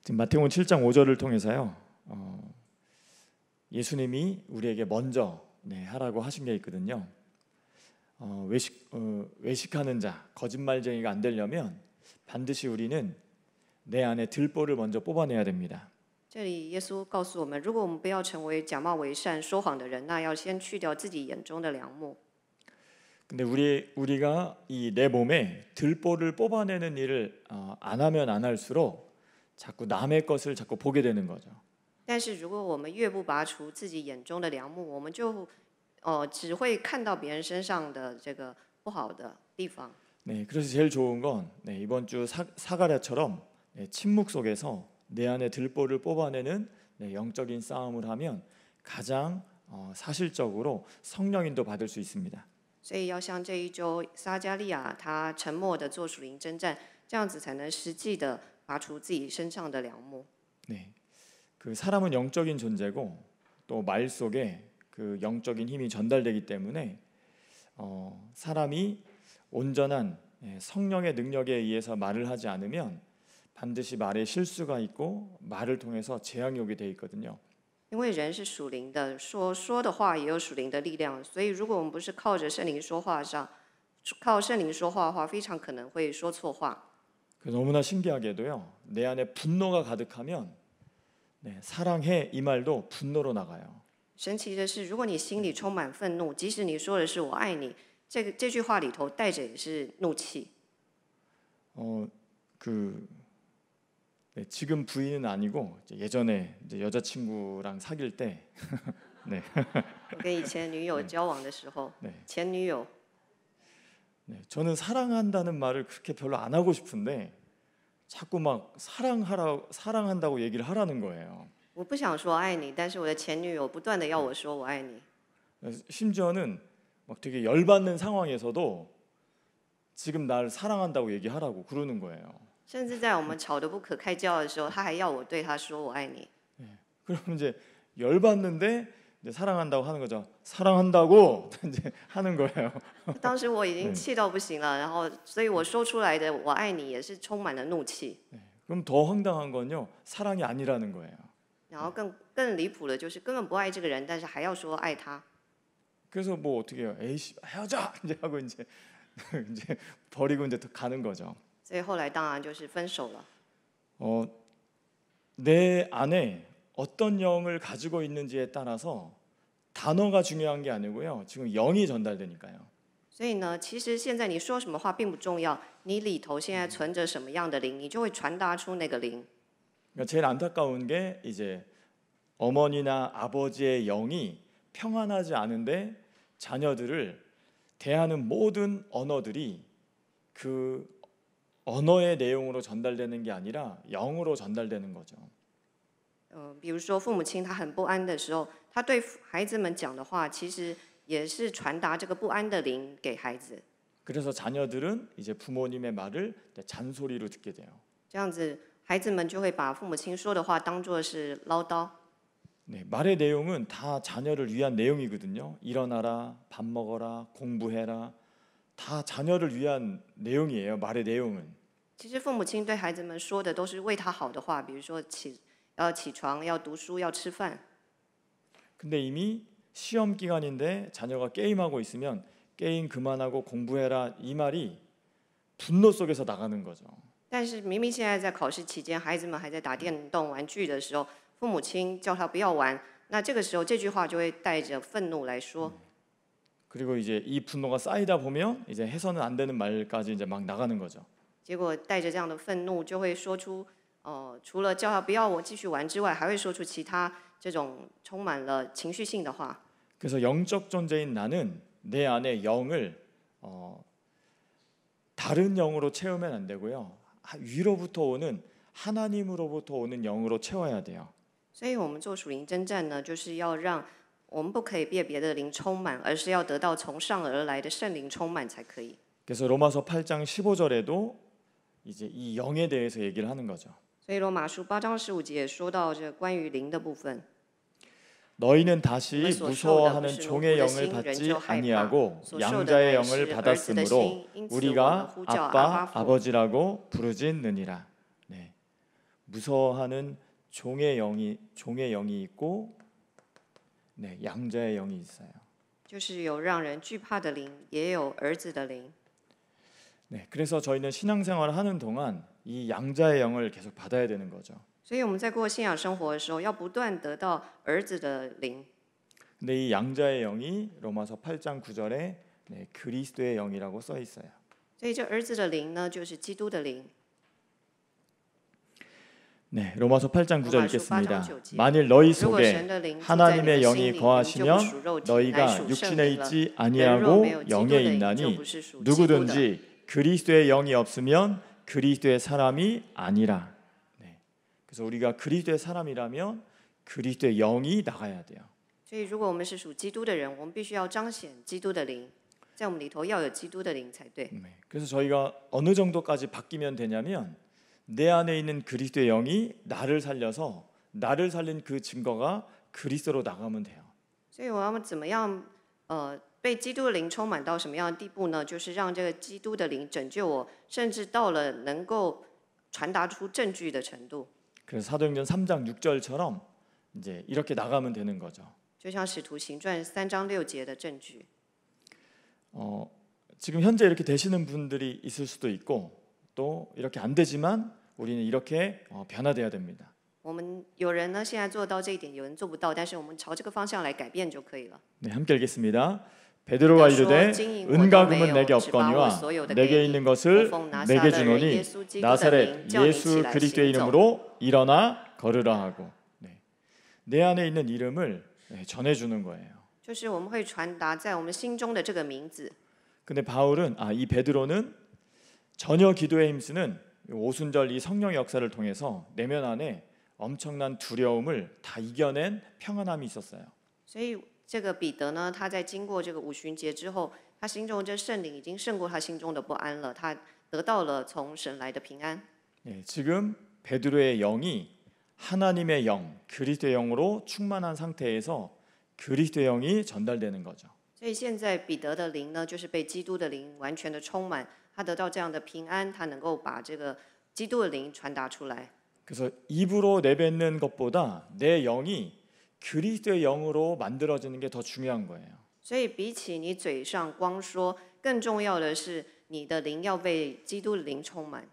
지금 마태복음 7장 5절을 통해서요. 예수님이 우리에게 먼저 하라고 하신 게 있거든요. 외식하는 자, 거짓말쟁이가 안 되려면 반드시 우리는 내 안에 들보를 먼저 뽑아내야 됩니다. 这里耶稣告诉我们，如果我们不要成为假冒为善、说谎的人，那要先去掉自己眼中的梁木。 근데 우리가 이 내 몸에 들보를 뽑아내는 일을 안 하면 안 할수록 자꾸 남의 것을 자꾸 보게 되는 거죠. 但是如果我们越不拔除自己眼中的梁木，我们就只会看到别人身上的这个不好的地方。 네, 그래서 제일 좋은 건 이번 주 사가랴처럼 침묵 속에서 내 안에 들보를 뽑아내는 영적인 싸움을 하면 가장 사실적으로 성령인도 받을 수 있습니다. 所以要像这一周撒迦利亚他沉默的做属灵征战，这样子才能实际的拔除自己身上的梁木。 네, 그 사람은 영적인 존재고 또 말 속에 그 영적인 힘이 전달되기 때문에 사람이 온전한 성령의 능력에 의해서 말을 하지 않으면 반드시 말에 실수가 있고 말을 통해서 재앙이 오게 돼 있거든요. 因为人是属灵的，说的话也有属灵的力量，所以如果我们不是靠着圣灵说话靠圣灵说话的话，非常可能会说错话。 그래서 너무나 신기하게도요. 내 안에 분노가 가득하면 사랑해 이 말도 분노로 나가요. 神奇的是，如果你心里充满愤怒，即使你说的是我爱你，这句话里头带着也是怒气。 지금 부인은 아니고 예전에 여자친구랑 사귈 때 我跟以前女友交往的时候，前女友， 저는 사랑한다는 말을 그렇게 별로 안 하고 싶은데 자꾸 막 사랑한다고 얘기를 하라는 거예요. 我不想说爱你，但是我的前女友不断的要我说我爱你。 심지어는 막 되게 열받는 상황에서도 지금 날 사랑한다고 얘기하라고 그러는 거예요. 甚至在我们吵得不可开交的时候，他还要我对他说我爱你。 그럼 이제 열받는데 이제 사랑한다고 하는 거죠. 사랑한다고 이제 하는 거예요. 当时我已经气到不行了，然后所以我说出来的我爱你也是充满了怒气。 그럼 더 황당한 건요. 사랑이 아니라는 거예요. 然后更离谱的就是根本不爱这个人，但是还要说爱他。 그래서 뭐 어떻게 해요? 에이씨 헤어져 이제 하고 이제 버리고 이제 가는 거죠. 所以后来当然就是分手了。 내 안에 어떤 영을 가지고 있는지에 따라서 단어가 중요한 게 아니고요. 지금 영이 전달되니까요. 所以呢，其实现在你说什么话并不重要，你里头现在存着什么样的灵，你就会传达出那个灵。 그러니까 제일 안타까운 게 이제 어머니나 아버지의 영이 평안하지 않은데 자녀들을 대하는 모든 언어들이 그 언어의 내용으로 전달되는 게 아니라 영으로 전달되는 거죠. 比如说父母亲他很不安的时候，他对孩子们讲的话，其实也是传达这个不安的灵给孩子。 그래서 자녀들은 이제 부모님의 말을 잔소리로 듣게 돼요. 这样子，孩子们就会把父母亲说的话当作是唠叨。 네, 말의 내용은 다 자녀를 위한 내용이거든요. 일어나라, 밥 먹어라, 공부해라. 다 자녀를 위한 내용이에요. 말의 내용은. 其实父母亲对孩子们说的都是为他好的话，比如说要起床、要读书、要吃饭。 근데 이미 시험 기간인데 자녀가 게임하고 있으면 게임 그만하고 공부해라 이 말이 분노 속에서 나가는 거죠. 但是明明现在在考试期间，孩子们还在打电动玩具的时候，父母亲叫他不要玩，那这个时候这句话就会带着愤怒来说。 그리고 이제 이 분노가 쌓이다 보면 이제 해서는 안 되는 말까지 이제 막 나가는 거죠. 结果带着这样的愤怒，就会说出除了叫他不要我继续玩之外，还会说出其他这种充满了情绪性的话。 그래서 영적 존재인 나는 내 안에 영을 다른 영으로 채우면 안 되고요. 위로부터 오는 하나님으로부터 오는 영으로 채워야 돼요. 所以我们做属灵征战呢，就是要让我们不可以被别的灵充满，而是要得到从上而来的圣灵充满才可以。 그래서 로마서 8장 15절에도 이제 이 영에 대해서 얘기를 하는 거죠. 所以罗马书8章15节也说到这关于灵的部分。 너희는 다시 무서워하는 종의 영을 받지 아니하고 양자의 영을 받았으므로 우리가 아빠 아버지라고 부르짖느니라. 네. 무서워하는 종의 영이 있고, 양자의 영이 있어요. 就是有让人惧怕的灵，也有儿子的灵。 그래서 저희는 신앙생활을 하는 동안 이 양자의 영을 계속 받아야 되는 거죠. 所以我们在过信仰生活的时候，要不断得到儿子的灵。 근데 이 양자의 영이 로마서 8장 9절에 그리스도의 영이라고 써 있어요. 所以这儿子的灵呢，就是基督的灵。 로마서 8장 9절 로마서 읽겠습니다. 8장 9절. 만일 너희 如果 속에 神的灵住在你 하나님의 的 영이 心里，你就不 거하시면 属肉体，乃 너희가 属 육신에 圣灵了。 있지 人若 아니하고 没有基督的 영에 灵，就 있나니 不是属基督的。 누구든지 그리스도의 영이 없으면 그리스도의 사람이 아니라. 그래서 우리가 그리스도의 사람이라면 그리스도의 영이 나가야 돼요. 所以，如果我们是属基督的人，我们必须要彰显基督的灵，在我们里头要有基督的灵才对。 그래서 저희가 어느 정도까지 바뀌면 되냐면 내 안에 있는 그리스도의 영이 나를 살려서 나를 살린 그 증거가 그리스도로 나가면 돼요. 所以，我们怎么样被基督的灵充满到什么样的地步呢？就是让这个基督的灵拯救我，甚至到了能够传达出证据的程度。 그래서 사도행전 3장 6절처럼 이제 이렇게 나가면 되는 거죠. 就像使徒行传3章6节的证据。 지금 현재 이렇게 되시는 분들이 있을 수도 있고 또 이렇게 안 되지만 우리는 이렇게 변화돼야 됩니다. 我们有人呢现在做到这一点，有人做不到，但是我们朝这个方向来改变就可以了。 함께 읽겠습니다. 베드로가 이르되 은과 금은 내게 없거니와 내게 있는 것을 내게 주노니 나사렛 예수 그리스도의 이름으로 일어나 걸으라 하고. 내 안에 있는 이름을 전해주는 거예요. 就是我们会传达在我们心中的这个名字。 근데 바울은 이 베드로는 전혀 기도에 힘쓰는 오순절 이 성령의 역사를 통해서 내면 안에 엄청난 두려움을 다 이겨낸 평안함이 있었어요. 所以这个彼得呢，他在经过这个五旬节之后，他心中这圣灵已经胜过他心中的不安了，他得到了从神来的平安。 지금 베드로의 영이 하나님의 영, 그리스도의 영으로 충만한 상태에서 그리스도의 영이 전달되는 거죠. 所以现在彼得的灵呢，就是被基督的灵完全的充满，他得到这样的平安，他能够把这个基督的灵传达出来。 그래서 입으로 내뱉는 것보다 내 영이 그리스도의 영으로 만들어지는 게 더 중요한 거예요. 所以比起你嘴上光说，更重要的是你的灵要被基督的灵充满。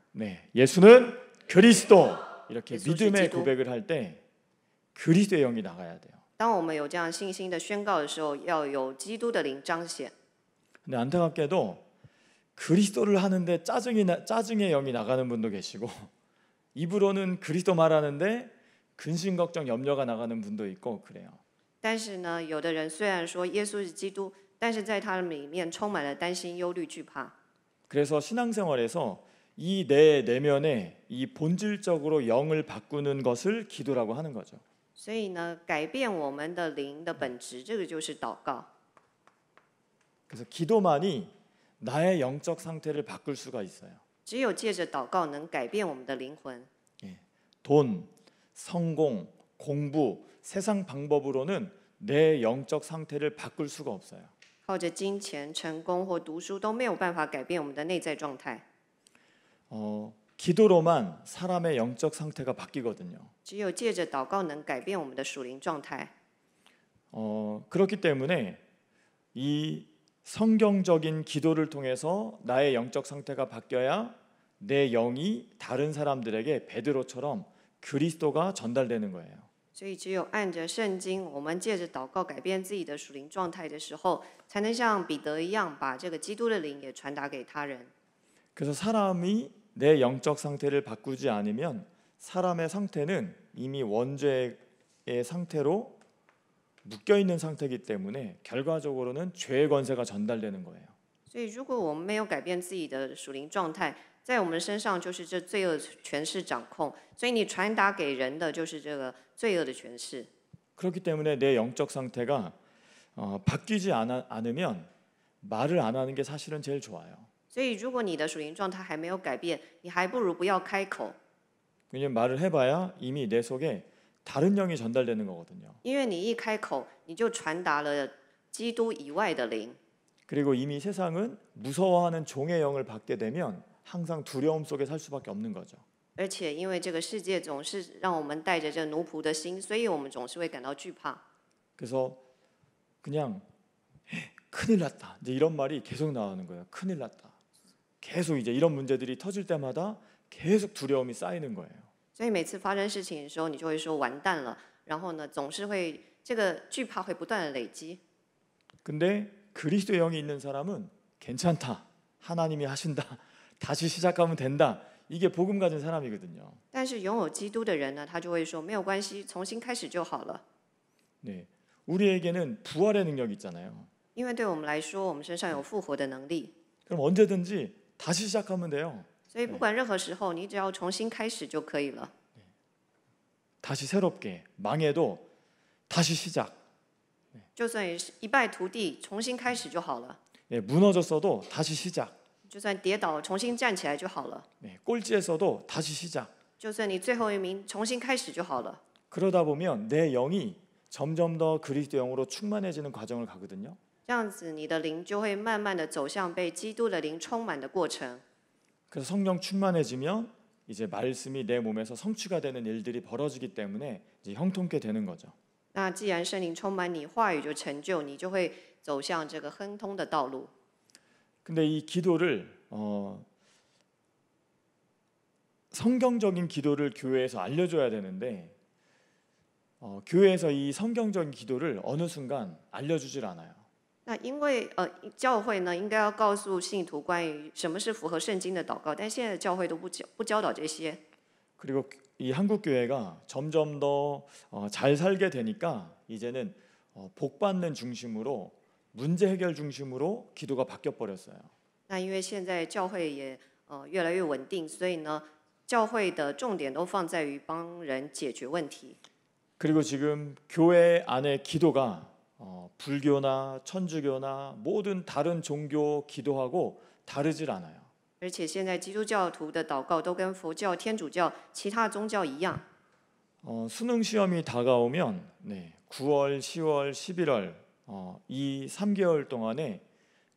예수는 그리스도 이렇게 예수 믿음의 기도. 고백을 할 때 그리스도의 영이 나가야 돼요. 当我们有这样信心的宣告的时候，要有基督的灵彰显。 근데 안타깝게도 그리스도를 하는데 짜증의 영이 나가는 분도 계시고 입으로는 그리스도 말하는데 근심 걱정 염려가 나가는 분도 있고 그래요. 但是呢，有的人虽然说耶稣是基督，但是在他们里面充满了担心、忧虑、惧怕。 그래서 신앙생활에서 이 내 내면에 이 본질적으로 영을 바꾸는 것을 기도라고 하는 거죠. 所以呢，改变我们的灵的本质，这个就是祷告。 그래서 기도만이 나의 영적 상태를 바꿀 수가 있어요. 只有借着祷告，能改变我们的灵魂。 돈, 성공, 공부, 세상 방법으로는 내 영적 상태를 바꿀 수가 없어요. 靠着金钱、成功或读书都没有办法改变我们的内在状态。 기도로만 사람의 영적 상태가 바뀌거든요. 只有借着祷告，能改变我们的属灵状态。 그렇기 때문에 이 성경적인 기도를 통해서 나의 영적 상태가 바뀌어야 내 영이 다른 사람들에게 베드로처럼 그리스도가 전달되는 거예요. 所以，只有按着圣经，我们借着祷告改变自己的属灵状态的时候，才能像彼得一样，把这个基督的灵也传达给他人。 그래서 사람이 내 영적 상태를 바꾸지 않으면 사람의 상태는 이미 원죄의 상태로 묶여 있는 상태이기 때문에 결과적으로는 죄의 권세가 전달되는 거예요. 所以，如果我们没有改变自己的属灵状态，在我们身上就是这罪恶权势掌控，所以你传达给人的就是这个罪恶的权势。 그렇기 때문에 내 영적 상태가 바뀌지 않으면 말을 안 하는 게 사실은 제일 좋아요. 所以，如果你的属灵状态还没有改变，你还不如不要开口， 왜냐면 말을 해봐야 이미 내 속에 다른 영이 전달되는 거거든요. 因为你一开口，你就传达了基督以外的灵。 그리고 이미 세상은 무서워하는 종의 영을 받게 되면 항상 두려움 속에 살 수밖에 없는 거죠. 而且因为这个世界总是让我们带着这奴仆的心，所以我们总是会感到惧怕。 그래서 그냥 큰일 났다. 이제 이런 말이 계속 나오는 거예요. 큰일 났다. 계속 이제 이런 문제들이 터질 때마다 계속 두려움이 쌓이는 거예요. 所以每次发生事情的时候，你就会说完蛋了，然后呢，总是会这个惧怕会不断的累积。 근데 그리스도의 영이 있는 사람은 괜찮다. 하나님이 하신다. 다시 시작하면 된다. 이게 복음 가진 사람이거든요. 但是拥有基督的人呢，他就会说没有关系，重新开始就好了。 네, 우리에게는 부활의 능력이 있잖아요. 因为对我们来说，我们身上有复活的能力， 그럼 언제든지 다시 시작하면 돼요. 所以不管任何时候，你只要重新开始就可以了。 다시 새롭게 망해도 다시 시작. 就算一败涂地，重新开始就好了。 예, 무너졌어도 다시 시작. 就算跌倒，重新站起来就好了。 네, 꼴찌했어도 다시 시작. 就算你最后一名，重新开始就好了。 그러다 보면 내 영이 점점 더 그리스도 영으로 충만해지는 과정을 가거든요. 这样子，你的灵就会慢慢的走向被基督的灵充满的过程。 그래서 성령 충만해지면 이제 말씀이 내 몸에서 성취가 되는 일들이 벌어지기 때문에 이제 형통케 되는 거죠. 那既然圣灵充满你，话语就成就，你就会走向这个亨通的道路。 근데 이 기도를 성경적인 기도를 교회에서 알려줘야 되는데 교회에서 이 성경적인 기도를 어느 순간 알려주질 않아요. 那因为教会呢应该要告诉信徒关于什么是符合圣经的祷告，但现在的教会都不教导这些。 그리고 이 한국 교회가 점점 더 잘 살게 되니까 이제는 복 받는 중심으로 문제 해결 중심으로 기도가 바뀌어 버렸어요. 那因为现在教会也越来越稳定，所以呢，教会的重点都放在于帮人解决问题。 그리고 지금 교회 안에 기도가 불교나 천주교나 모든 다른 종교 기도하고 다르질 않아요. 而且现在基督教徒的祷告都跟佛教、天主教、其他宗教一样。 수능 시험이 다가오면 9월, 10월, 11월 이 3개월 동안에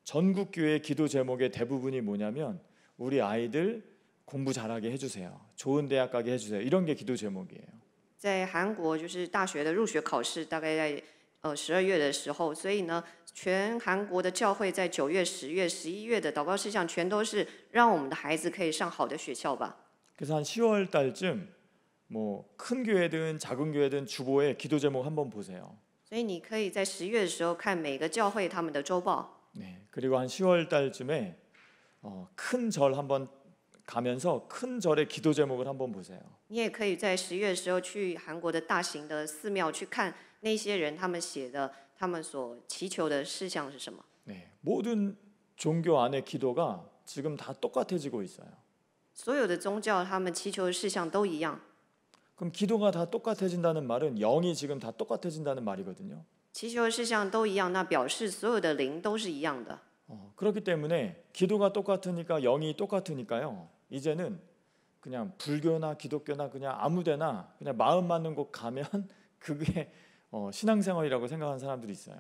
전국 교회 기도 제목의 대부분이 뭐냐면 우리 아이들 공부 잘하게 해주세요. 좋은 대학 가게 해주세요. 이런 게 기도 제목이에요. 在韩国就是大学的入学考试，大概在12月的时候，所以呢，全韩国的教会在9月、10月、11月的祷告事项，全都是让我们的孩子可以上好的学校吧。 그래서 한 10월 달쯤 뭐 큰 교회든 작은 교회든 주보에 기도 제목 한번 보세요. 所以你可以在10月的时候看每个教会他们的周报。 네, 그리고 한 10월 달쯤에 큰 절 한번 가면서 큰 절의 기도 제목을 한번 보세요. 你也可以在10月的时候去韩国的大型的寺庙去看那些人他们写的他们所祈求的事项是什么。 네, 모든 종교 안의 기도가 지금 다 똑같아지고 있어요. 所有的宗教他们祈求的事项都一样。 그럼 기도가 다 똑같아진다는 말은 영이 지금 다 똑같아진다는 말이거든요. 祈求的事项都一样，那表示所有的灵都是一样的。 그렇기 때문에 기도가 똑같으니까 영이 똑같으니까요. 이제는 그냥 불교나 기독교나 그냥 아무데나 그냥 마음 맞는 곳 가면 그게 신앙생활이라고 생각하는 사람들이 있어요.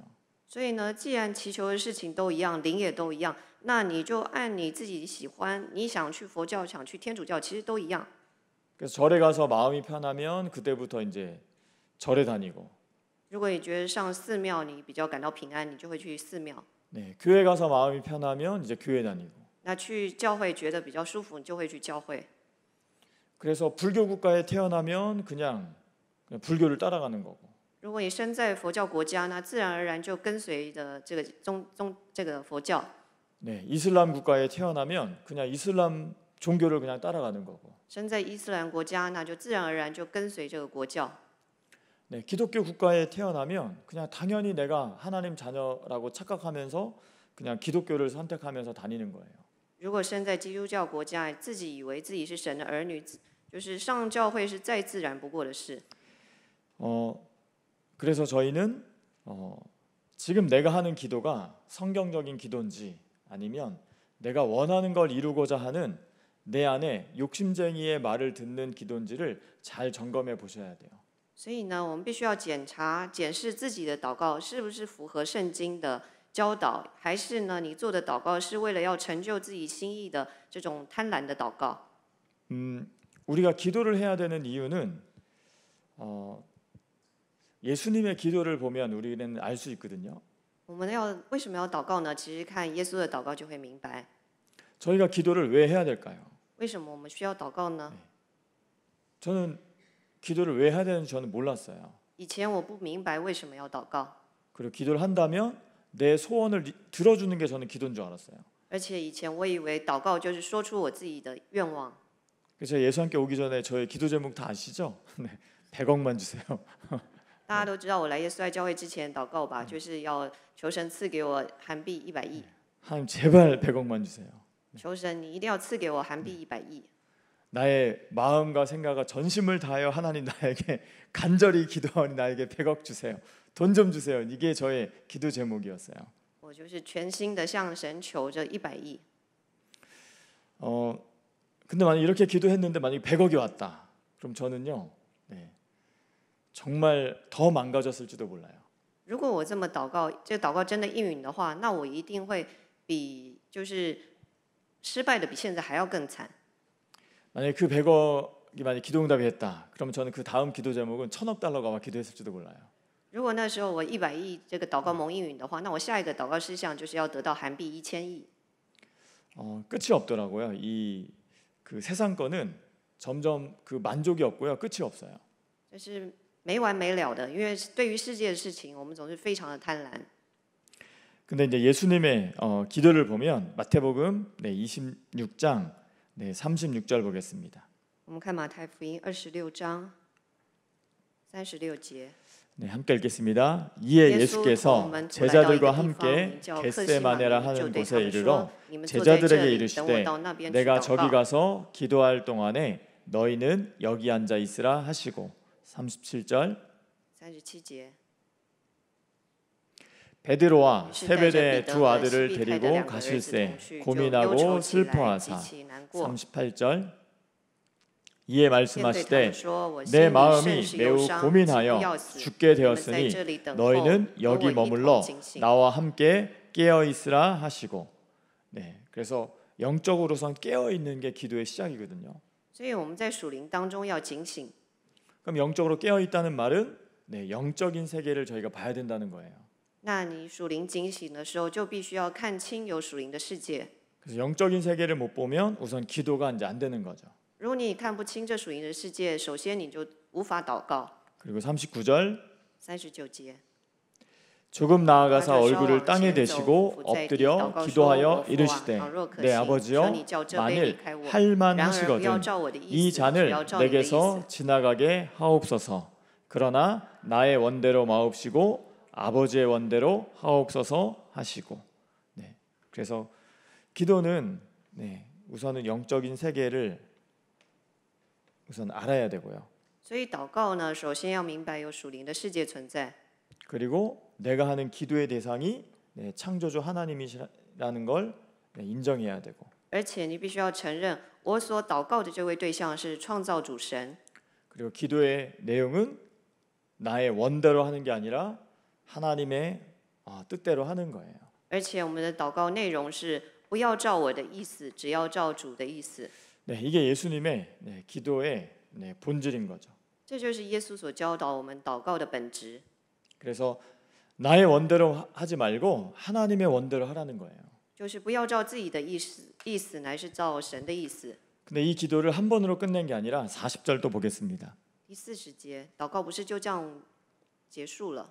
所以呢，既然祈求的事情都一样，灵也都一样，那你就按你自己喜欢，你想去佛教，想去天主教，其实都一样。 그래서 절에 가서 마음이 편하면 그때부터 이제 절에 다니고 如果你觉得上寺庙你比较感到平安，你就会去寺庙。 네, 교회 가서 마음이 편하면 이제 교회 다니고 那去教会觉得比较舒服，你就会去教会。 그래서 불교 국가에 태어나면 그냥 불교를 따라가는 거고 如果你身在佛教国家，那自然而然就跟随着这个这个佛教。 네, 이슬람 국가에 태어나면 그냥 이슬람 종교를 그냥 따라가는 거고 身在伊斯兰国家，那就自然而然就跟随这个国教。 네, 기독교 국가에 태어나면 그냥 당연히 내가 하나님 자녀라고 착각하면서 그냥 기독교를 선택하면서 다니는 거예요. 如果身在基督教国家，自己以为自己是神的儿女，就是上教会是再自然不过的事。 그래서 저희는 지금 내가 하는 기도가 성경적인 기도인지 아니면 내가 원하는 걸 이루고자 하는 내 안에 욕심쟁이의 말을 듣는 기도인지를 잘 점검해 보셔야 돼요. 所以呢，我们必须要检视自己的祷告是不是符合圣经的教导，还是呢你做的祷告是为了要成就自己心意的这种贪婪的祷告。 우리가 기도를 해야 되는 이유는 예수님의 기도를 보면 우리는 알 수 있거든요. 为什么要祷告呢？其实看耶稣的祷告就会明白， 저희가 기도를 왜 해야 될까요? 为什么我们需要祷告呢？ 저는 기도를 왜 해야 되는지 저는 몰랐어요. 以前我不明白为什么要祷告， 그리고 기도를 한다면 내 소원을 들어주는 게 저는 기도인 줄 알았어요. 而且以前我以为祷告就是说出我自己的愿望。 그래서 예수 함께 오기 전에 저의 기도 제목 다 아시죠? 네, 100억만 주세요. 大家都知道我来耶稣爱教会之前祷告吧，就是要求神赐给我韩币100亿， 하나님 제발 100억만 주세요. 求神你一定要赐给我韩币100亿。 나의 마음과 생각과 전심을 다하여 하나님 나에게 간절히 기도하니 나에게 100억 주세요. 돈 좀 주세요. 이게 저의 기도 제목이었어요. 我就是全心的向神求着100亿。 근데 만약 이렇게 기도했는데 만약 100억이 왔다. 그럼 저는요, 네, 정말 더 망가졌을지도 몰라요. 如果我这么祷告，这个祷告真的应允的话，那我一定会比就是失败的比现在还要更惨。 만약 그 100억이 만약 기도응답이 했다. 그러면 저는 그 다음 기도 제목은 1000억 달러가 막 기도했을지도 몰라요. 如果那时候我100亿这个祷告蒙应允的话，那我下一个祷告事项就是要得到韩币1000亿。 끝이 없더라고요. 그 세상 거는 점점 그 만족이 없고요. 끝이 없어요. 就是没完没了的，因为对于世界的事情，我们总是非常的贪婪。 근데 이제 예수님의 기도를 보면 마태복음 26장 36절 보겠습니다. 我们看马太福音26章36节。 네, 함께 읽겠습니다. 이에 예수께서 제자들과 함께 겟세마네라 하는 곳에 이르러 제자들에게 이르시되 내가 저기 가서 기도할 동안에 너희는 여기 앉아 있으라 하시고 37절 37节。 베드로와 세베대의 두 아들을 데리고 가실새 고민하고 슬퍼하사 38절 이에 말씀하시되 내 마음이 매우 고민하여 죽게 되었으니 너희는 여기 머물러 나와 함께 깨어 있으라 하시고. 네, 그래서 영적으로선 깨어 있는 게 기도의 시작이거든요. 所以我们在属灵当中要警醒。 그럼 영적으로 깨어 있다는 말은 영적인 세계를 저희가 봐야 된다는 거예요. 那你属灵警醒的时候，就必须要看清有属灵的世界。 그래서 영적인 세계를 못 보면 우선 기도가 이제 안 되는 거죠. 如果你看不清这属灵的世界，首先你就无法祷告。 그리고 39절 39节。 조금 나아가서 얼굴을 땅에 대시고 엎드려 기도하여 이르시되 내 아버지여 만일 할만 하시거든 이 잔을 내게서 지나가게 하옵소서. 그러나 나의 원대로 마옵시고 아버지의 원대로 하옵소서 하시고. 네, 그래서 기도는 우선은 영적인 세계를 우선 알아야 되고요. 所以祷告呢，首先要明白有属灵的世界存在。 그리고 내가 하는 기도의 대상이 창조주 하나님이시라는 걸 인정해야 되고. 而且你必须要承认，我所祷告的这位对象是创造主神。 그리고 기도의 내용은 나의 원대로 하는 게 아니라 하나님의 뜻대로 하는 거예요. 而且我们的祷告内容是不要照我的意思，只要照主的意思。 네, 이게 예수님의 기도의 본질인 거죠. 这就是耶稣所教导我们祷告的本质。 그래서 나의 원대로 하지 말고 하나님의 원대로 하라는 거예요. 就是不要照自己的意思，乃是照神的意思。 근데 이 기도를 한 번으로 끝낸 게 아니라 40절도 보겠습니다. 第40节，祷告不是就这样结束了。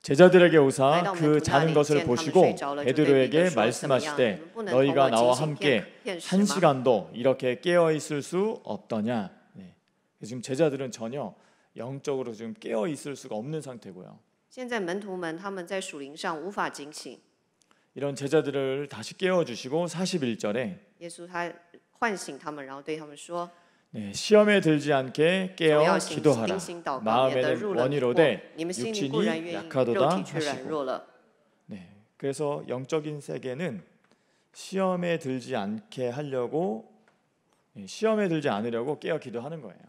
제자들에게 오사 그 자는 것을 보시고 베드로에게 말씀하시되 너희가 나와 함께 한 시간도 이렇게 깨어 있을 수 없더냐. 네. 지금 제자들은 전혀 영적으로 지금 깨어 있을 수가 없는 상태고요. 现在门徒们他们在属灵上无法警醒， 이런 제자들을 다시 깨워 주시고 41절에 耶稣他唤醒他们，然后对他们说： 시험에 들지 않게 总要 깨어 警 기도하라. 醒祷告，免得 마음에는 入了迷惑 원이로되 你们心里固然 육신이 愿意，肉 약하도다 体却软 하시고. 弱了。 네. 그래서 영적인 세계는 시험에 들지 않게 하려고 시험에 들지 않으려고 깨어 기도하는 거예요.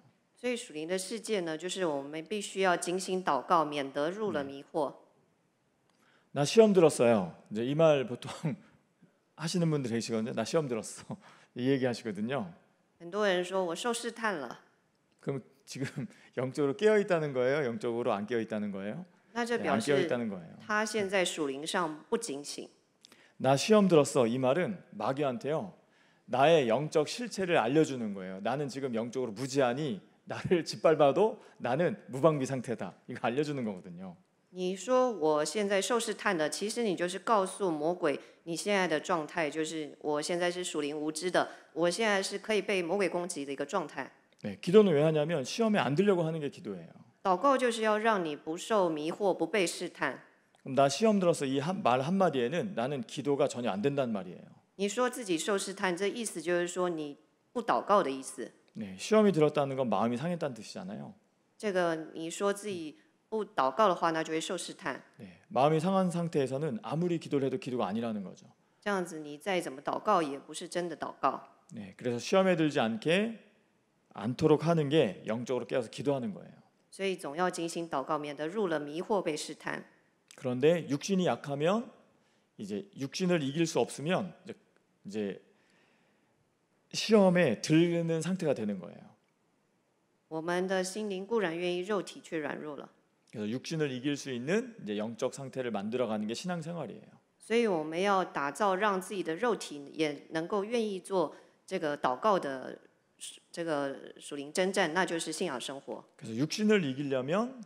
所以属灵的世界呢，就是我们必须要警醒祷告，免得入了迷惑。 나 시험 들었어요. 이제 이 말 보통 하시는 분들 계시거든요. 나 시험 들었어. 이 얘기 하시거든요. 很多人说我受试探了， 그럼 지금 영적으로 깨어 있다는 거예요? 영적으로 안 깨어 있다는 거예요? 那这 네, 表 안 깨어 示 있다는 거예요. 他现在属灵上不警醒。 나 시험 들었어. 이 말은 마귀한테요. 나의 영적 실체를 알려주는 거예요. 나는 지금 영적으로 무지하니 나를 짓밟아도 나는 무방비 상태다. 이거 알려주는 거거든요. 你说我现在受试探的，其实你就是告诉魔鬼，你现在的状态就是我现在是属灵无知的，我现在是可以被魔鬼攻击的一个状态。 네, 기도는 왜 하냐면 시험에 안 들려고 하는 게 기도예요. 祷告就是要让你不受迷惑，不被试探。 그럼 나 시험 들어서 이 말 한마디에는 나는 기도가 전혀 안 된다는 말이에요. 你说自己受试探，这意思就是说你不祷告的意思。 네, 시험이 들었다는 건 마음이 상했다는 뜻이잖아요. 这个你说自己不祷告的话，那就会受试探。 네, 마음이 상한 상태에서는 아무리 기도를 해도 기도가 아니라는 거죠. 这样子你再怎么祷告，也不是真的祷告。 네, 그래서 시험에 들지 않도록 하는 게 영적으로 깨어서 기도하는 거예요. 所以总要精心祷告，免得入了迷惑被试探。 그런데 육신이 약하면 이제 육신을 이길 수 없으면 이제 시험에 들는 상태가 되는 거예요. 我们的心灵固然愿意，肉体却软弱了。 그래서 육신을 이길 수 있는 이제 영적 상태를 만들어가는 게 신앙생활이에요. 所以我们要打造，让自己的肉体也能够愿意做这个祷告的这个属灵征战，那就是信仰生活。 그래서 육신을 이기려면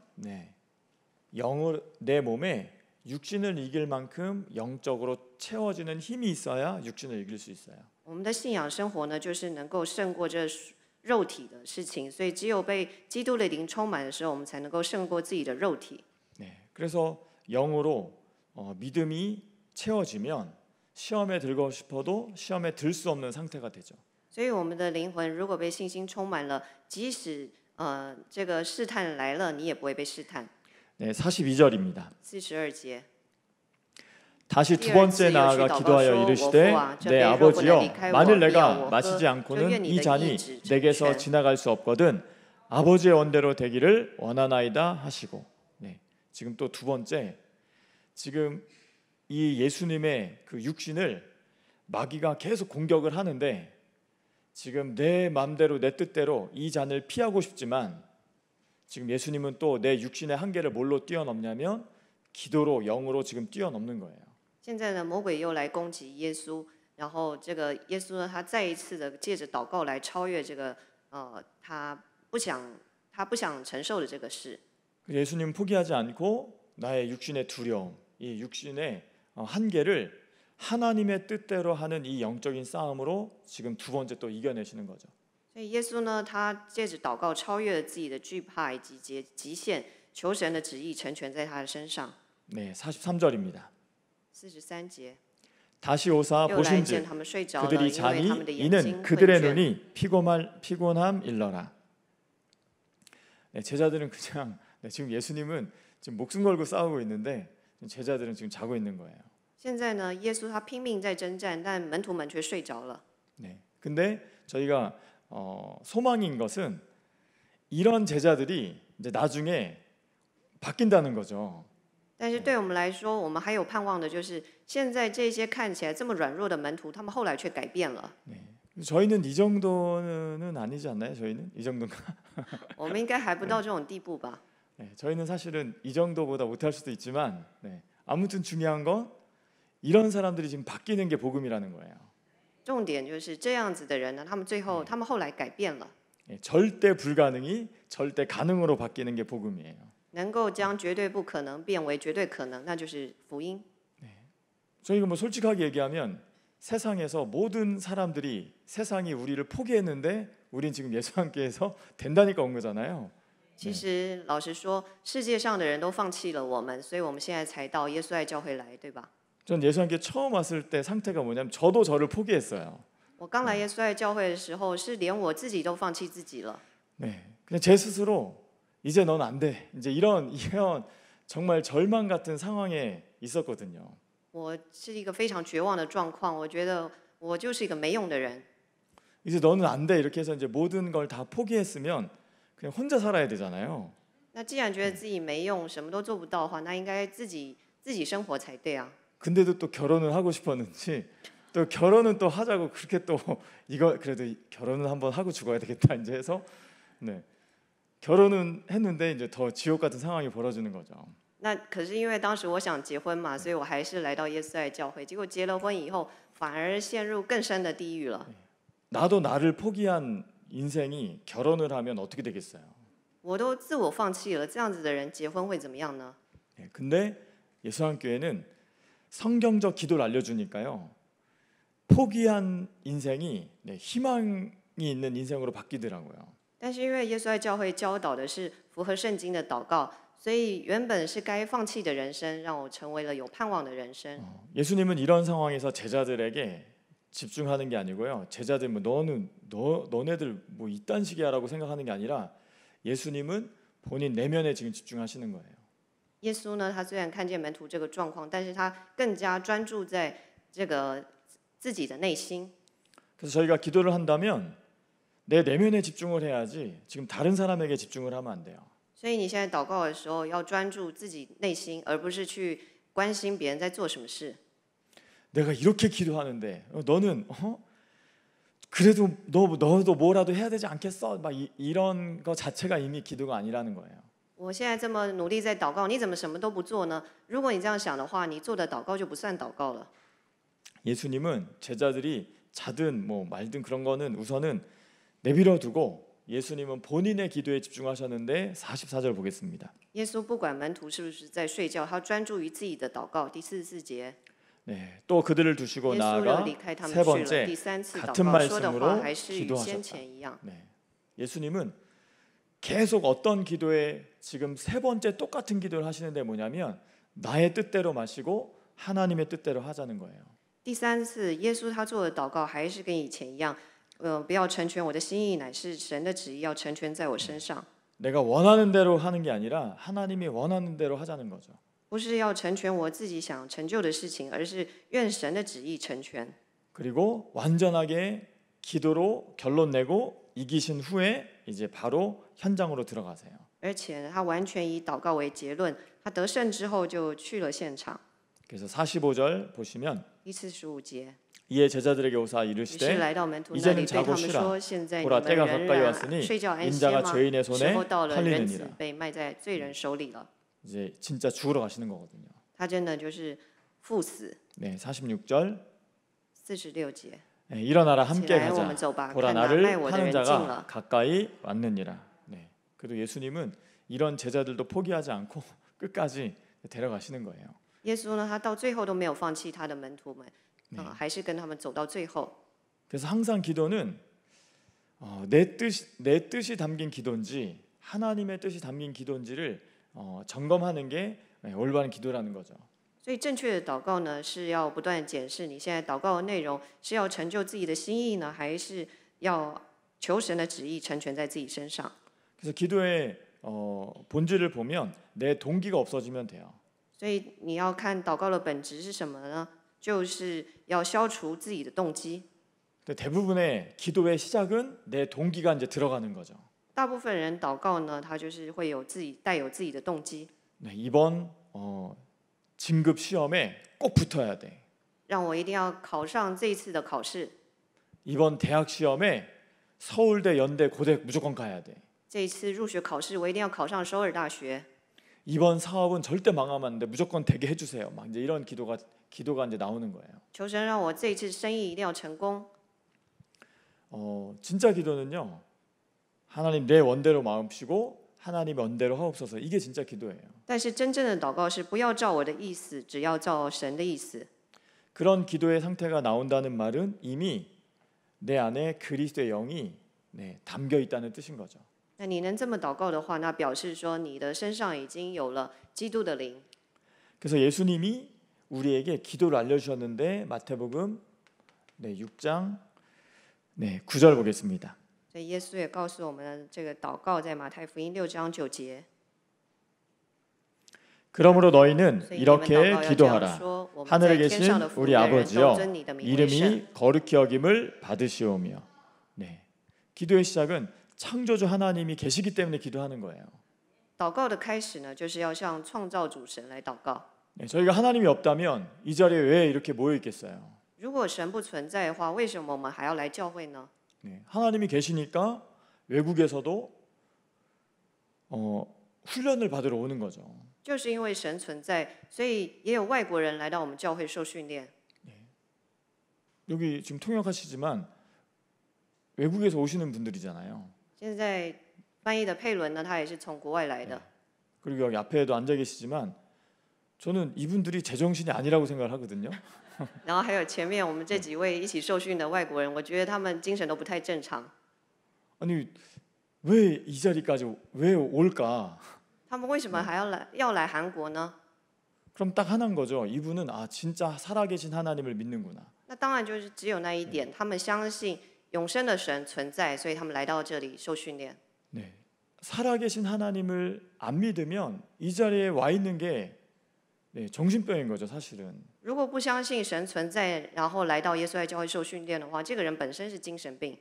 영을 내 몸에 육신을 이길 만큼 영적으로 채워지는 힘이 있어야 육신을 이길 수 있어요. 我们的信仰生活呢，就是能够胜过这肉体的事情，所以只有被基督的灵充满的时候，我们才能够胜过自己的肉体。 네, 그래서 영으로 믿음이 채워지면 시험에 들고 싶어도 시험에 들 수 없는 상태가 되죠. 所以我们的灵魂如果被信心充满了，即使这个试探来了，你也不会被试探。 네, 42절입니다. 42节。 다시 두 번째 나아가 기도하여 이르시되 내 아버지여 만일 내가 마시지 않고는 이 잔이 내게서 지나갈 수 없거든 아버지의 원대로 되기를 원하나이다 하시고. 네, 지금 또 두 번째, 지금 이 예수님의 그 육신을 마귀가 계속 공격을 하는데 지금 내 마음대로 내 뜻대로 이 잔을 피하고 싶지만 지금 예수님은 또 내 육신의 한계를 뭘로 뛰어넘냐면 기도로 영으로 지금 뛰어넘는 거예요. 现在呢，魔鬼又来攻击耶稣，然后这个耶稣呢，他再一次的借着祷告来超越这个他不想承受的这个事。 예수님 포기하지 않고 나의 육신의 두려움, 이 육신의 한계를 하나님의 뜻대로 하는 이 영적인 싸움으로 지금 두 번째 또 이겨내시는 거죠. 所以耶稣呢，他借着祷告超越了自己的惧怕以及极限，求神的旨意成全在他的身上。 네, 43절입니다. 43节， 다시 오사 又来见 보신즉 他们睡着了， 그들이 因为 자니 他们的眼 이는 睛 그들의 困倦。 눈이 피곤함 일러라. 네, 제자들은 그냥 지금 예수님은 지금 목숨 걸고 싸우고 있는데 제자들은 지금 자고 있는 거예요. 现在呢，耶稣他拼命在征战，但门徒们却睡着了。 네, 근데 저희가 소망인 것은 이런 제자들이 이제 나중에 바뀐다는 거죠. 但是对我们来说，我们还有盼望的，就是现在这些看起来这么软弱的门徒，他们后来却改变了。 네, 저희는 이 정도는 아니지 않나요? 저희는 이 정도인가? 我们应该还不到这种地步吧？ 네, 저희는 사실은 이 정도보다 못할 수도 있지만 아무튼 중요한 건 이런 사람들이 지금 바뀌는 게 복음이라는 거예요. 重点就是这样子的人呢，他们后来改变了， 절대 불가능이 절대 가능으로 바뀌는 게 복음이에요. 能够将绝对不可能变为绝对可能，那就是福音。 저희가 뭐 솔직하게 얘기하면 세상에서 모든 사람들이 세상이 우리를 포기했는데 우린 지금 예수와 함께해서 된다니까 온 거잖아요. 其实老实说，世界上的人都放弃了我们，所以我们现在才到耶稣爱教会来，对吧？ 전 예수와 함께 처음 왔을 때 상태가 뭐냐면 저도 저를 포기했어요. 我刚来耶稣爱教会的时候，是连我自己都放弃自己了。 네, 그냥 제 스스로 이제 넌 안 돼. 이제 이런 정말 절망 같은 상황에 있었거든요. 我是一个非常绝望的状况，我觉得我就是一个没用的人。 이제 너는 안 돼. 이렇게 해서 이제 모든 걸 다 포기했으면 그냥 혼자 살아야 되잖아요. 那既然觉得自己没用，什么都做不到的话，那应该自己生活才对啊。 근데도 또 결혼을 하고 싶었는지 또 결혼은 또 하자고 그렇게 또 이거 그래도 결혼은 한번 하고 죽어야 되겠다 이제 해서 네 결혼은 했는데 이제 더 지옥 같은 상황이 벌어지는 거죠. 那可是因为当时我想结婚嘛，所以我还是来到耶稣爱教会。结果结了婚以后，反而陷入更深的地狱了。 나도 나를 포기한 인생이 결혼을 하면 어떻게 되겠어요? 我都自我放弃了，这样子的人结婚会怎么样呢？ 근데 예수한교회는 성경적 기도를 알려주니까요. 포기한 인생이 희망이 있는 인생으로 바뀌더라고요. 但是因为耶稣爱教会教导的是符合圣经的祷告，所以原本是该放弃的人生，让我成为了有盼望的人生。 예수님은 이런 상황에서 제자들에게 집중하는 게 아니고요. 제자들 뭐 너네들 뭐 이딴 식이야라고 생각하는 게 아니라 예수님은 본인 내면에 지금 집중하시는 거예요. 耶稣呢，他虽然看见门徒这个状况，但是他更加专注在这个自己的内心。 그래서 저희가 기도를 한다면 내 내면에 집중을 해야지 지금 다른 사람에게 집중을 하면 안 돼요. 所以你现在祷告的时候，要专注自己内心，而不是去关心别人在做什么事。 내가 이렇게 기도하는데 너는 그래도 너도 뭐라도 해야 되지 않겠어? 막 이런 거 자체가 이미 기도가 아니라는 거예요. 我现在这么努力在祷告，你怎么什么都不做呢？如果你这样想的话，你做的祷告就不算祷告了。 예수님은 제자들이 자든 뭐 말든 그런 거는 우선은 내버려 두고 예수님은 본인의 기도에 집중하셨는데 44절 보겠습니다. 耶稣不管门徒是不是在睡觉，他专注于自己的祷告。第44节， 네, 또 그들을 두시고 耶稣又 나아가 离开他们 세 去了。 번째 第三次祷 같은 告说的话 말씀으로 还是与先 기도하셨다. 前一样。 네, 예수님은 계속 어떤 기도에 지금 세 번째 똑같은 기도를 하시는데 뭐냐면 나의 뜻대로 마시고 하나님의 뜻대로 하자는 거예요. 第三次，耶稣他做的祷告还是跟以前一样，不要成全我的心意，乃是神的旨意要成全在我身上。 내가 원하는 대로 하는 게 아니라 하나님이 원하는 대로 하자는 거죠. 不是要成全我自己想成就的事情，而是愿神的旨意成全。 그리고 완전하게 기도로 결론 내고 이기신 후에 이제 바로 현장으로 들어가세요. 而且他完全以祷告为结论，他得胜之后就去了现场。 그래서 45절 보시면 第45节， 이에 제자들에게 오사 于是 이르시되 来到门徒那 이제는 里，对他 자고 们 쉬라. 说：“现在你 보라 们 때가 仍 가까이 然 왔으니 睡觉安歇 인자가 吗？ 죄인의 时 손에 候到了，人子 팔리느니라. 被卖在罪人手里了。 이제 진짜 죽으러 가시는 거거든요. 他真的就是赴死。 네, 46절 46节， 네, 일어나라 함께 起来，我们 가자. 走吧。 보라 看哪，卖 나를 我的 파는 人进 자가 了。 가까이 왔느니라. 네. 그래도 예수님은 이런 제자들도 포기하지 않고 끝까지 데려가시는 거예요. 耶稣呢，他到最后都没有放弃他的门徒们，还是跟他们走到最后。 그래서 항상 기도는 내 뜻이 담긴 기도인지 하나님의 뜻이 담긴 기도인지를 점검하는 게 올바른 기도라는 거죠. 所以正确的祷告呢，是要不断检视你现在祷告的内容是要成就自己的心意呢，还是要求神的旨意成全在自己身上。 그래서 기도의 본질을 보면 내 동기가 없어지면 돼요. 所以你要看祷告的本质是什么呢？就是要消除自己的动机。 근데 대부분의 기도의 시작은 내 동기가 이제 들어가는 거죠. 大部分人祷告呢，他就是会有带有自己的动机， 네, 이번 진급 시험에 꼭 붙어야 돼. 让我一定要考上这一次的考试。 이번 대학 시험에 서울대, 연대, 고대 무조건 가야 돼. 这一次入学考试，我一定要考上首尔大学。 이번 사업은 절대 망하면 안 돼. 무조건 되게 해주세요. 막 이제 이런 기도가 이제 나오는 거예요. 求神让我这一次生意一定要成功。 진짜 기도는요. 하나님 내 원대로 마음피고 하나님의 원대로 하옵소서. 이게 진짜 기도예요. 但是真正的祷告是不要照我的意思，只要照神的意思。 그런 기도의 상태가 나온다는 말은 이미 내 안에 그리스도의 영이 담겨 있다는 뜻인 거죠. 那你能这么祷告的话，那表示说你的身上已经有了基督的灵。 그래서 예수님이 우리에게 기도를 알려주셨는데 마태복음 6장 9절 보겠습니다. 所以耶稣也告诉我们，这个祷告在马太福音6章9节。 그러므로 너희는 所以你们祷 이렇게 告要这样 기도하라. 说：我们 하늘에 在天 계신 上的父， 우리 人人都 아버지여 尊你的名为圣。 이름이 거룩히 여김을 받으시오며. 네. 기도의 시작은 창조주 하나님이 계시기 때문에 기도하는 거예요. 祷告的开始呢，就是要向创造主神来祷告。 저희가 하나님이 없다면 이 자리에 왜 이렇게 모여 있겠어요? 如果神不存在的话，为什么我们还要来教会呢？ 네, 하나님이 계시니까 외국에서도 훈련을 받으러 오는 거죠. 就是因为神存在，所以也有外国人来到我们教会受训练。 여기 지금 통역하시지만 외국에서 오시는 분들이잖아요. 现在翻译的佩伦呢，他也是从国外来的。 그리고 여기 앞에도 앉아 계시지만 저는 이분들이 제정신이 아니라고 생각을 하거든요. 然后还有前面我们这几位一起受训的外国人，我觉得他们精神都不太正常。 아니 왜 이 자리까지 왜 올까? 他们为什么还要来韩国呢？ 그럼 딱 하나인 거죠. 이분은 진짜 살아계신 하나님을 믿는구나. 那当然就是只有那一点，他们相信永生的神存在，所以他们来到这里受训练。 네, 살아계신 하나님을 안 믿으면 이 자리에 와 있는 게 정신병인 거죠, 사실은. 如果不相信神存在，然后来到耶稣爱教会受训练的话，这个人本身是精神病。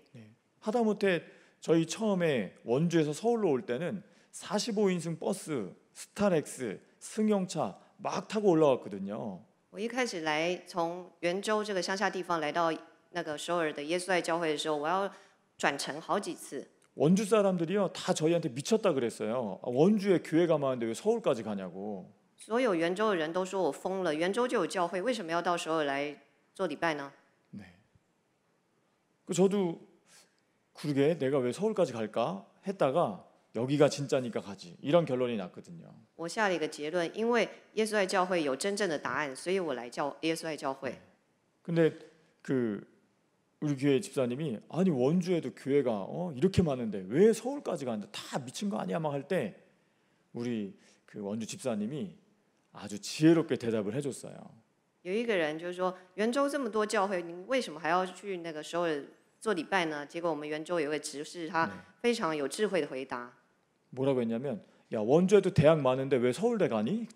하다못해 저희 처음에 원주에서 서울로 올 때는 45인승 버스, 스타렉스, 승용차 막 타고 올라왔거든요. 我一开始来从元州这个乡下地方来到那个首尔的耶稣爱教会的时候，我要转乘好几次。 원주 사람들이요 다 저희한테 미쳤다 그랬어요. 원주에 교회가 많은데 왜 서울까지 가냐고. 所有元州的人都说我疯了，元州就有教会，为什么要到首尔来做礼拜呢？ 네. 저도 그러게 내가 왜 서울까지 갈까 했다가 여기가 진짜니까 가지 이런 결론이 났거든요. 我下了一个结论，因为耶稣爱教会有真正的答案，所以我来耶稣爱教会。 근데 우리 교회 집사님이 아니 원주에도 교회가 이렇게 많은데 왜 서울까지 가는데 다 미친 거 아니야 막 할 때 우리 그 원주 집사님이 아주 지혜롭게 대답을 해줬어요. 有一个人就是说，元州这么多教会，你为什么还要去那个首尔做礼拜呢？结果我们元州有一位执事，他非常有智慧的回答。 뭐라고 했냐면 야 원주에도 대학 많은데 왜 서울대 가니?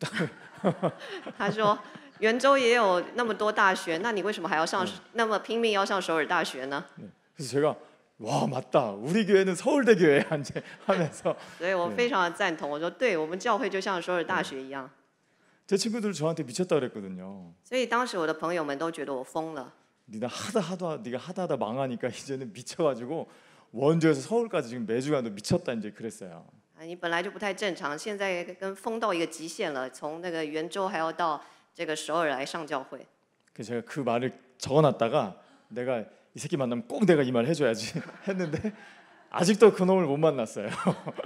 他说元州也有那么多大学，那你为什么还要上那么拼命要上首尔大学呢？ 그래서 제가 와 맞다 우리 교회는 서울대 교회야 이제 하면서 所以我非常的赞同，我说对，我们教会就像首尔大学一样。 제 친구들 저한테 미쳤다 그랬거든요. 所以当时我的朋友们都觉得我疯了。 네가 하다 망하니까 이제는 미쳐가지고 원주에서 서울까지 지금 매주 가도 미쳤다 이제 그랬어요. 你本来就不太正常，现在跟疯到一个极限了，从那个元州还要到这个首尔来上教会。 그래서 제가 그 말을 적어놨다가 내가 이 새끼 만나면 꼭 내가 이 말 해줘야지 했는데 아직도 그 놈을 못 만났어요.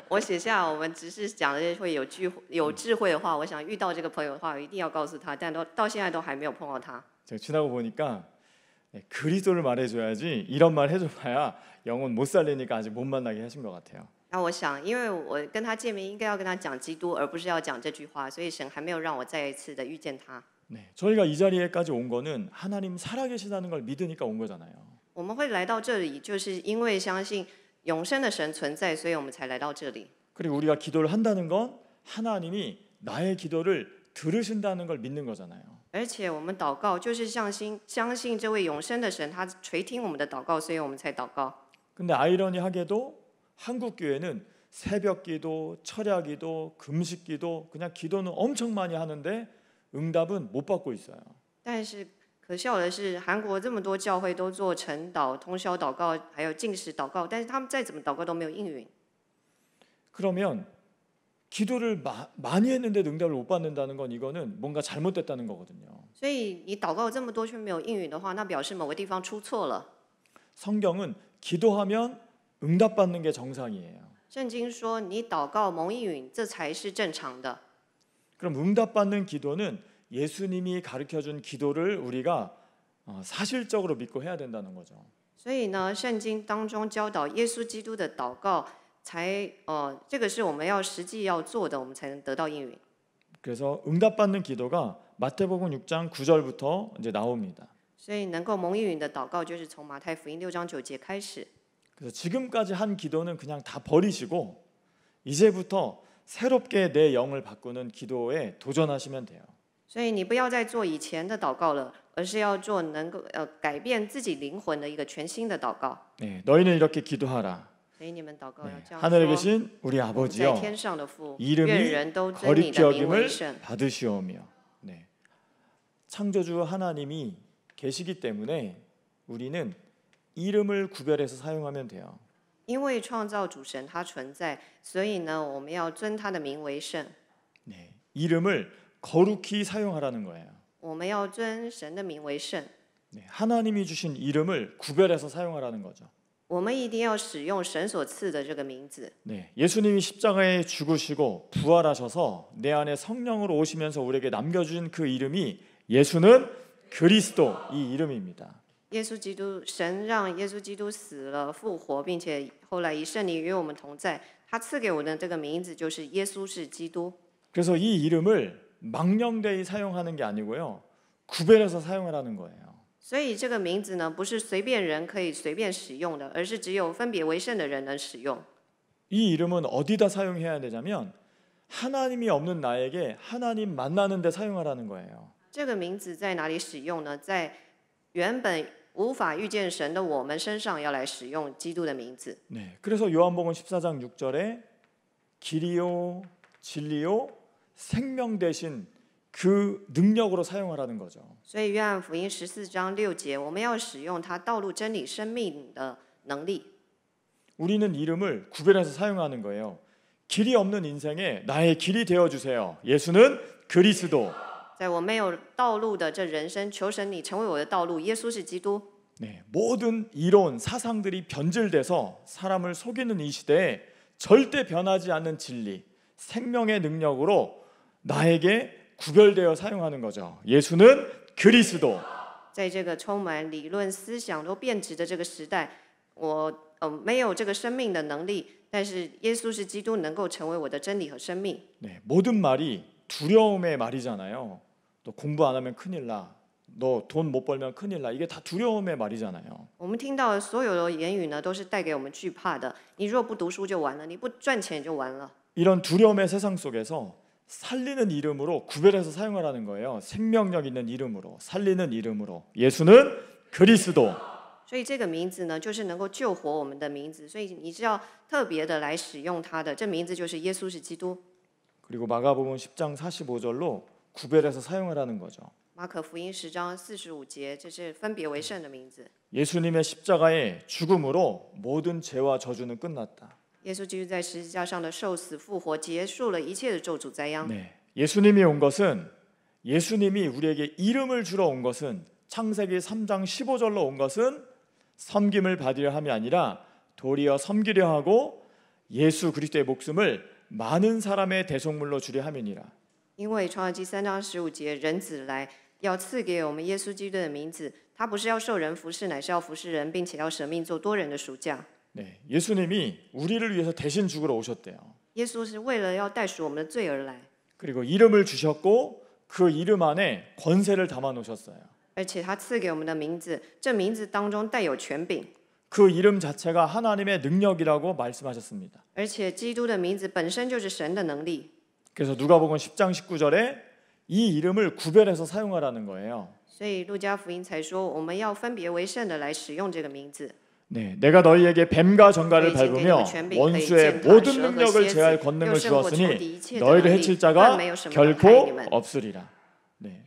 我写下我们只是讲的会有智慧的话，我想遇到这个朋友的话，我一定要告诉他，但到现在都还没有碰到他。 제가 지나고 보니까 그리스도를 말해줘야지 이런 말 해줘봐야 영혼 못 살리니까 아직 못 만나게 하신 것 같아요. 那我想，因为我跟他见面，应该要跟他讲基督，而不是要讲这句话，所以神还没有让我再一次的遇见他。 네, 저희가 이 자리에까지 온 거는 하나님 살아계시다는 걸 믿으니까 온 거잖아요. 我们会来到这里，就是因为相信永生的神存在，所以我们才来到这里。 그리고 우리가 기도를 한다는 건 하나님이 나의 기도를 들으신다는 걸 믿는 거잖아요. 而且我们祷告，就是相信这位永生的神，他垂听我们的祷告，所以我们才祷告。 근데 아이러니하게도 한국 교회는 새벽기도, 철야기도, 금식기도 그냥 기도는 엄청 많이 하는데 응답은 못 받고 있어요. 但是可笑的是，韩国这么多教会都做晨祷、通宵祷告，还有禁食祷告，但是他们再怎么祷告都没有应允。 그러면 기도를 많이 했는데 응답을 못 받는다는 건 이거는 뭔가 잘못됐다는 거거든요. 所以你祷告这么多却没有应允的话，那表示某个地方出错了。 성경은 기도하면 응답받는 게 정상이에요. 圣经说，你祷告蒙应允，这才是正常的。 그럼 응답받는 기도는 예수님이 가르쳐준 기도를 우리가 사실적으로 믿고 해야 된다는 거죠. 所以呢，圣经当中教导耶稣基督的祷告，这个是我们要实际要做的，我们才能得到应允。 그래서 응답받는 기도가 마태복음 6장 9절부터 이제 나옵니다. 所以能够蒙应允的祷告，就是从马太福音6章9节开始。 그래서 지금까지 한 기도는 그냥 다 버리시고 이제부터 새롭게 내 영을 바꾸는 기도에 도전하시면 돼요. 所以你不要再做以前的祷告了，而是要做能够改变自己灵魂的一个全新的祷告。 네, 너희는 이렇게 기도하라. 所以你们祷告要这样 하늘에 说： 계신 우리 在 아버지여 天上的父，愿 이름이 人都尊 거룩히 你的名为 여김을 圣。 받으시오며. 네. 창조주 하나님이 계시기 때문에 우리는 이름을 구별해서 사용하면 돼요. 因为创造主神他存在，所以呢，我们要尊他的名为圣。 네, 이름을 거룩히 사용하라는 거예요. 我们要尊神的名为圣。 네, 하나님이 주신 이름을 구별해서 사용하라는 거죠. 我们一定要使用神所赐的这个名字。 네, 예수님이 십자가에 죽으시고 부활하셔서 내 안에 성령으로 오시면서 우리에게 남겨주신 그 이름이 예수는 그리스도 이 이름입니다. 耶稣基督，神让耶稣基督死了复活，并且后来以圣灵与我们同在。他赐给我的这个名字就是耶稣是基督。 그래서 이 이름을 망령되이 사용하는 게 아니고요, 구별해서 사용하라는 거예요. 所以这个名字呢，不是随便人可以随便使用的，而是只有分别为圣的人能使用。 이 이름은 어디다 사용해야 되냐면 하나님이 없는 나에게 하나님 만나는 데 사용하라는 거예요. 这个名字在哪里使用呢？在原本无法遇见神的我们身上要来使用基督的名字。 네, 그래서 요한복음 14장 6절에 길이요 진리요 생명 대신 그 능력으로 사용하라는 거죠. 所以约翰福音14章6节，我们要使用他道路、真理、生命的能力。 우리는 이름을 구별해서 사용하는 거예요. 길이 없는 인생에 나의 길이 되어 주세요. 예수는 그리스도. 在我没有道路的这人生，求神你成为我的道路。耶稣是基督。 네, 모든 이론 사상들이 변질돼서 사람을 속이는 이 시대에 절대 변하지 않는 진리, 생명의 능력으로 나에게 구별되어 사용하는 거죠. 예수는 그리스도. 在这个充满理论思想都变质的这个时代，我没有这个生命的能力，但是耶稣是基督，能够成为我的真理和生命。 네, 모든 말이 두려움의 말이잖아요. 너 공부 안 하면 큰일 나. 너 돈 못 벌면 큰일 나. 이게 다 두려움의 말이잖아요. 我们听到的所有的言语呢，都是带给我们惧怕的。你若不读书就完了，你不赚钱就完了。 이런 두려움의 세상 속에서 살리는 이름으로 구별해서 사용하라는 거예요. 생명력 있는 이름으로, 살리는 이름으로. 예수는 그리스도. 所以这个名字呢，就是能够救活我们的名字。所以你是要特别的来使用它的。这名字就是耶稣是基督。 그리고 마가복음 10장 45절로 구별해서 사용하라는 거죠. 马可福音10章45节，这是分别为圣的名字。 예수님의 십자가의 죽음으로 모든 죄와 저주는 끝났다. 耶稣基督在十字架上的受死复活，结束了一切的咒诅灾殃。 네, 예수님이 온 것은 예수님이 우리에게 이름을 주러 온 것은 창세기 3장 15절로 온 것은 섬김을 받으려 함이 아니라 도리어 섬기려 하고 예수 그리스도의 목숨을 많은 사람의 대속물로 주려 함이니라. 因为创世纪3章15节，人子来要赐给我们耶稣基督的名字，他不是要受人服侍，乃是要服侍人，并且要舍命做多人的赎价。 네, 예수님이 우리를 위해서 대신 죽으러 오셨대요. 耶稣是为了要代赎我们的罪而来， 그리고 이름을 주셨고 그 이름 안에 권세를 담아 놓으셨어요. 而且他赐给我们的名字，这名字当中带有权柄， 그 이름 자체가 하나님의 능력이라고 말씀하셨습니다. 而且基督的名字本身就是神的能力。 그래서 누가복음 10장 19절에 이 이름을 구별해서 사용하라는 거예요. 所以路加福音才说，我们要分别为圣的来使用这个名字。 네, 내가 너희에게 뱀과 정갈을 밟으며 원수의 모든 능력을 제할 권능을 주었으니 너희를 해칠 자가 결코 없으리라. 네,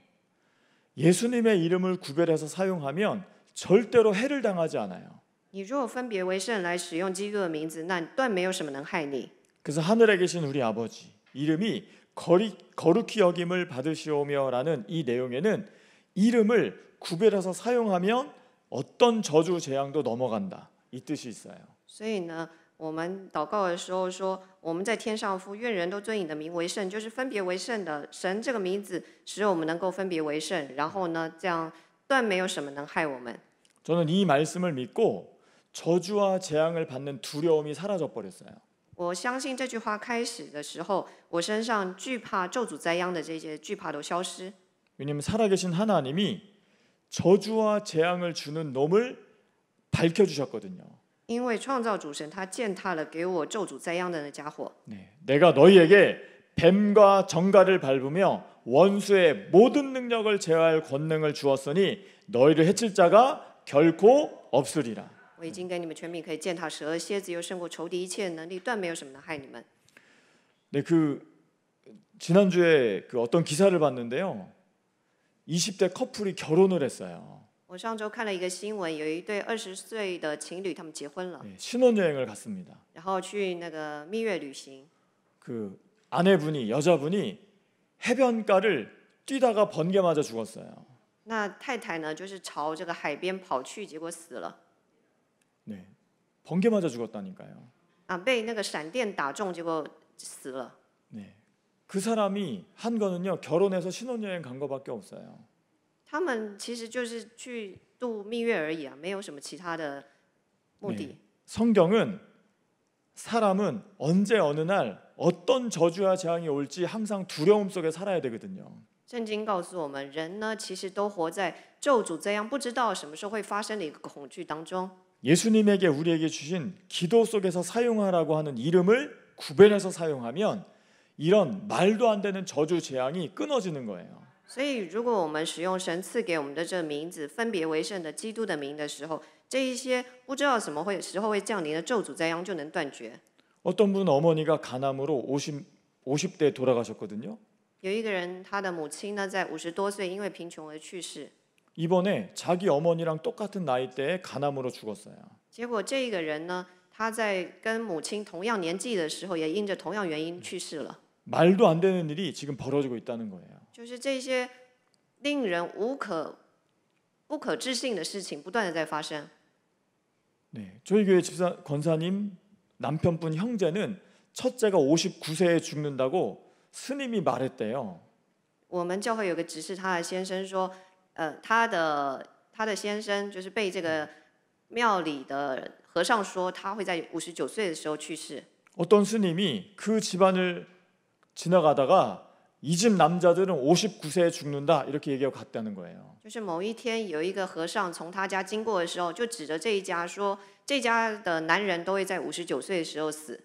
예수님의 이름을 구별해서 사용하면 절대로 해를 당하지 않아요. 你若分别为圣来使用基督的名字，那断没有什么能害你。 그래서 하늘에 계신 우리 아버지 이름이 거룩히 여김을 받으시오며라는 이 내용에는 이름을 구별해서 사용하면 어떤 저주 재앙도 넘어간다 이 뜻이 있어요. 所以呢，我们祷告的时候说，我们在天上父，愿人都尊你的名为圣，就是分别为圣的神这个名字，使我们能够分别为圣。然后呢，这样断没有什么能害我们。 저는 이 말씀을 믿고 저주와 재앙을 받는 두려움이 사라져 버렸어요. 我相信这句话开始的时候，我身上惧怕咒诅灾殃的这些惧怕都消失。 왜냐하면 살아계신 하나님이 저주와 재앙을 주는 놈을 밝혀주셨거든요. 因为创造主神他践踏了给我咒诅灾殃的那家伙。 네, 내가 너희에게 뱀과 정갈을 밟으며 원수의 모든 능력을 제어할 권능을 주었으니 너희를 해칠 자가 결코 없으리라. 我已经给你们权柄，可以践踏蛇、蝎子，又胜过仇敌一切能力，断没有什么能害你们。 네, 지난주에 어떤 기사를 봤는데요. 20대 커플이 결혼을 했어요. 我上周看了一个新闻，有一对20岁的情侣，他们结婚了， 예, 신혼여행을 갔습니다. 然后去那个蜜月旅行。 그 아내분이 여자분이 해변가를 뛰다가 번개 맞아 죽었어요. 那太太呢，就是朝这个海边跑去，结果死了 네, 번개 맞아 죽었다니까요. 啊，被那个闪电打中，结果死了。 네, 그 사람이 한 거는요 결혼해서 신혼여행 간 거밖에 없어요. 他们其实就是去度蜜月而已啊，没有什么其他的目的。 네, 성경은 사람은 언제 어느 날 어떤 저주와 재앙이 올지 항상 두려움 속에 살아야 되거든요. 圣经告诉我们，人呢其实都活在咒诅这样不知道什么时候会发生的一个恐惧当中。 예수님에게 우리에게 주신 기도 속에서 사용하라고 하는 이름을 구별해서 사용하면 이런 말도 안 되는 저주 재앙이 끊어지는 거예요. 所以，如果我们使用神赐给我们的这名字，分别为圣的基督的名的时候，这一些不知道什么时候会降临的咒诅灾殃就能断绝。 어떤 분 어머니가 간암으로 50대 돌아가셨거든요. 有一个人，他的母亲呢，在50多岁因为贫穷而去世。 이번에 자기 어머니랑 똑같은 나이대에 간암으로 죽었어요. 结果这个人呢，他在跟母亲同样年纪的时候，也因着同样原因去世了。 말도 안 되는 일이 지금 벌어지고 있다는 거예요. 就是这些令人不可置信的事情，不断的在发生。 네, 저희 교회 집사 권사님 남편분 형제는 첫째가 59세에 죽는다고 스님이 말했대요. 我们教会有个执事，他的先生说，他的先生就是被这个庙里的和尚说，他会在59岁的时候去世。 어떤 스님이 그 집안을 지나가다가 이 집 남자들은 59세에 죽는다 이렇게 얘기하고 갔다는 거예요. 就是某一天，有一个和尚从他家经过的时候，就指着这一家说，这家的男人都会在59岁的时候死。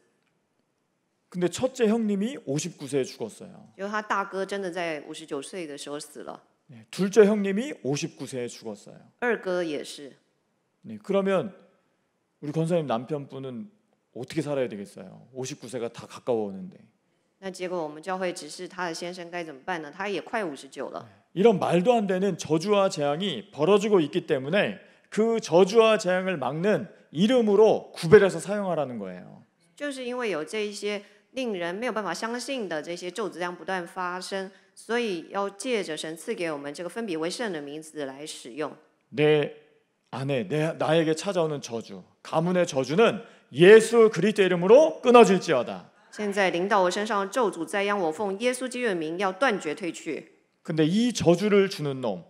근데 첫째 형님이 59세에 죽었어요. 结果他大哥真的在59岁的时候死了， 네, 둘째 형님이 59세에 죽었어요. 二哥也是。 네, 그러면 우리 권사님 남편분은 어떻게 살아야 되겠어요? 59세가 다 가까워 오는데. 那结果我们教会指示他的先生该怎么办呢？他也快59了。 이런 말도 안 되는 저주와 재앙이 벌어지고 있기 때문에 그 저주와 재앙을 막는 이름으로 구별해서 사용하라는 거예요. 就是因为有这一些令人没有办法相信的这些咒诅这样不断发生，所以要借着神赐给我们这个分别为圣的名字来使用。 내 안에 나에게 찾아오는 저주, 가문의 저주는 예수 그리스도의 이름으로 끊어질지어다. 现在临到我身上的咒诅灾殃，我奉耶稣基督的名要断绝退去。 근데 이 저주를 주는 놈,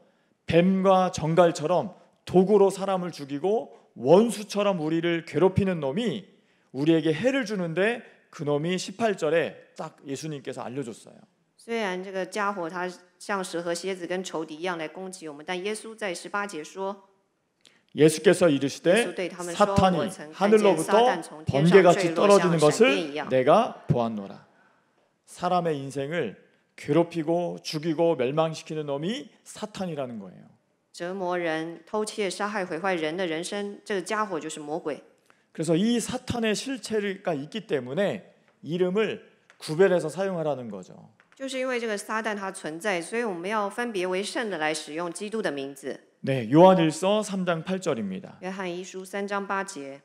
뱀과 정갈처럼 도구로 사람을 죽이고 원수처럼 우리를 괴롭히는 놈이 우리에게 해를 주는데 그 놈이 18절에 딱 예수님께서 알려줬어요. 虽然这个家伙他像蛇和蝎子跟仇敌一样来攻击我们，但耶稣在18节说， 예수께서 이르시되 사탄이 하늘로부터 번개같이 떨어지는 것을 내가 보았노라. 사람의 인생을 괴롭히고 죽이고 멸망시키는 놈이 사탄이라는 거예요. 折磨人、偷窃、杀害、毁坏人的人生，这个家伙就是魔鬼。 그래서 이 사탄의 실체가 있기 때문에 이름을 구별해서 사용하라는 거죠. 就是因为这个撒旦它存在，所以我们要分别为圣的来使用基督的名字。 네, 요한일서 3장 8절입니다. 约翰一书3章8节。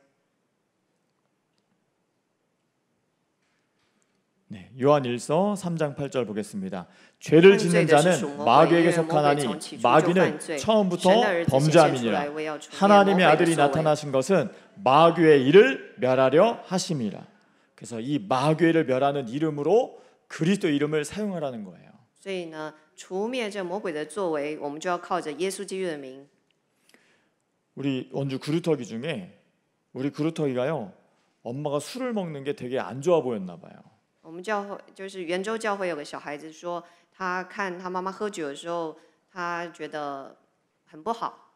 네, 요한일서 3장 8절 보겠습니다. 죄를 짓는 자는 마귀에게 속하나니 마귀는 처음부터 범죄함이니라. 하나님의 아들이 나타나신 것은 마귀의 일을 멸하려 하심이라. 그래서 이 마귀를 멸하는 이름으로 그리스도 이름을 사용하라는 거예요. 所以呢，除灭这魔鬼的作为，我们就要靠着耶稣基督的名。 우리 원주 그루터기 중에 우리 그루터기가요. 엄마가 술을 먹는 게 되게 안 좋아 보였나 봐요. 我们教会就是圆州教会有个小孩子说，他看他妈妈喝酒的时候，他觉得很不好。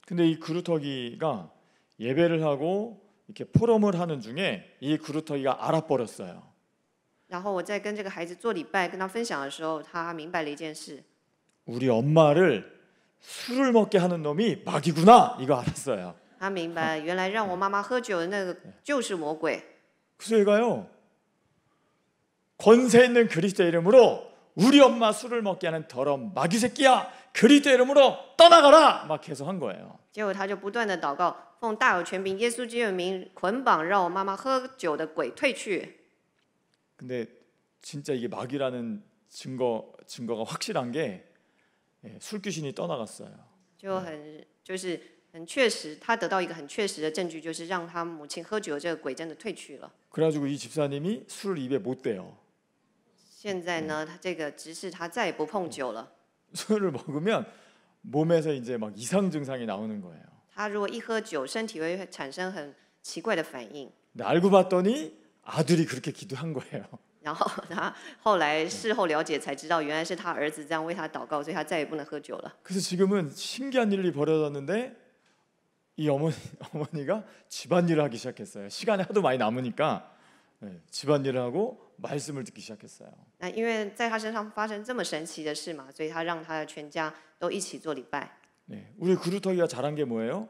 근데 이 그루터기가 예배를 하고 이렇게 포럼을 하는 중에 이 그루터기가 알아버렸어요. 然后我在跟这个孩子做礼拜，跟他分享的时候，他明白了一件事： 우리 엄마를 술을 먹게 하는 놈이 마귀구나 이거 알았어요. 他明白原来让我妈妈喝酒的那个就是魔鬼。 그래서 얘가요. 권세 있는 그리스도의 이름으로 우리 엄마 술을 먹게 하는 더러운 마귀 새끼야 그리스도 이름으로 떠나가라 막 계속 한 거예요. 结果他就不断的祷告，奉大有权柄耶稣基督的名捆绑让我妈妈喝酒的鬼退去。 근데 진짜 이게 마귀라는 증거가 확실한 게 술귀신이 떠나갔어요. 就是很确实，他得到一个很确实的证据，就是让他母亲喝酒的这个鬼真的退去了。 그래가지고 이 집사님이 술을 입에 못 대요. 现在呢，他这个执事他再也不碰酒了。 술을 먹으면 몸에서 이제 막 이상 증상이 나오는 거예요. 他如果一喝酒，身体会产生很奇怪的反应。 근데 알고 봤더니 아들이 그렇게 기도한 거예요. 然后他后来事后了解才知道，原来是他儿子这样为他祷告，所以他再也不能喝酒了。 그래서 지금은 신기한 일이 벌어졌는데 이 어머니가 집안일을 하기 시작했어요. 시간이 하도 많이 남으니까 집안일을 하고 말씀을 듣기 시작했어요. 那因为在他身上发生这么神奇的事嘛，所以他让他的全家都一起做礼拜。 네, 우리 그루터기가 잘한 게 뭐예요?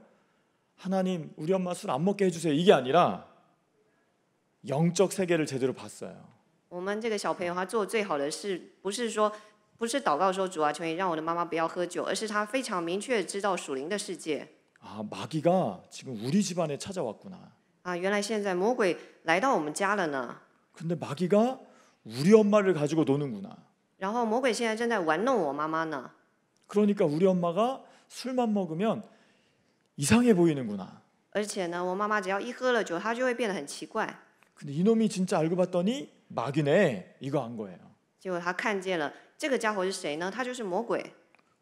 하나님, 우리 엄마 술 안 먹게 해주세요. 이게 아니라 영적 세계를 제대로 봤어요. 我们这个小朋友他做最好的事，不是祷告说主啊，求你让我的妈妈不要喝酒，而是他非常明确地知道属灵的世界。 아, 마귀가 지금 우리 집안에 찾아왔구나. 啊，原来现在魔鬼来到我们家了呢。 근데 마귀가 우리 엄마를 가지고 노는구나. 然后魔鬼现在正在玩弄我妈妈呢。 그러니까 우리 엄마가 술만 먹으면 이상해 보이는구나. 而且呢，我妈妈只要一喝了酒，她就会变得很奇怪。 근데 이놈이 진짜 알고 봤더니 마귀네. 이거 안 거예요. 结果他看见了这个家伙是谁呢？他就是魔鬼。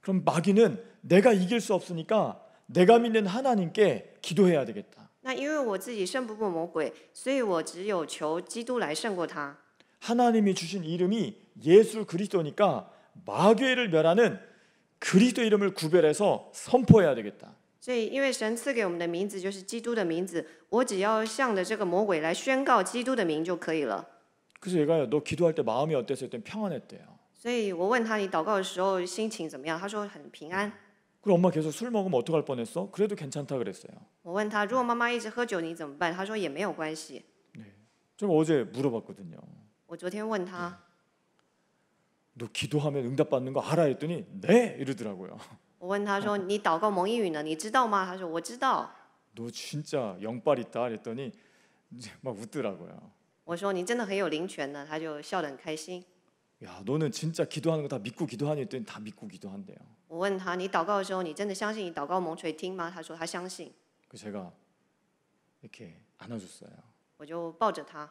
그럼 마귀는 내가 이길 수 없으니까 내가 믿는 하나님께 기도해야 되겠다. 那因为我自己胜不过魔鬼，所以我只有求基督来胜过他。 하나님이 주신 이름이 예수 그리스도니까 마귀를 멸하는 그리스도 이름을 구별해서 선포해야 되겠다. 所以，因为神赐给我们的名字就是基督的名字，我只要向着这个魔鬼来宣告基督的名就可以了。 그래서 얘가요, 너 기도할 때 마음이 어땠어요? 했더니 평안했대요. 所以我问他，你祷告的时候心情怎么样？他说很平安。 그럼 엄마 계속 술 먹으면 어떡할 뻔했어? 그래도 괜찮다 그랬어요. 我问他，如果妈妈一直喝酒，你怎么办？他说也没有关系。 제가 어제 물어봤거든요. 我昨天问他， 너 기도하면 응답받는 거 알아? 했더니 네 이러더라고요. 我问他说，你祷告蒙应允呢？你知道吗？他说我知道。 너 진짜 영빨 있다 그랬더니 이제 막 웃더라고요. 我说你真的很有灵权呢，他就笑得很开心。 야, 너는 진짜 기도하는 거 다 믿고 기도하니? 했더니 다 믿고 기도한대요. 我问他，你祷告的时候，你真的相信你祷告蒙垂听吗？他说他相信。 그 제가 이렇게 안아줬어요. 我就抱着他，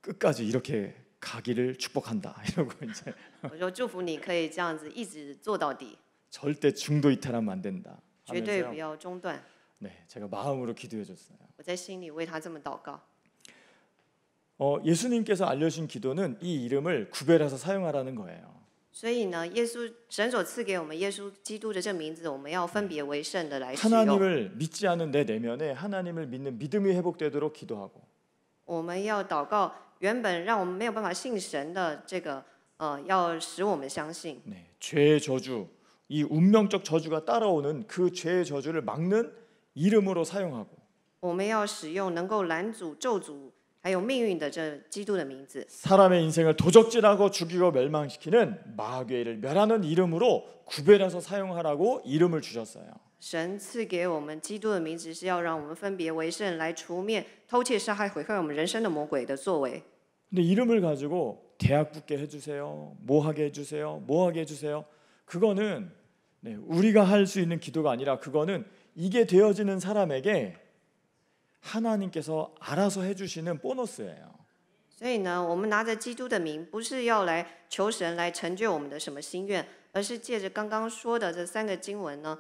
끝까지 이렇게 가기를 축복한다. 이러고 이제 我说祝福你可以这样子一直做到底， 절대 중도 이탈하면 안 된다. 绝对不 하면서요. 要中断。 네, 제가 마음으로 기도해줬어요. 我在心里为他这么祷告。 예수님께서 알려주신 기도는 이 이름을 구별해서 사용하라는 거예요. 所以呢，神所赐给我们耶稣基督的这名字，我们要分别为圣的来使用。 하나님을 믿지 않은 내 내면에 하나님을 믿는 믿음이 회복되도록 기도하고 我们要祷告，原本让我们没有办法信神的这个，要使我们相信。 네, 죄의 저주, 이 운명적 저주가 따라오는 그 죄의 저주를 막는 이름으로 사용하고 我们要使用能够拦阻咒诅还有命运的这基督的名字。 사람의 인생을 도적질하고 죽이고 멸망시키는 마귀를 멸하는 이름으로 구별해서 사용하라고 이름을 주셨어요. 神赐给我们基督的名字，是要让我们分别为圣，来除灭偷窃、杀害、毁坏我们人生的魔鬼的作为。 근데 이름을 가지고 대학 붙게 해주세요, 뭐 하게 해주세요, 뭐 하게 해주세요. 그거는 우리가 할 수 있는 기도가 아니라 그거는 이게 되어지는 사람에게 하나님께서 알아서 해주시는 보너스예요. 所以呢，我们拿着基督的名，不是要来求神来成就我们的什么心愿，而是借着刚刚说的这3个经文呢，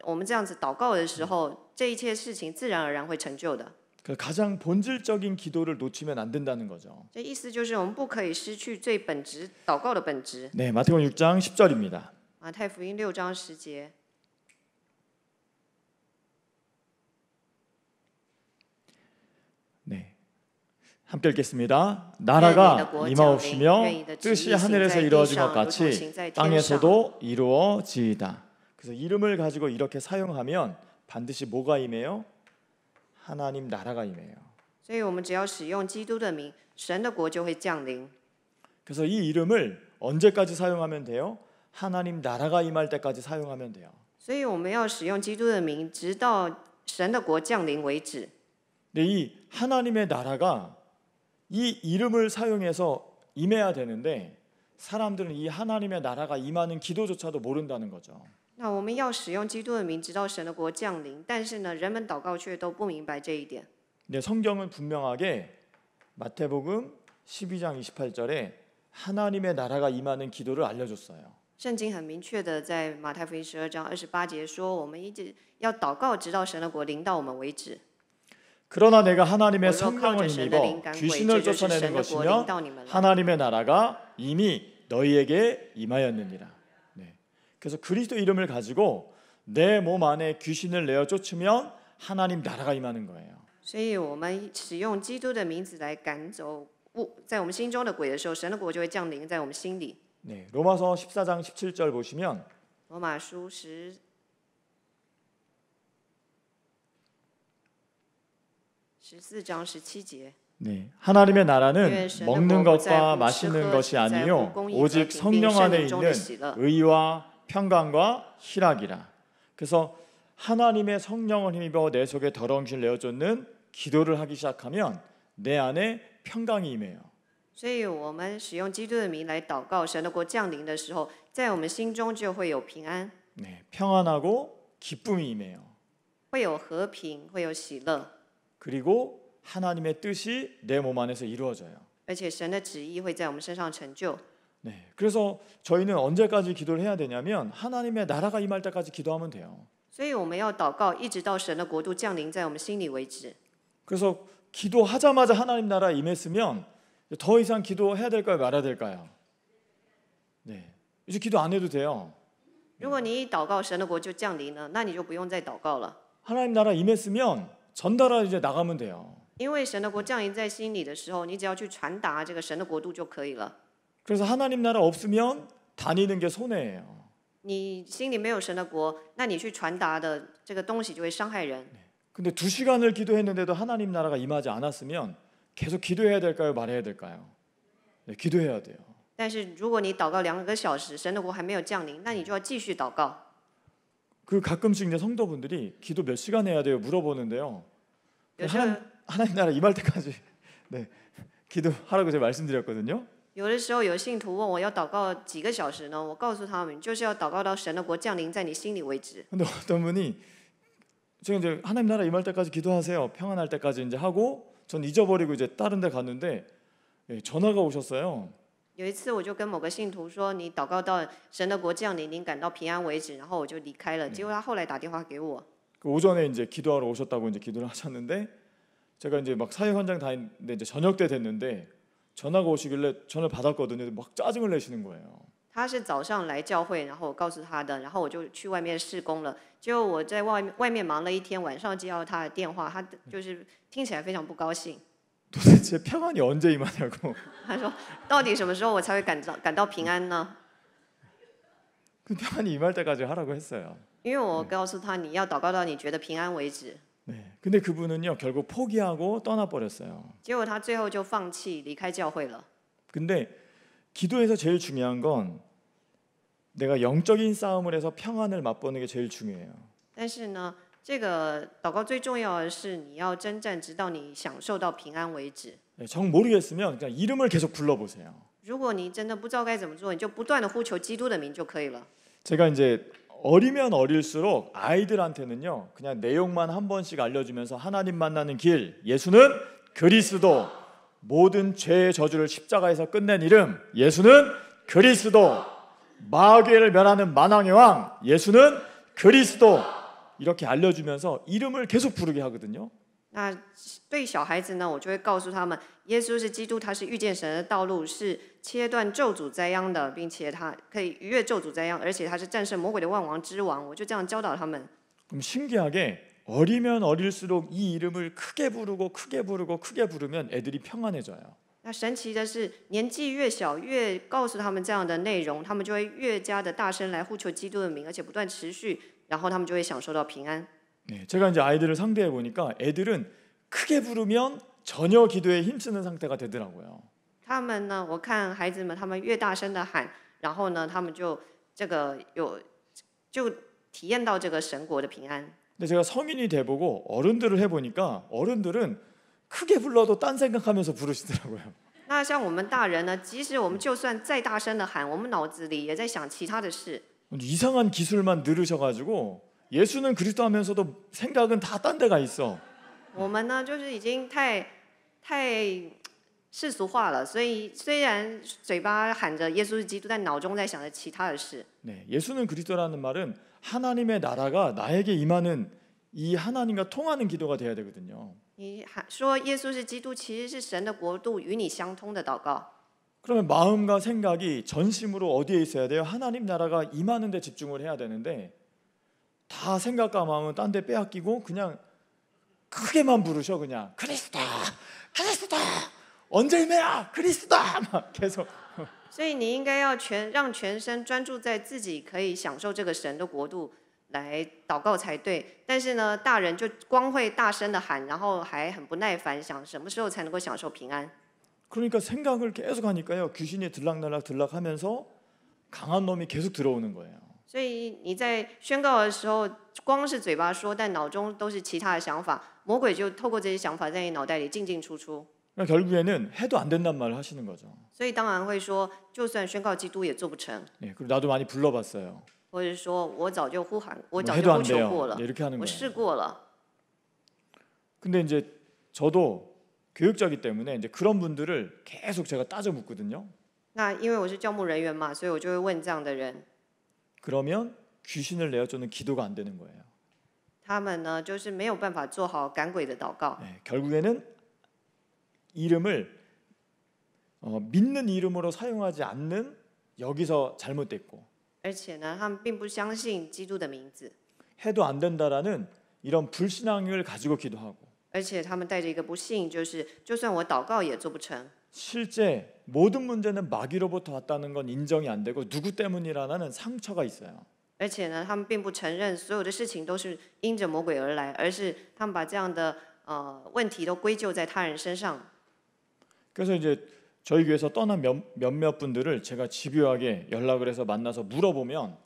我们这样子祷告的时候，这一切事情自然而然会成就的。 가장 본질적인 기도를 놓치면 안 된다는 거죠. 这意思就是我们不可以失去最本质祷告的本质。 네, 마태복음 6장 10절입니다. 马太福音6章10节。 네, 함께 읽겠습니다. 나라가 임하옵시며 뜻이 하늘에서 이루어진 것 같이 땅에서도 이루어지이다. 그래서 이름을 가지고 이렇게 사용하면 반드시 뭐가 임해요? 하나님 나라가 임해요. 所以我们只要使用基督的名， 神的国就会降临。 그래서 이 이름을 언제까지 사용하면 돼요? 하나님 나라가 임할 때까지 사용하면 돼요. 所以我们要使用基督的名，直到神的国降临为止。 근데 이 하나님의 나라가 이 이름을 사용해서 임해야 되는데 사람들은 이 하나님의 나라가 임하는 기도조차도 모른다는 거죠. 那我们要使用基督的名，直到神的国降临。但是呢，人们祷告却都不明白这一点。 근데 성경은 분명하게 마태복음 12장 28절에 하나님의 나라가 임하는 기도를 알려줬어요. 圣经很明确的在马太福音12章28节说，我们一直要祷告，直到神的国临到我们为止。 그러나 내가 하나님의 我若靠 성령을 着神的灵 힘입어 赶鬼，这 귀신을 就是 쫓아내는 神的国临 것이며 到你们了。 하나님의 나라가 이미 너희에게 임하였느니라. 네. 그래서 그리스도 이름을 가지고 내 몸 안에 귀신을 내어 쫓으면 하나님 나라가 임하는 거예요. 所以我们使用基督的名字来赶走在我们心中的鬼的时候，神的国就会降临在我们心里。 네. 로마서 14장 17절 보시면 罗马书14章17节。 네. 하나님의 因为 나라는 神的 먹는 国不在 것과 乎吃 마시는 喝， 것이 只在乎 아니요 公义和 오직 平并 성령 圣 안에 灵中的 있는 喜乐。 의와 평강과 희락이라. 그래서 하나님의 성령을 힘입어 내 속에 더러운 길 내어 쫓는 기도를 하기 시작하면 내 안에 평강이 임해요. 所以我们使用基督的名来祷告，神的国降临的时候，在我们心中就会有平安， 네, 평안하고 기쁨이 임해요. 会有和平，会有喜乐， 그리고 하나님의 뜻이 내 몸 안에서 이루어져요. 而且神的旨意会在我们身上成就。 네, 그래서 저희는 언제까지 기도를 해야 되냐면 하나님의 나라가 임할 때까지 기도하면 돼요. 所以我们要祷告，一直到神的国度降临在我们心里为止。 그래서 기도하자마자 하나님 나라 임했으면 더 이상 기도해야 될까요, 말아야 될까요? 네, 이제 기도 안 해도 돼요. 如果你一祷告神的国就降临了，那你就不用再祷告了， 하나님 나라 임했으면 전달하 이제 나가면 돼요. 因为神的国降临在心里的时候，你只要去传达这个神的国度就可以了。 그래서 하나님 나라 없으면 다니는 게 손해예요. 你心里没有神的国，那你去传达的这个东西就会伤害人。 근데 2시간을 기도했는데도 하나님 나라가 임하지 않았으면 계속 기도해야 될까요, 말해야 될까요? 네, 기도해야 돼요. 但是如果你祷告2个小时，神的国还没有降临，那你就要继续祷告。 그 가끔씩 이제 성도분들이 기도 몇 시간 해야 돼요 물어보는데요. 有时候 하나님 나라 임할 때까지 네, 기도하라고 제가 말씀드렸거든요. 有的时候有信徒问我要祷告几个小时呢？我告诉他们，就是要祷告到神的国降临在你心里为止。 근데 어떤 분이 제가 이제 하나님 나라 임할 때까지 기도하세요. 평안할 때까지 이제 하고 전 잊어버리고 이제 다른 데 갔는데 예, 전화가 오셨어요. 有一次我就跟某个信徒说，你祷告到神的国降临，您感到平安为止，然后我就离开了。结果他后来打电话给我， 그 오전에 이제 기도하러 오셨다고 이제 기도를 하셨는데 제가 이제 막 사회 현장 다니는데 이제 저녁 때 됐는데 전화가 오시길래 전화를 받았거든요. 막 짜증을 내시는 거예요. 他是早上来教会，然后我告诉他的，然后我就去外面事工了。结果我在外面忙了一天，晚上接到他的电话，他就是听起来非常不高兴。 도대체 평안이 언제 임하냐고. 他说：“到底什么时候我才会感到平安呢？ 그 평안이 임할 때까지 하라고 했어요. 因为我告诉他，你要祷告到你觉得平安为止。 네. 근데 그분은요 결국 포기하고 떠나버렸어요. 结果他最后就放弃离开教会了。 근데 기도에서 제일 중요한 건 내가 영적인 싸움을 해서 평안을 맛보는 게 제일 중요해요. 但是呢，这个祷告最重要的是，你要征战，直到你享受到平安为止。 네, 정 모르겠으면 그냥 이름을 계속 불러보세요. 如果你真的不知道该怎么做，你就不断的呼求基督的名就可以了。 제가 이제 어리면 어릴수록 아이들한테는요 그냥 내용만 한 번씩 알려주면서 하나님 만나는 길, 예수는 그리스도, 모든 죄의 저주를 십자가에서 끝낸 이름, 예수는 그리스도, 마귀를 멸하는 만왕의 왕, 예수는 그리스도 이렇게 알려주면서 이름을 계속 부르게 하거든요. 那对小孩子呢，我就会告诉他们，耶稣是基督，他是遇见神的道路，是切断咒诅灾殃的，并且他可以逾越咒诅灾殃，而且他是战胜魔鬼的万王之王。我就这样教导他们。 그럼 신기하게 어리면 어릴수록 이 이름을 크게 부르고 크게 부르고 크게 부르면 애들이 평안해져요. 那神奇的是，年纪越小，越告诉他们这样的内容，他们就会越加的大声来呼求基督的名，而且不断持续，然后他们就会享受到平安。 네, 제가 이제 아이들을 상대해 보니까 애들은 크게 부르면 전혀 기도에 힘쓰는 상태가 되더라고요. 他们呢，我看孩子们，他们越大声的喊，然后呢，他们就这个就体验到这个神国的平安。 근데 제가 성인이 돼보고 어른들을 해보니까 어른들은 크게 불러도 딴 생각하면서 부르시더라고요. 那像我们大人呢，即使我们就算再大声的喊，我们脑子里也在想其他的事。 이상한 기술만 늘으셔가지고 예수는 그리스도 하면서도 생각은 다 딴 데가 있어. 我们呢，就是已经太世俗化了，所以虽然嘴巴喊着耶稣是基督，但脑中在想着其他的事。 네, 예수는 그리스도라는 말은 하나님의 나라가 나에게 임하는 이 하나님과 통하는 기도가 돼야 되거든요. 你说耶稣是基督，其实是神的国度与你相通的祷告。 그러면 마음과 생각이 전심으로 어디에 있어야 돼요? 하나님 나라가 임하는 데 집중을 해야 되는데 다 생각과 마음은 딴 데 빼앗기고 그냥 크게만 부르셔. 그냥 그리스도 그리스도 언제 임해야 그리스도다 막 계속. 所以你应该要让全身专注在自己可以享受这个神的国度来祷告才对。但是呢，大人就光会大声的喊，然后还很不耐烦，想什么时候才能够享受平安。 그러니까 생각을 계속 하니까요. 귀신이 들락날락하면서 강한 놈이 계속 들어오는 거예요. 所以你在宣告的时候，光是嘴巴说，但脑中都是其他的想法，魔鬼就透过这些想法在你脑袋里进进出出。 그러니까 결국에는 해도 안 된단 말을 하시는 거죠. 所以当然会说，就算宣告基督也做不成， 네, 그리고 나도 많이 불러봤어요. 或者说我早就呼喊，我早 해도 就 안 呼求过 돼요. 了， 네, 이렇게 하는 我 거예요. 试过了。 근데 이제 저도 교육자이기 때문에 이제 그런 분들을 계속 제가 따져 묻거든요. 那因为我是教牧人员嘛，所以我就会问这样的人， 그러면 귀신을 내어쫓는 기도가 안 되는 거예요. 他们呢就是没有办法做好赶鬼的祷告， 네, 결국에는 이름을 믿는 이름으로 사용하지 않는 여기서 잘못됐고 而且呢，他们并不相信基督的名字， 해도 안 된다라는 이런 불신앙을 가지고 기도하고 而且他们带着一个不信，就是就算我祷告也做不成。 실제 모든 문제는 마귀로부터 왔다는 건 인정이 안 되고 누구 때문이라는 상처가 있어요. 而且呢，他们并不承认所有的事情都是因着魔鬼而来，而是他们把这样的问题都归咎在他人身上。 그래서 이제 저희 교회에서 떠난 몇몇 분들을 제가 집요하게 연락을 해서 만나서 물어보면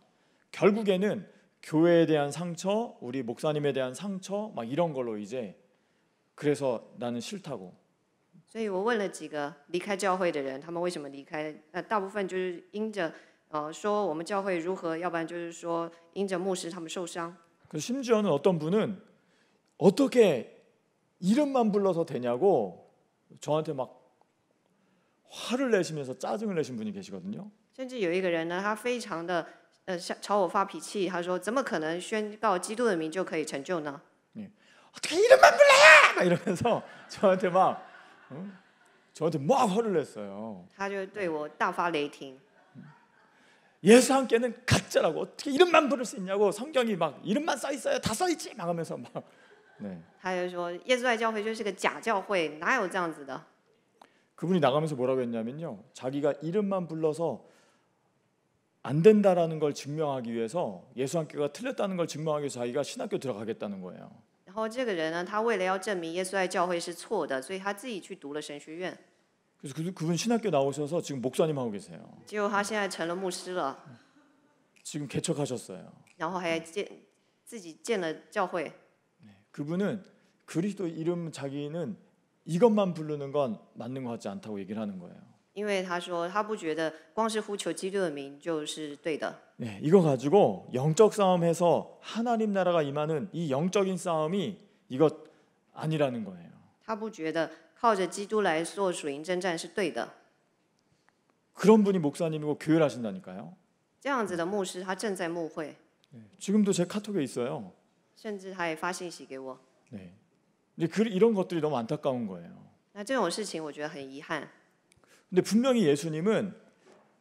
결국에는 교회에 대한 상처, 우리 목사님에 대한 상처 막 이런 걸로 이제 그래서 나는 싫다고. 所以我问了几个离开教会的人，他们为什么离开？大部分就是因着说我们教会如何，要不然就是说因着牧师他们受伤。 그래서 심지어는 어떤 분은 어떻게 이름만 불러서 되냐고 저한테 막 화를 내시면서 짜증을 내신 분이 계시거든요. 甚至有一个人呢，他非常的朝我发脾气，他说：“怎么可能宣告基督的名就可以成就呢？ 어떻게 이름만 불러야! 막 이러면서 저한테 막 화를 냈어요. 他就对我大发雷霆。 예수 함께는 가짜라고 어떻게 이름만 부를 수 있냐고 성경이 막 이름만 써 있어요. 다 써 있지 막 하면서 막. 네. 他就说耶稣爱教会就是个假教会，哪有这样子的？ 그분이 나가면서 뭐라고 했냐면요. 자기가 이름만 불러서 안 된다라는 걸 증명하기 위해서 예수 함께가 틀렸다는 걸 증명하기 위해서 자기가 신학교 들어가겠다는 거예요. 然后这个人呢，他为了要证明耶稣爱教会是错的，所以他自己去读了神学院。 그래서 그분 신학교 나오셔서 지금 목사님 하고 계세요. 结果他现在成了牧师了， 지금 개척하셨어요. 然后还自己建了教会。 그분은 그리스도 이름 자기는 이것만 부르는 건 맞는 것 같지 않다고 얘기를 하는 거예요. 因为他说他不觉得光是呼求基督的名就是对的。 네, 이거 가지고 영적 싸움에서 하나님 나라가 임하는 이 영적인 싸움이 이것 아니라는 거예요. 他不觉得靠着基督来做属灵征战是对的。 그런 분이 목사님이고 교회를 하신다니까요. 这样子的牧师，他正在牧会， 지금도 제 카톡에 있어요. 甚至他也发信息给我。 네. 근데 이런 것들이 너무 안타까운 거예요. 那这种事情我觉得很遗憾。 근데 분명히 예수님은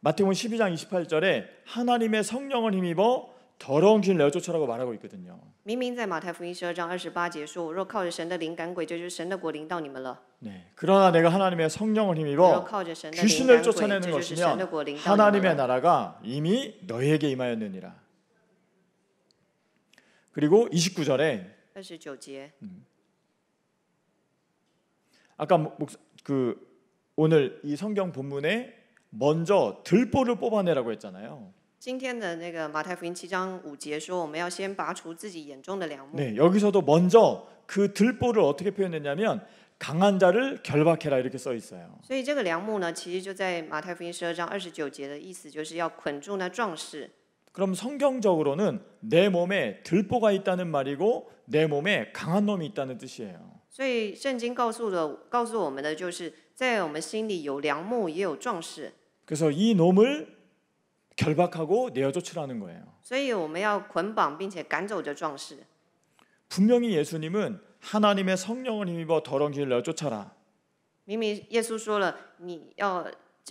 마태복음 12장 28절에 하나님의 성령을 힘입어 더러운 귀신을 내어쫓으라고 말하고 있거든요. 明明在马太福音12章28节说：“我若靠着神的灵赶鬼，这就是神的国临到你们了。 네. 그러나 내가 하나님의 성령을 我若 힘입어 靠着神的灵 귀신을 赶鬼， 쫓아내는 这就是神的 것이면 国临到你们 하나님의 了。 나라가 이미 너희에게 임하였느니라. 그리고 29절에 29节， 아까 오늘 이 성경 본문에 먼저 들보를 뽑아내라고 했잖아요. 今天的那个马太福音7章5节说，我们要先拔除自己眼中的梁木。 네, 여기서도 먼저 그 들보를 어떻게 표현했냐면 강한 자를 결박해라 이렇게 써 있어요. 所以这个梁木呢，其实就在马太福音12章29节的意思，就是要捆住那壮士。 그럼 성경적으로는 내 몸에 들보가 있다는 말이고 내 몸에 강한 놈이 있다는 뜻이에요. 所以圣经告诉我们的，就是在我们心里有梁木，也有壮士。 그래서 이 놈을 결박하고 내어쫓으라는 거예요. 所以我们要捆绑并且赶走这壮士。 분명히 예수님은 하나님의 성령을 힘입어 더러운 길을 내어쫓아라. 明明耶稣说了，你要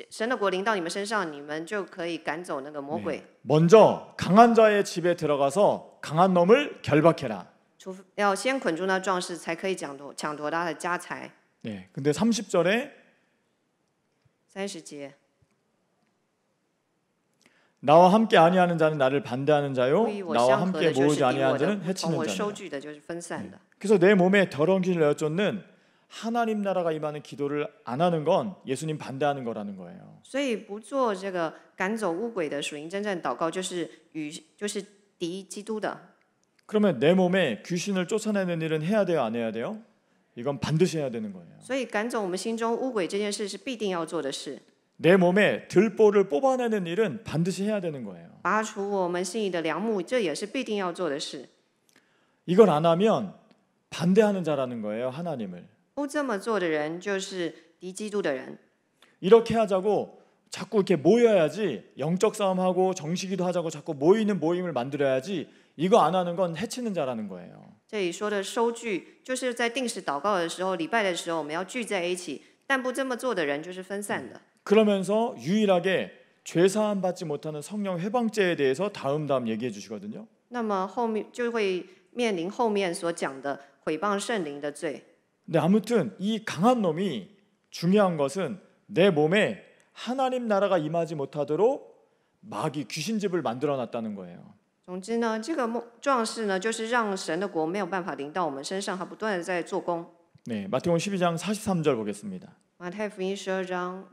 神的国临到你们身上，你们就可以赶走那个魔鬼。 먼저 강한 자의 집에 들어가서 강한 놈을 결박해라. 要先捆住那壮士，才可以抢夺他的家财。 네, 근데 30절에 30节， 나와 함께 아니하는 자는 나를 반대하는 자요 不与我 나와 相合 함께 的，就是 모으지 敌我 아니하는 的； 자는 同 해치는 我收 자니라. 据的，就是分散的。 그래서 내 몸에 더러운 길을 내어쫓는 하나님 나라가 임하는 기도를 안 하는 건 예수님 반대하는 거라는 거예요. 所以不做这个赶走污鬼的属灵征战祷告，就是敌基督的。 그러면 내 몸에 귀신을 쫓아내는 일은 해야 돼요, 안 해야 돼요? 이건 반드시 해야 되는 거예요. 所以赶走我们心中污鬼这件事是必定要做的事。 내 몸에 들보를 뽑아내는 일은 반드시 해야 되는 거예요. 拔除我们心里的梁木，这也是必定要做的事。 이걸 안 하면 반대하는 자라는 거예요, 하나님을. 不这么做的人，就是敌基督的人。 이렇게 하자고 자꾸 이렇게 모여야지, 영적 싸움하고 정식기도 하자고 자꾸 모이는 모임을 만들어야지, 이거 안 하는 건 해치는 자라는 거예요. 这里说的收据，就是在定时祷告的时候、礼拜的时候，我们要聚在一起。但不这么做的人，就是分散的。 그러면서 유일하게 죄 사함 받지 못하는 성령 회방죄에 대해서 다음 얘기해 주시거든요. 那么后面就会面临后面所讲的毁谤圣灵的罪。 근데 아무튼 이 강한 놈이 중요한 것은 내 몸에 하나님 나라가 임하지 못하도록 마귀 귀신집을 만들어 놨다는 거예요. 总之呢，这个壮士呢，就是让神的国没有办法临到我们身上，他不断的在做工。 네, 마태복음 12장 43절 보겠습니다. 马太福音12章，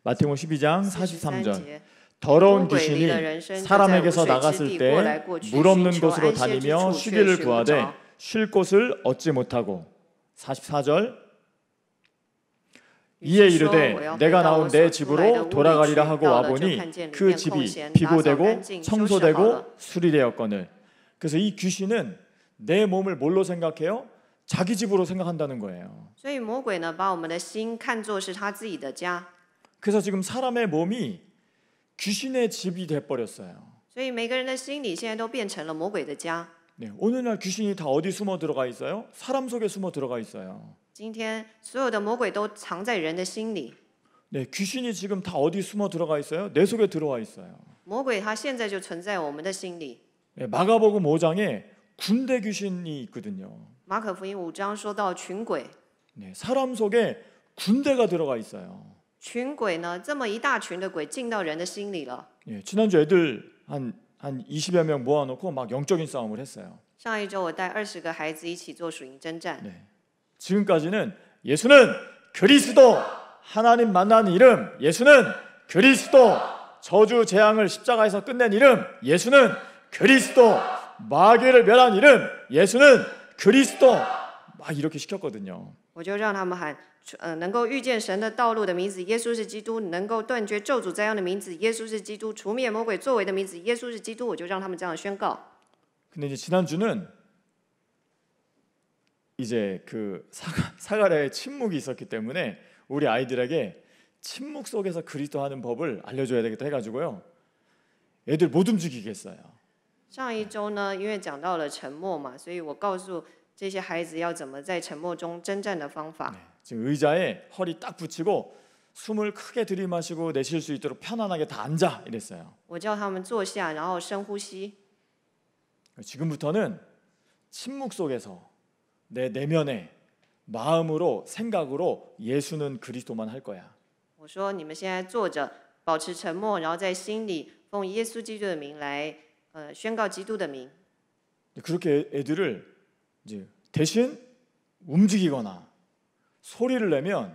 마태복음 12장 43 43절. 节。 더러운 魔鬼离了 귀신이 人身，就在 사람에게서 无水之 나갔을 地 때 过来过去， 물 없는 寻求 곳으로 安歇之 다니며 处，却 쉬기를 寻不 구하되 着。 쉴 곳을 얻지 못하고. 44절. 于 이에 是说， 이르되 我要回 내가 到 나온 我 내 所出来的 집으로 屋里去。 돌아가리라 하고 到了就 와보니 看见里 그 面空 집이 闲，打扫干 비고되고 净，收拾好 청소되고 了。 수리되었거늘. 그래서 이 귀신은 내 몸을 뭘로 생각해요? 자기 집으로 생각한다는 거예요. 所以魔鬼呢，把我们的心看作是他自己的家。 그래서 지금 사람의 몸이 귀신의 집이 돼버렸어요. 所以每个人的心里现在都变成了魔鬼的家。 네, 오늘날 귀신이 다 어디 숨어 들어가 있어요? 사람 속에 숨어 들어가 있어요. 今天所有的魔鬼都藏在人的心里。 네, 귀신이 지금 다 어디 숨어 들어가 있어요? 내 속에 들어와 있어요. 魔鬼他现在就存在我们的心里。 네, 마가복음 5장에 군대 귀신이 있거든요. 马可福音5章说到群鬼， 네, 사람 속에 군대가 들어가 있어요. 群鬼呢，这么一大群的鬼进到人的心里了。 네, 지난주 애들 한 20여 명 모아놓고 막 영적인 싸움을 했어요. 上一周我带20个孩子一起做属灵征战。 네, 지금까지는 예수는 그리스도 하나님 만난 이름, 예수는 그리스도 저주 재앙을 십자가에서 끝낸 이름, 예수는 그리스도 마귀를 멸한 이름, 예수는 그리스도 막 이렇게 시켰거든요. 我就让他们喊，能够遇见神的道路的名字，耶稣是基督；能够断绝咒诅灾殃的名字，耶稣是基督；除灭魔鬼作为的名字，耶稣是基督。我就让他们这样宣告。 근데 이제 지난주는 이제 그 사가랴의 침묵이 있었기 때문에 우리 아이들에게 침묵 속에서 그리스도 하는 법을 알려줘야 되겠다 해가지고요. 애들 못 움직이게 했어요. 上一周呢，因为讲到了沉默嘛，所以我告诉这些孩子要怎么在沉默中征战的方法。 지금 의자에 허리 딱 붙이고 숨을 크게 들이마시고 내쉴 수 있도록 편안하게 다 앉아 이랬어요. 我叫他们坐下，然后深呼吸。 지금부터는 침묵 속에서 내 내면에 마음으로 생각으로 예수는 그리스도만 할 거야. 我说你们现在坐着，保持沉默，然后在心里奉耶稣基督的名来宣告基督的名。 그렇게 애들을 이제 대신 움직이거나 소리를 내면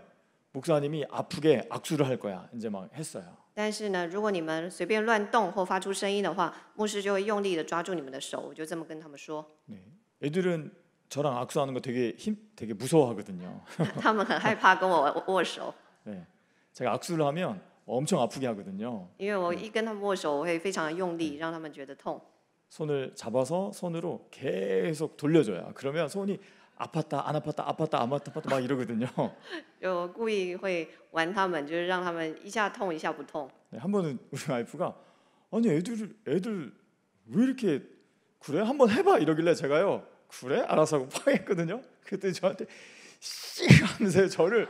목사님이 아프게 악수를 할 거야. 이제 막 했어요. 但是呢，如果你们随便乱动或发出声音的话，牧师就会用力的抓住你们的手。我就这么跟他们说， 네. 애들은 저랑 악수하는 거 되게 무서워하거든요. 他们很害怕跟我握手， 네. 제가 악수를 하면 엄청 아프게 하거든요. 因为我一跟他们握手，我会非常的用力，让他们觉得痛。 손을 잡아서 손으로 계속 돌려줘요. 그러면 손이 아팠다 안 아팠다 아팠다 안 아팠다 막 이러거든요. 就故意会玩他们，就是让他们一下痛一下不痛。 네, 한 번은 우리 와이프가 아니 애들 왜 이렇게 그래? 한번 해봐 이러길래 제가요 그래? 알아서 하고 팍 했거든요. 그때 저한테 씨 하면서 저를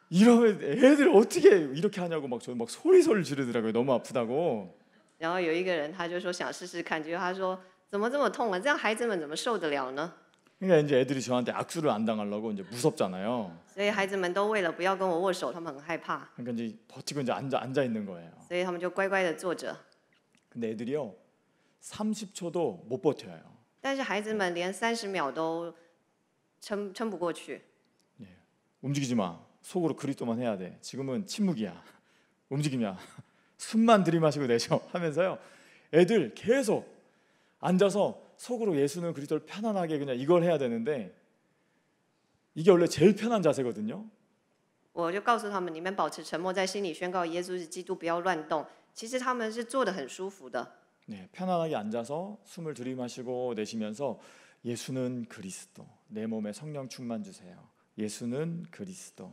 이러면 애들 어떻게 이렇게 하냐고 막 저 막 소리를 지르더라고요. 너무 아프다고. 然后有一个人他就说想试试看，结果他说怎么这么痛啊？这样孩子们怎么受得了呢？ 그러니까 이제 애들이 저한테 악수를 안 당하려고 이제 무섭잖아요. 所以孩子们都为了不要跟我握手，他们很害怕， 그러니까 이제 버티고 이제 앉아 있는 거예요. 所以他们就乖乖的坐着。 근데 애들이요 30초도 못 버텨요. 但是孩子们连30秒都撑不过去， 움직이지 마. 속으로 그리스도만 해야 돼. 지금은 침묵이야. 움직이냐. 숨만 들이마시고 내쉬어 하면서요. 애들 계속 앉아서 속으로 예수는 그리스도를 편안하게 그냥 이걸 해야 되는데 이게 원래 제일 편한 자세거든요. 我就告诉他们，你们保持沉默，在心里宣告耶稣是基督，不要乱动。其实他们是做得很舒服的， 네, 편안하게 앉아서 숨을 들이마시고 내쉬면서 예수는 그리스도. 내 몸에 성령 충만 주세요. 예수는 그리스도.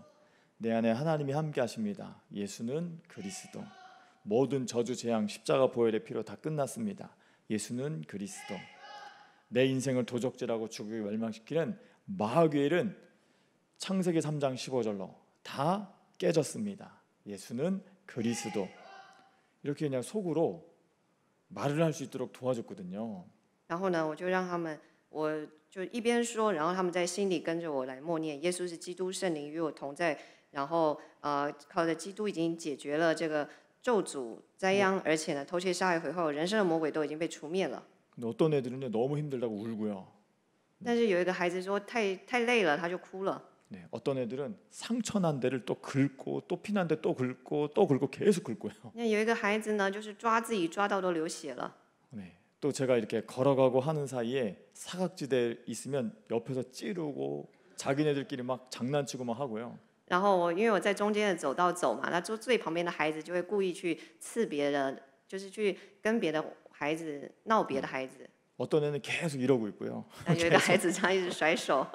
내 안에 하나님이 함께 하십니다. 예수는 그리스도. 모든 저주 재앙 십자가 보혈의 피로 다 끝났습니다. 예수는 그리스도. 내 인생을 도적질하고 죽이고 멸망시키는 마귀의 일은 창세기 3장 15절로 다 깨졌습니다. 예수는 그리스도. 이렇게 그냥 속으로 말을 할 수 있도록 도와줬거든요. 然后呢，我就让他们，我就一边说，然后他们在心里跟着我来默念：耶稣是基督，圣灵与我同在。然后靠着基督已经解决了这个咒诅灾殃，而且呢，偷窃杀害毁坏我人生的魔鬼都已经被除灭了。 근데 어떤 애들은요 너무 힘들다고 울고요. 但是有一个孩子说太累了，他就哭了。 네, 어떤 애들은 상처 난 데를 또 긁고 또 피난 데 또 긁고 또 긁고 계속 긁고요. 那有一个孩子呢，就是抓自己抓到都流血了。 네, 또 제가 이렇게 걸어가고 하는 사이에 사각지대 있으면 옆에서 찌르고 자기네들끼리 막 장난치고 막 하고요. 然后因为我在中间的走道走嘛，那最旁边的孩子就会故意去刺别人，就是去跟别的孩子闹别的孩子。 어떤 애는 계속 이러고 있고요. 那有一个孩子这样一直甩手，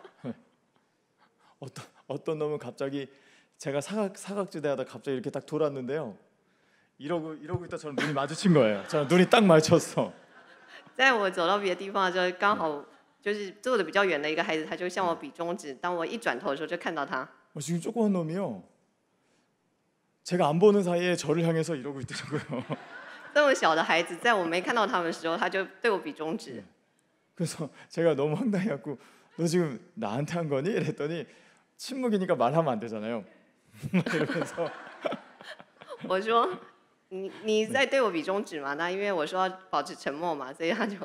어떤 놈은 갑자기 제가 사각지대하다 갑자기 이렇게 딱 돌았는데요. 이러고 있다 저는 눈이 마주친 거예요. 저는 눈이 딱 마주쳤어. 在我走到别的地方的时候，刚好就是坐的比较远的一个孩子，他就向我比中指。当我一转头的时候，就看到他。 지금 조그만 놈이요. 제가 안 보는 사이에 저를 향해서 이러고 있더라고요. 这么小的孩子，在我没看到他们的时候，他就对我比中指。 그래서 제가 너무 황당해갖고 너 지금 나한테 한 거니? 이랬더니 침묵이니까 말하면 안 되잖아요. 이러면서 我说你在对我比中指嘛？那因为我说要保持沉默嘛，所以他就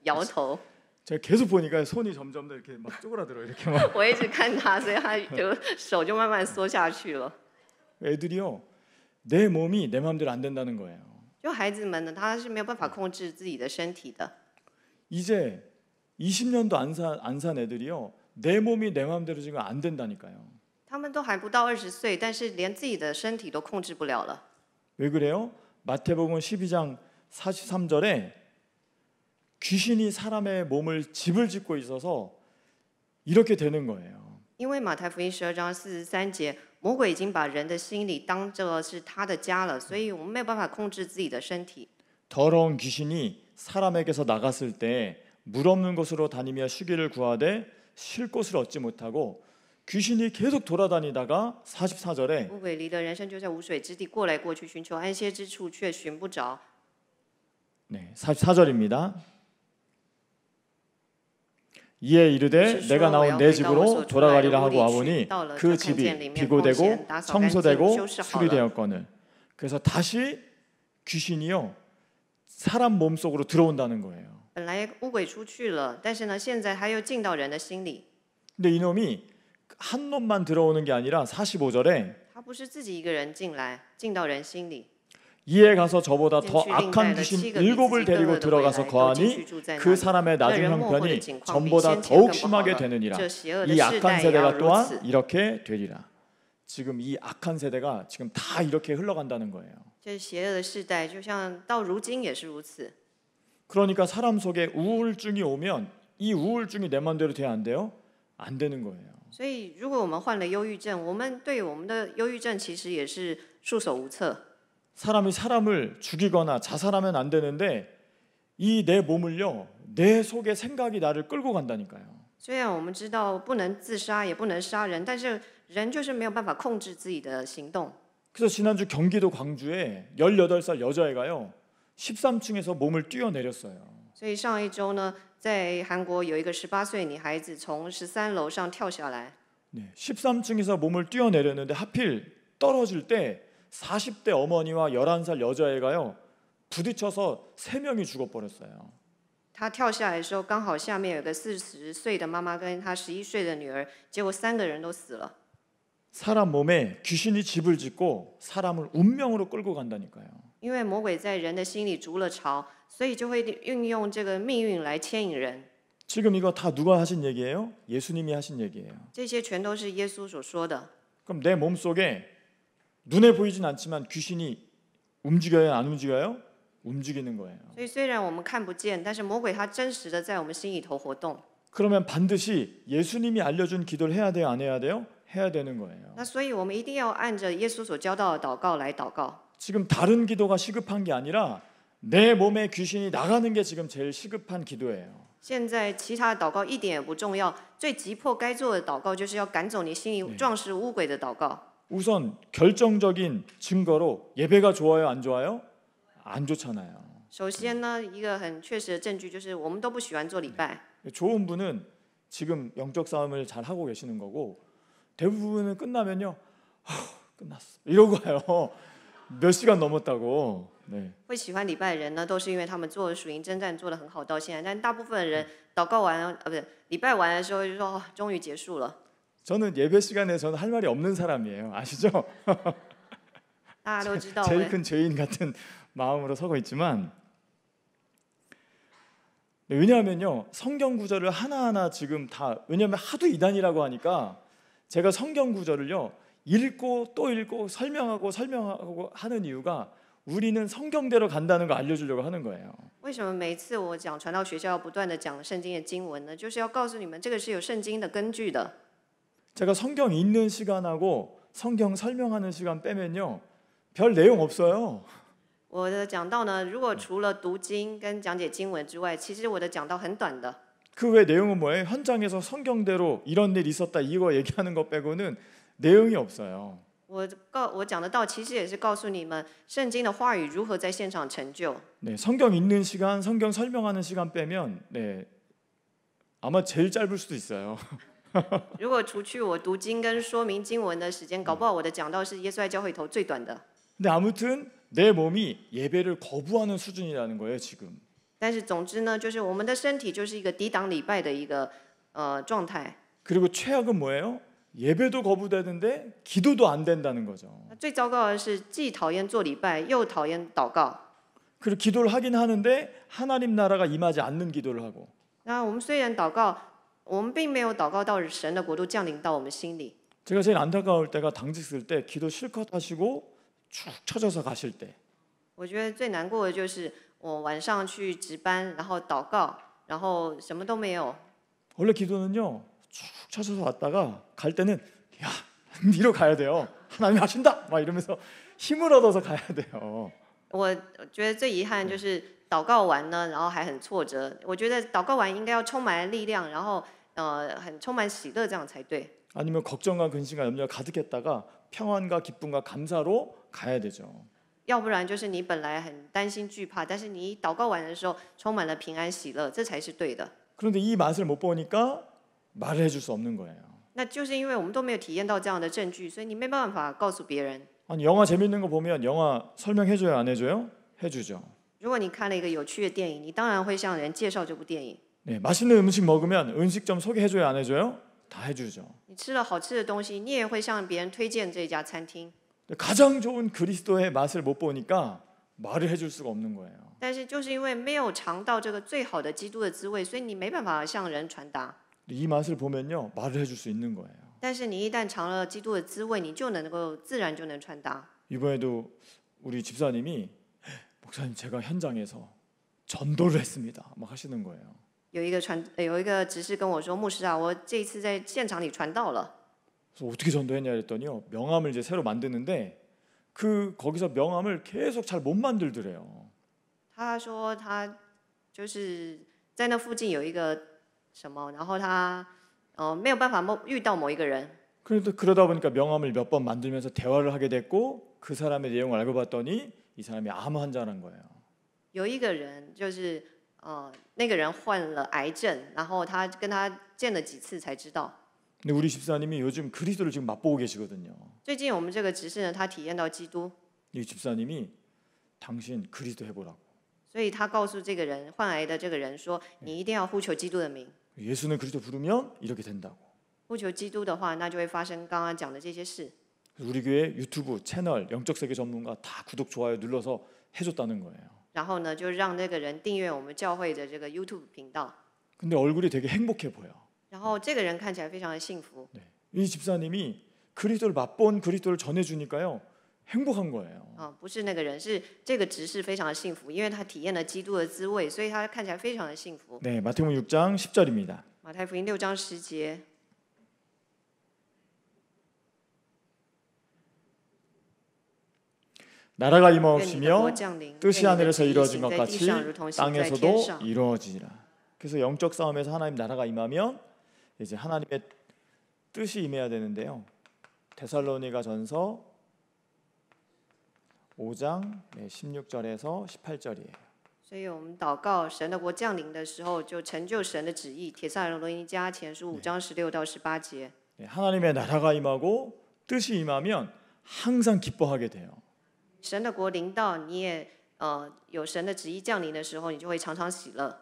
摇头。 제가 계속 보니까 손이 점점 더 이렇게 막 쪼그라들어 이렇게 막 我一直看他，所以他就手就慢慢缩下去了。 애들이요 내 몸이 내 마음대로 안 된다는 거예요. 就孩子们呢，他是没有办法控制自己的身体的。 이제 20년도 안 산 애들이요 내 몸이 내 마음대로 지금 안 된다니까요. 他们都还不到20岁，但是连自己的身体都控制不了了。 왜 그래요? 마태복음 12장 43절에 귀신이 사람의 몸을 집을 짓고 있어서 이렇게 되는 거예요. 因为马太福音12章43节，魔鬼已经把人的心里当这是他的家了，所以我们没有办法控制自己的身体。 더러운 귀신이 사람에게서 나갔을 때 물 없는 곳으로 다니며 쉬기를 구하되 쉴 곳을 얻지 못하고 귀신이 계속 돌아다니다가 44절에 污鬼离的人生就在无水之地过来过去，寻求安歇之处，却寻不着。 네, 44절입니다. 이에 이르되 내가 나온 내 집으로 돌아가리라 하고 와보니 그 집이 비고되고 청소되고 수리되었거늘. 그래서 다시 귀신이요 사람 몸속으로 들어온다는 거예요. 本来污鬼出去了，但是呢，现在他又进到人的心里。 근데 이놈이 한 놈만 들어오는 게 아니라 45절에 他不是自己一个人进来，进到人心里， 이에 가서 저보다 先 더 去另 악한 带了 귀신 7个比自 7을 己更 데리고 恶的回 들어가서 来，都进去 거하니 住在那 그 里。 사람의 那 나중 人末后的 형편이 情况比 전보다 先前 더욱 更不好 심하게 了。 되느니라. 这邪恶 이 的世 악한 代也要 세대가 如 또한 此。 이렇게 되리라. 지금 이 악한 세대가 지금 다 이렇게 흘러간다는 거예요. 这邪恶的世代，就像到如今也是如此。 그러니까 사람 속에 우울증이 오면 이 우울증이 내 마음대로 돼야 안 돼요? 안 되는 거예요. 所以，如果我们患了忧郁症，我们对我们的忧郁症其实也是束手无策。 사람이 사람을 죽이거나 자살하면 안 되는데 이 내 몸을요, 내 속에 생각이 나를 끌고 간다니까요. 虽然我们知道不能自杀，也不能杀人，但是人就是没有办法控制自己的行动。 그래서 지난주 경기도 광주에 18살 여자애가요 13층에서 몸을 뛰어내렸어요. 所以上一周呢，在韩国有一个18岁女孩子从13楼上跳下来， 네, 13층에서 몸을 뛰어내렸는데 하필 떨어질 때 40대 어머니와 11살 여자애가요 부딪혀서 3명이 죽어버렸어요. 她跳下来的时候，刚好下面有个40岁的妈妈跟她11岁的女儿，结果3个人都死了。 사람 몸에 귀신이 집을 짓고 사람을 운명으로 끌고 간다니까요. 因为魔鬼在人的心里筑了巢，所以就会运用这个命运来牵引人。 지금 이거 다 누가 하신 얘기예요? 예수님이 하신 얘기예요. 这些全都是耶稣所说的。 그럼 내 몸속에 눈에 보이진 않지만 귀신이 움직여요? 안 움직여요? 움직이는 거예요. 所以虽然我们看不见，但是魔鬼他真实的在我们心里头活动。 그러면 반드시 예수님이 알려준 기도를 해야 돼요? 안 해야 돼요? 해야 되는 거예요. 那所以我们一定要按着耶稣所教导的祷告来祷告。 지금 다른 기도가 시급한 게 아니라 내 몸에 귀신이 나가는 게 지금 제일 시급한 기도예요. 现在其他的祷告一点也不重要，最急迫该做的祷告就是要赶走你心里壮士污鬼的祷告。 우선 결정적인 증거로 예배가 좋아요? 안 좋아요? 안 좋잖아요. 首先呢，一个很确实的证据就是我们都不喜欢做礼拜。 좋은 분은 지금 영적 싸움을 잘 하고 계시는 거고 대부분은 끝나면요 끝났어 이러고 가요. 몇 시간 넘었다고. 네. 会喜欢礼拜的人呢，都是因为他们做属灵征战做得很好到现在。但大部分人祷告完，不是礼拜完的时候就说、哦、终于结束了。 저는 예배 시간에 저는 할 말이 없는 사람이에요. 아시죠? 大家都知道， 제일 큰 죄인 같은 마음으로 서고 있지만 왜냐하면요 성경 구절을 하나하나 지금 다 왜냐하면 하도 이단이라고 하니까 제가 성경 구절을요 읽고 또 읽고 설명하고 하는 이유가 우리는 성경대로 간다는 거 알려주려고 하는 거예요. 为什么每一次我讲传道学校要不断的讲圣经的经文呢？就是要告诉你们，这个是有圣经的根据的。 제가 성경 읽는 시간하고 성경 설명하는 시간 빼면요 별 내용 없어요. 我的讲道呢，如果除了读经跟讲解经文之外，其实我的讲道很短的。 그 외 내용은 뭐예요? 현장에서 성경대로 이런 일 있었다 이거 얘기하는 것 빼고는 내용이 없어요. 我讲的道其实也是告诉你们圣经的话语如何在现场成就。 네, 성경 읽는 시간, 성경 설명하는 시간 빼면 네, 아마 제일 짧을 수도 있어요. 如果除去我读经跟说明经文的时间，搞不好我的讲道是耶稣爱教会头最短的。 근데 아무튼 내 몸이 예배를 거부하는 수준이라는 거예요, 지금. 但是总之呢，就是我们的身体就是一个抵挡礼拜的一个状态。 그리고 최악은 뭐예요? 예배도 거부되는데 기도도 안 된다는 거죠. 最糟糕的是，既讨厌做礼拜，又讨厌祷告。 그리고 기도를 하긴 하는데 하나님 나라가 임하지 않는 기도를 하고. 那我们虽然祷告，我们并没有祷告到神的国度降临到我们心里。 제가 제일 안타까울 때가 당직 쓸 때 기도 실컷 하시고 축 처져서 가실 때. 我觉得最难过的就是我晚上去值班，然后祷告，然后什么都没有。 원래 기도는요 쭉 쳐져서 왔다가 갈 때는 야 이로 가야 돼요. 하나님 하신다 막 이러면서 힘을 얻어서 가야 돼요. 我觉得最遗憾就是祷告完呢，然后还很挫折。我觉得祷告完应该要充满力量，然后很充满喜乐，这样才对。 아니면 걱정과 근심과 염려가 가득했다가 평안과 기쁨과 감사로 가야 되죠. 要不然就是你本来很担心惧怕，但是你祷告完的时候充满了平安喜乐，这才是对的。 그런데 이 맛을 못 보니까 말을 해줄 수 없는 거예요. 那就是因为我们都没有体验到这样的证据，所以你没办法告诉别人。 아니 영화 재밌는 거 보면 영화 설명해줘요 안 해줘요? 해주죠. 如果你看了一个有趣的电影，你当然会向人介绍这部电影。 네, 맛있는 음식 먹으면 음식점 소개해줘요 안 해줘요? 다 해주죠. 你吃了好吃的东西，你也会向别人推荐这家餐厅。 가장 좋은 그리스도의 맛을 못 보니까 말을 해줄 수가 없는 거예요. 但是就是因为没有尝到这个最好的基督的滋味，所以你没办法向人传达。 이 맛을 보면요, 말을 해줄 수 있는 거예요. 但是你一旦尝了基督的滋味，你就能够自然就能传达。 이번에도 우리 집사님이 목사님 제가 현장에서 전도를 했습니다. 막 하시는 거예요. 有一个执事跟我说，牧师啊，我这一次在现场里传道了。 그래서 어떻게 전도했냐 그랬더니요, 명함을 이제 새로 만드는데 거기서 명함을 계속 잘 못 만들더래요. 他说他就是在那附近有一个什么，然后他没有办法遇到某一个人， 그러다 보니까 명함을 몇 번 만들면서 대화를 하게 됐고 그 사람의 내용을 알고 봤더니 이 사람이 암 환자라는 거예요. 有一个人就是那个人患了癌症，然后他跟他见了几次才知道。 근데 우리 집사님이 요즘 그리스도를 지금 맛보고 계시거든요. 最近我们这个执事呢，他体验到基督， 이 집사님이 당신 그리스도 해보라고. 所以他告诉这个人患癌的这个人说，你一定要呼求基督的名。 예수는 그리스도 부르면 이렇게 된다고. 呼求基督的话，那就会发生刚刚讲的这些事。 우리 교회 유튜브 채널 영적 세계 전문가 다 구독 좋아요 눌러서 해줬다는 거예요. 然后呢，就让那个人订阅我们教会的这个 YouTube 频道。 근데 얼굴이 되게 행복해 보여. 然后这个人看起来非常的幸福。 네. 이 집사님이 그리스도를 맛본 그리스도를 전해주니까요 행복한 거예요. 不是那个人，是这个执事非常的幸福，因为他体验了基督的滋味，所以他看起来非常的幸福。 네, 마태복음 6장 10절입니다. 马太福音6章10节， 나라가 愿你的国 임하옵시며 降临， 뜻이 愿你的 하늘에서 旨意 이루어진 行 것 在地上，如 같이 同行在天 땅에서도 上。 이루어지리라. 그래서 영적 싸움에서 하나님 나라가 임하면 이제 하나님의 뜻이 임해야 되는데요. 데살로니가전서 5장 16절에서 18절이에요. 所以我们祷告，神的国降临的时候，就成就神的旨意。帖撒罗尼迦前书5章16到18节。 하나님의 나라가 임하고 뜻이 임하면 항상 기뻐하게 돼요. 神的国临到，你也有神的旨意降临的时候，你就会常常喜乐。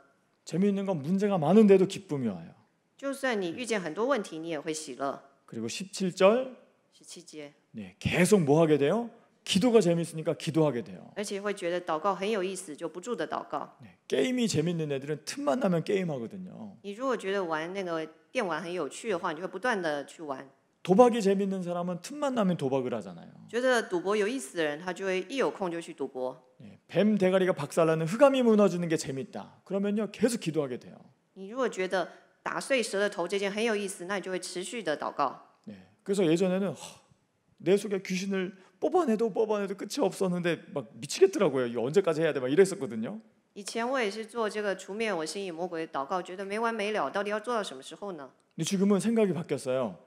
재미있는 건 문제가 많은데도 기쁨이 와요. 就算你遇见很多问题，你也会喜乐。 그리고 17절 17节， 네, 계속 뭐 하게 돼요? 기도가 재밌으니까 기도하게 돼요. 而且会觉得祷告很有意思，就不住的祷告。 네, 게임이 재밌는 애들은 틈만 나면 게임하거든요. 你如果觉得玩那个电玩很有趣的话，你就会不断的去玩。 도박이 재밌는 사람은 틈만 나면 도박을 하잖아요. 觉得赌博有意思的人，他就会一有空就去赌博。 네, 뱀 대가리가 박살나는 흑암이 무너지는 게 재밌다. 그러면요 계속 기도하게 돼요. 你如果觉得打碎蛇的头这件很有意思，那你就会持续的祷告。 네, 그래서 예전에는 내 속에 귀신을 뽑아내도 끝이 없었는데 막 미치겠더라고요. 이거 언제까지 해야 돼? 막 이랬었거든요. 以前我也是做这个除灭我心里魔鬼的祷告，觉得没完没了，到底要做到什么时候呢？ 근데 지금은 생각이 바뀌었어요.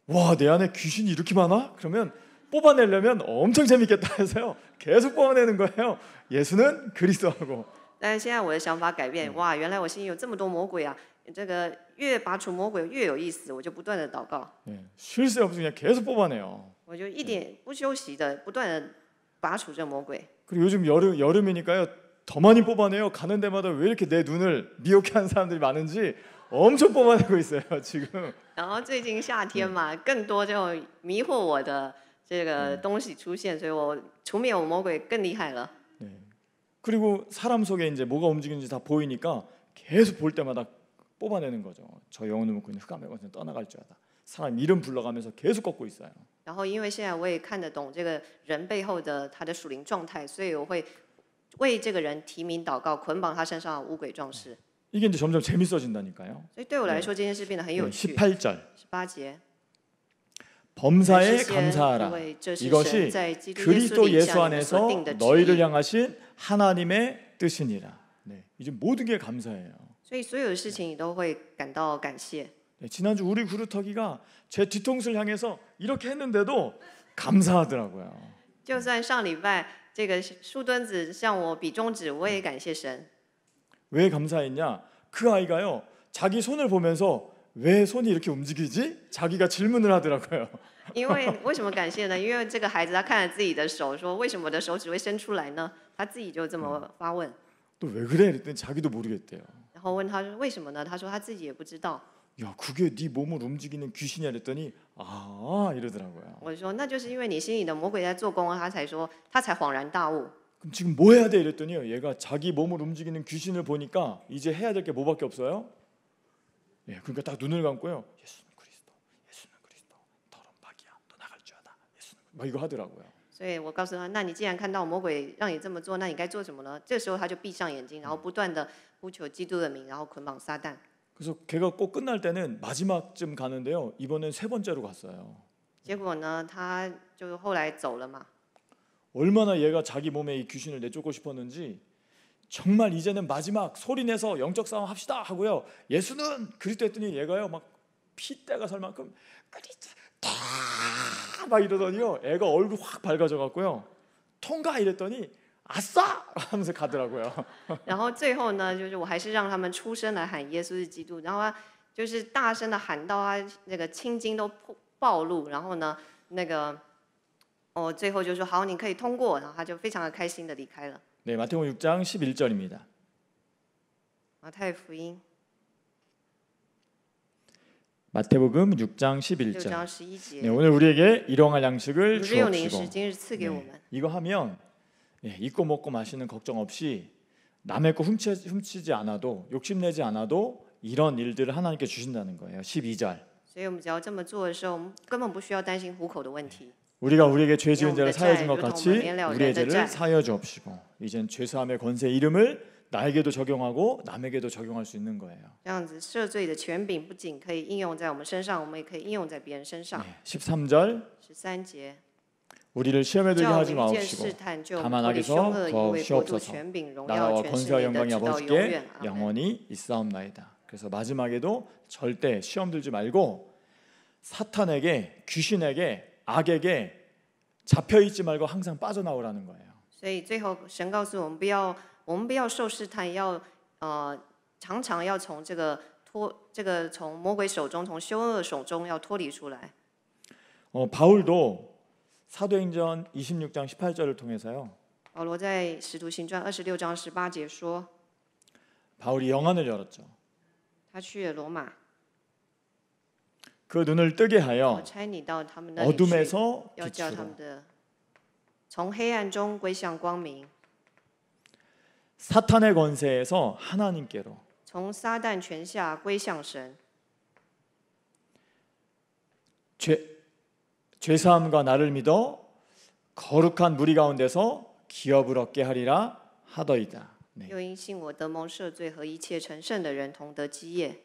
와, 내 안에 귀신이 이렇게 많아? 그러면 뽑아내려면 엄청 재밌겠다 해서요. 계속 뽑아내는 거예요. 예수는 그리스도하고. 但是现在我的想法改变，哇，原来我心里有这么多魔鬼啊！这个越拔除魔鬼越有意思，我就不断的祷告， 네, 쉴 새 없이 그냥 계속 뽑아내요. 我就一点不休息的不断的拔除这魔鬼。 그리고 요즘 여름이니까요. 더 많이 뽑아내요. 가는 데마다 왜 이렇게 내 눈을 미혹해 하는 사람들이 많은지 엄청 뽑아내고 있어요, 지금. 然后最近夏天嘛，更多这种迷惑我的这个东西出现，所以我除灭我魔鬼更厉害了。 네. 그리고 사람 속에 이제 뭐가 움직이는지 다 보이니까 계속 볼 때마다 뽑아내는 거죠. 저 영혼을 먹고 있는 흑암의 권세는 떠나갈 줄 알다. 사람 이름 불러가면서 계속 걷고 있어요. 然后因为现在我也看得懂这个人背后的他的属灵状态，所以我会为这个人提名祷告，捆绑他身上的污鬼壮士。 이게 이제 점점 재밌어진다니까요. 所以对我来说，这件事变得很有 네, 趣。 18절 18节， 범사에 因 감사하라. 为这是 이것이 神在基督耶稣 그리스도 里 예수 向你们所 안에서 定的旨 너희를 意。 향하신 하나님의 뜻이니라. 네, 이제 모든 게 감사해요. 所以所有的事情你都会感到感谢。 네, 지난주 우리 구루터기가 제 뒤통수를 향해서 이렇게 했는데도 감사하더라고요. 就算上礼拜这个树墩子向我比中指，我也感谢神。 왜 감사했냐? 그 아이가요. 자기 손을 보면서 왜 손이 이렇게 움직이지? 자기가 질문을 하더라고요. 因为为什么感谢呢？因为这个孩子他看了自己的手，说为什么我的手指会伸出来呢？他自己就这么发问， 또 왜 그래? 그랬더니 자기도 모르겠대요. 然后问他为什么呢？他说他自己也不知道。 야, 그게 네 몸을 움직이는 귀신이야 그랬더니 아 이러더라고요. 我说那就是因为你心里的魔鬼在做工啊，他才说他才恍然大悟。 그럼 지금 뭐 해야 돼 이랬더니요. 얘가 자기 몸을 움직이는 귀신을 보니까 이제 해야 될 게 뭐밖에 없어요? 예, 그러니까 딱 눈을 감고요. 예수는 그리스도, 예수는 그리스도, 더러운 박이야, 너 나갈지어다. 예수는 막 이거 하더라고요. 所以我告诉他，那你既然看到魔鬼让你这么做，那你该做什么呢？这时候他就闭上眼睛，然后不断的呼求基督的名，然后捆绑撒旦。 그래서 걔가 꼭 끝날 때는 마지막쯤 가는데요. 이번엔 3번째로 갔어요. 结果呢，他就后来走了嘛。 얼마나 얘가 자기 몸에 이 귀신을 내쫓고 싶었는지 정말 이제는 마지막 소리내서 영적 싸움 합시다 하고요. 예수는 그리스도 했더니 얘가요 막 피때가 설 만큼 그리스도 막 이러더니요. 애가 얼굴 확 밝아져 갖고요. 통과 이랬더니 아싸 하면서 가더라고요. 然后最后呢，就是我还是让他们出声来喊耶稣是基督，然后他就是大声的喊到他那个青筋都暴露，然后呢，那个最后就说好，你可以通过，然后他就非常的开心的离开了。 네, 마태복음 6장 11절입니다. 马太福音 마태복음 6장 6 11절. 章11节 네, ， 오늘 우리에게 일용할 양식을 日用零食 주옵시고. 今日赐给我们。 이거 하면 입고 먹고 마시는 걱정 없이 남의 거 훔치지 않아도 욕심내지 않아도 이런 일들을 하나님께 주신다는 거예요. 12절. 所以我们只要这么做的时候，我们根本不需要担心糊口的问题。 우리가 우리에게 죄 지은 죄를 사하여 준 것 네, 같이 우리의 죄를 사하여 주옵시고. 이젠 죄사함의 권세 이름을 나에게도 적용하고 남에게도 적용할 수 있는 거예요. 这样子赦罪的权柄不仅可以应用在我们身上，我们也可以应用在别人身上。 13절. 13节， 우리를 시험에 들게 叫我 하지 们遇见 마옵시고 试探，就 다만 脱离凶 악에서 恶，因为国度、 거시옵소서. 权柄、荣 나라와 耀、权势 권세와 也的 영광이 直到永 아버지께 远。阿门。 영원히 있사옵나이다. 그래서 마지막에도 절대 시험 들지 말고 사탄에게 귀신에게 악에게 잡혀 있지 말고 항상 빠져나오라는 거예요. 所以最后神告诉我们，我们不要受试探，要常常要从从魔鬼手中，从凶恶手中要脱离出来。 바울도 사도행전 26장 18절을 통해서요. 保罗在使徒行传26章18节说， 바울이 영안을 열었죠. 他去了罗马， 그 눈을 뜨게 我 하여 差你到他们那里去， 어둠에서 要叫他 빛으로 们的从黑暗中归向光明， 사탄의 권세에서 하나님께로 从撒旦权下归向神。 죄사함과 나를 믿어 거룩한 무리 가운데서 기업을 얻게 하리라 하더이다. 네. 又因信我得蒙赦罪和一切成圣的人同得基业。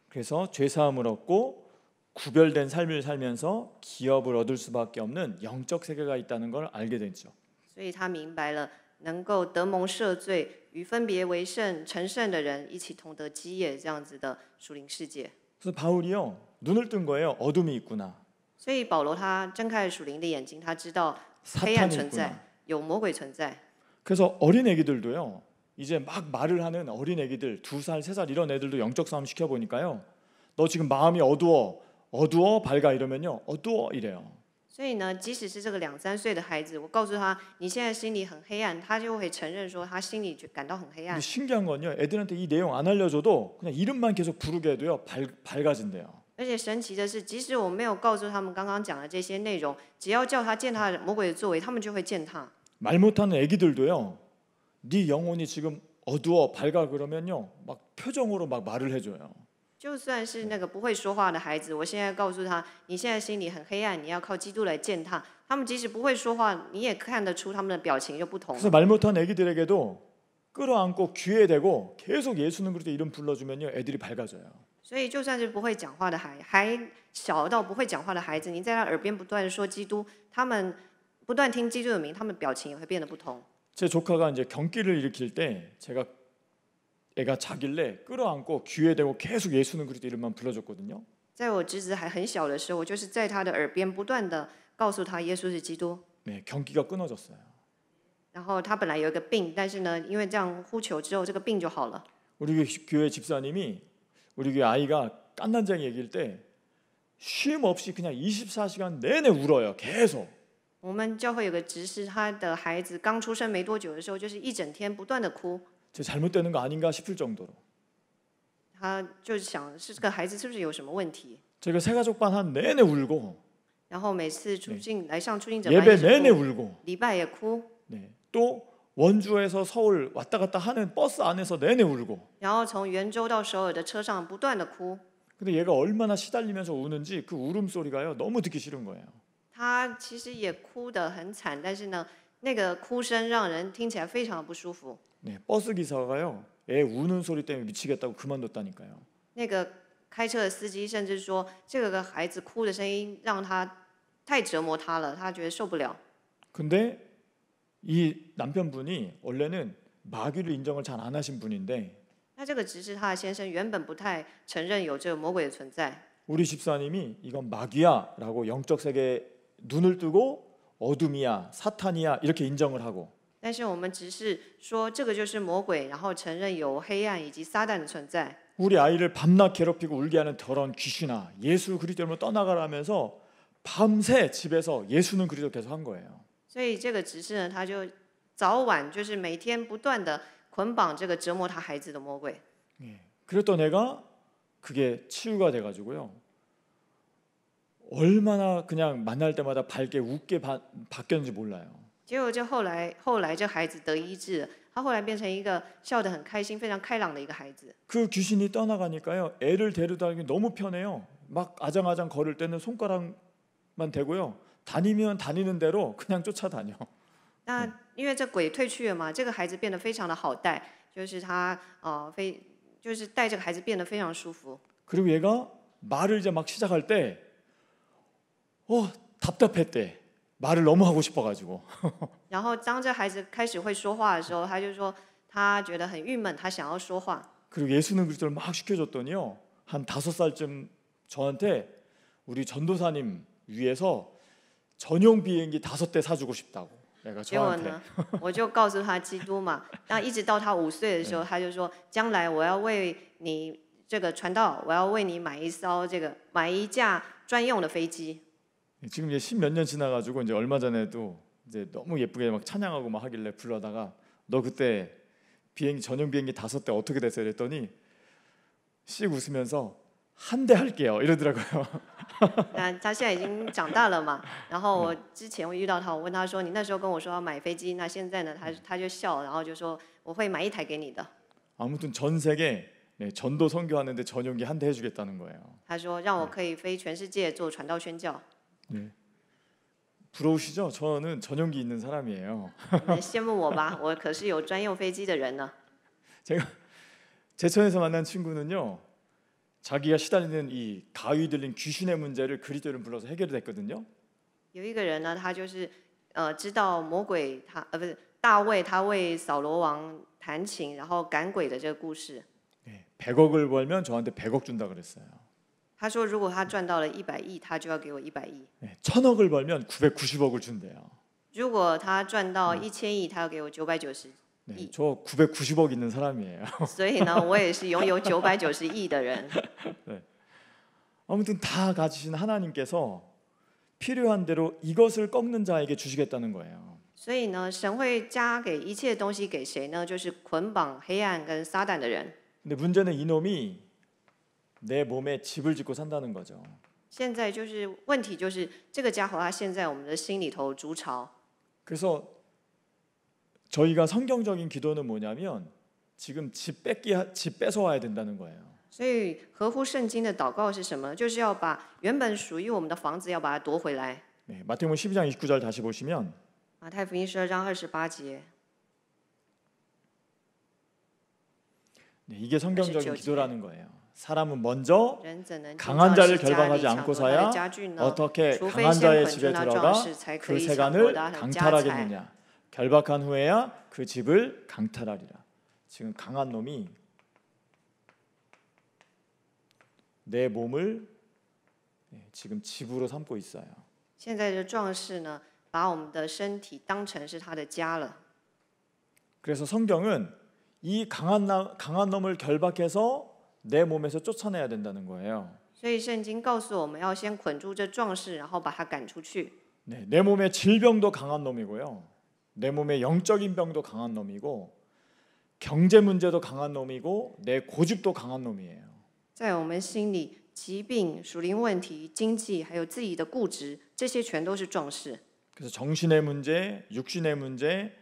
그래서 죄사함을 얻고 구별된 삶을 살면서 기업을 얻을 수밖에 없는 영적 세계가 있다는 걸 알게 됐죠. 所以他明白了，能够得蒙赦罪，与分别为圣、成圣的人一起同得基业，这样子的属灵世界。 그래서 바울이요 눈을 뜬 거예요. 어둠이 있구나. 所以保罗他睁开了属灵的眼睛，他知道黑 사탄이 暗存 있구나. 在，有魔鬼存在。 그래서 어린 애기들도요. 이제 막 말을 하는 어린 애기들 2살, 3살 이런 애들도 영적 싸움 시켜 보니까요. 너 지금 마음이 어두워 밝아 이러면요. 어두워 이래요. 所以呢，即使是这个2、3岁的孩子，我告诉他你现在心里很黑暗，他就会承认说他心里感到很黑暗 근데 。 신기한 건요. 애들한테 이 내용 안 알려줘도 그냥 이름만 계속 부르게 해도요. 밝아진대요. 而且神奇的是，即使我没有告诉他们刚刚讲的这些内容，只要叫他践踏魔鬼的作为，他们就会践踏。 말 못하는 애기들도요. 네 영혼이 지금 어두워 밝아 그러면요. 막 표정으로 막 말을 해줘요. 就算是那个不会说话的孩子，我现在告诉他，你现在心里很黑暗，你要靠基督来践踏。他们即使不会说话，你也看得出他们的表情就不同。 그래서 말 못하는 애기들에게도 끌어안고 귀에 대고 계속 예수는 그리스도 이름 불러주면요. 애들이 밝아져요. 所以，就算是不会讲话的还小到不会讲话的孩子，你在他耳边不断的说基督，他们不断听基督的名，他们表情也会变得不同。 제 조카가 이제 경기를 일으킬 때 제가 애가 자길래 끌어안고 귀에 대고 계속 예수는 그리스도 이름만 불러줬거든요. 在我侄子还很小的时候，我就是在他的耳边不断的告诉他耶稣是基督。 네, 경기가 끊어졌어요. 然后他本来有一个病，但是呢，因为这样呼求之后，这个病就好了。 우리 교회 집사님이 우리 교회 아이가 깐난쟁이 얘기일 때 쉼 없이 그냥 24시간 내내 울어요. 계속. 我们教会有个执事，他的孩子刚出生没多久的时候，就是一整天不断的哭。저 잘못되는 거 아닌가 싶을 정도로. 他就想是这个孩子是不是有什么问题？ 저희가 새가족반 한 내내 울고 然后每次来上出境者 예배 班也 내내 是哭， 울고 礼拜也哭， 네. 또 원주에서 서울 왔다 갔다 하는 버스 안에서 내내 울고. 然后从圆州到首尔的车上不断的哭。 근데 얘가 얼마나 시달리면서 우는지 그 울음소리가요 너무 듣기 싫은 거예요. 他其实也哭得很惨，但是呢，那个哭声让人听起来非常的不舒服。 네, 버스 기사가요 애 우는 소리 때문에 미치겠다고 그만뒀다니까요. 那个开车的司机甚至说，这个孩子哭的声音让他太折磨他了，他觉得受不了。 근데 이 남편분이 원래는 마귀를 인정을 잘 안 하신 분인데 那这个执事他的先生原本不太承认有这个魔鬼的存在， 우리 집사님이 이건 마귀야라고 영적 세계에 눈을 뜨고 어둠이야 사탄이야 이렇게 인정을 하고 但是我们执事说这个就是魔鬼，然后承认有黑暗以及撒旦的存在。 우리 아이를 밤낮 괴롭히고 울게 하는 더러운 귀신아 예수 그리스도로 떠나가라면서 밤새 집에서 예수는 그리스도 계속 한 거예요. 所以这个执事呢，他就早晚就是每天不断的捆绑这个折磨他孩子的魔鬼。 그랬던 애가 그게 치유가 돼가지고요. 얼마나 그냥 만날 때마다 밝게 웃게 바뀌었는지 몰라요. 结果后来这孩子得医治了，他后来变成一个笑得很开心、非常开朗的一个孩子。 그 귀신이 떠나가니까요. 애를 데려다니기 너무 편해요. 막 아장아장 걸을 때는 손가락만 대고요. 다니면 다니는 대로 그냥 쫓아다녀. 那因为这鬼退去了嘛，这个孩子变得非常的好带，就是他就是带这个孩子变得非常舒服。 그리고 얘가 말을 이제 막 시작할 때 답답했대. 말을 너무 하고 싶어가지고. 然后当这孩子开始会说话的时候，他就说他觉得很郁闷，他想要说话。 그리고 예수는 그리스도를 막 시켜줬더니요. 한 5살쯤 저한테 우리 전도사님 위해서 전용 비행기 5대 사주고 싶다고. 내가 结果 저한테. 呢，我就告诉他基督嘛，那一直到他5岁的时候，他就说，将来我要为你这个传道，我要为你买一架专用的飞机。 지금 이제 10몇 년 지나가지고 이제 얼마 전에도 이제 너무 예쁘게 막 찬양하고 막 하길래 불러다가 너 그때 전용 비행기 5대 어떻게 됐어요? 그랬더니 씩 웃으면서 한 대 할게요 이러더라고요. 那他现在已经长大了嘛，然后我之前我遇到他，我问他说，你那时候跟我说要买飞机，那现在呢，他就笑，然后就说我会买一台给你的。 아무튼 전 세계 전도 선교하는데 전용기 한 대 해주겠다는 거예요. 他说让我可以飞全世界做传道宣教。 네. 부러우시죠? 저는 전용기 있는 사람이에요. 你们羡慕我吧？我可是有专用飞机的人呢。 제가 제천에서 만난 친구는요. 자기가 시달리는 이 가위 들린 귀신의 문제를 그리스도를 불러서 해결했거든요. 有一个人呢，他就是知道魔鬼不是大卫，他为扫罗王弹琴，然后赶鬼的这个故事。 네, 100억을 벌면 저한테 100억 준다 그랬어요. 他说，如果他赚到了100亿，他就要给我100亿； 네, 1000억을 벌면 990억을 준대요. 如果他赚到1000亿，他要给我990 네, 亿。 저 990억 있는 사람이에요. 所以呢，我也是拥有990亿的人。 네. 아무튼 다 가지신 하나님께서 필요한 대로 이것을 꺾는 자에게 주시겠다는 거예요. 所以呢，神会加给一切东西给谁呢？就是捆绑黑暗跟撒旦的人。 근데 문제는 이놈이 내 몸에 집을 짓고 산다는 거죠. 现在就是问题，就是这个家伙他现在我们的心里头筑巢。 그래서 저희가 성경적인 기도는 뭐냐면 지금 집 뺏어와야 된다는 거예요. 所以合乎圣经的祷告是什么？就是要把原本属于我们的房子要把它夺回来。 네, 마태복음 12장 29절 다시 보시면 马太福音12章28节， 네, 이게 성경적인 29절. 기도라는 거예요. 사람은 먼저 人怎能 강한 建造 자를 是家里 결박하지 抢夺他的 않고서야 家具呢？ 어떻게 除非 강한 先 자의 捆 집에 住那 들어가 壮士，才可 그 以抢夺 세간을 他的家财。 강탈하겠느냐. 결박한 후에야 그 집을 강탈하리라. 지금 강한 놈이 내 몸을 지금 집으로 삼고 있어요. 现在的壮士呢，把我们的身体当成是他的家了。 그래서 성경은 이 강한 놈을 결박해서 내 몸에서 쫓아내야 된다는 거예요. 所以圣经告诉我们要先捆住这壮士，然后把他赶出去。 네, 내 몸의 질병도 강한 놈이고요. 내 몸의 영적인 병도 강한 놈이고 경제 문제도 강한 놈이고 내 고집도 강한 놈이에요. 在我们心里，疾病、属灵问题、经济，还有自己的固执，这些全都是壮士。 그래서 정신의 문제, 육신의 문제,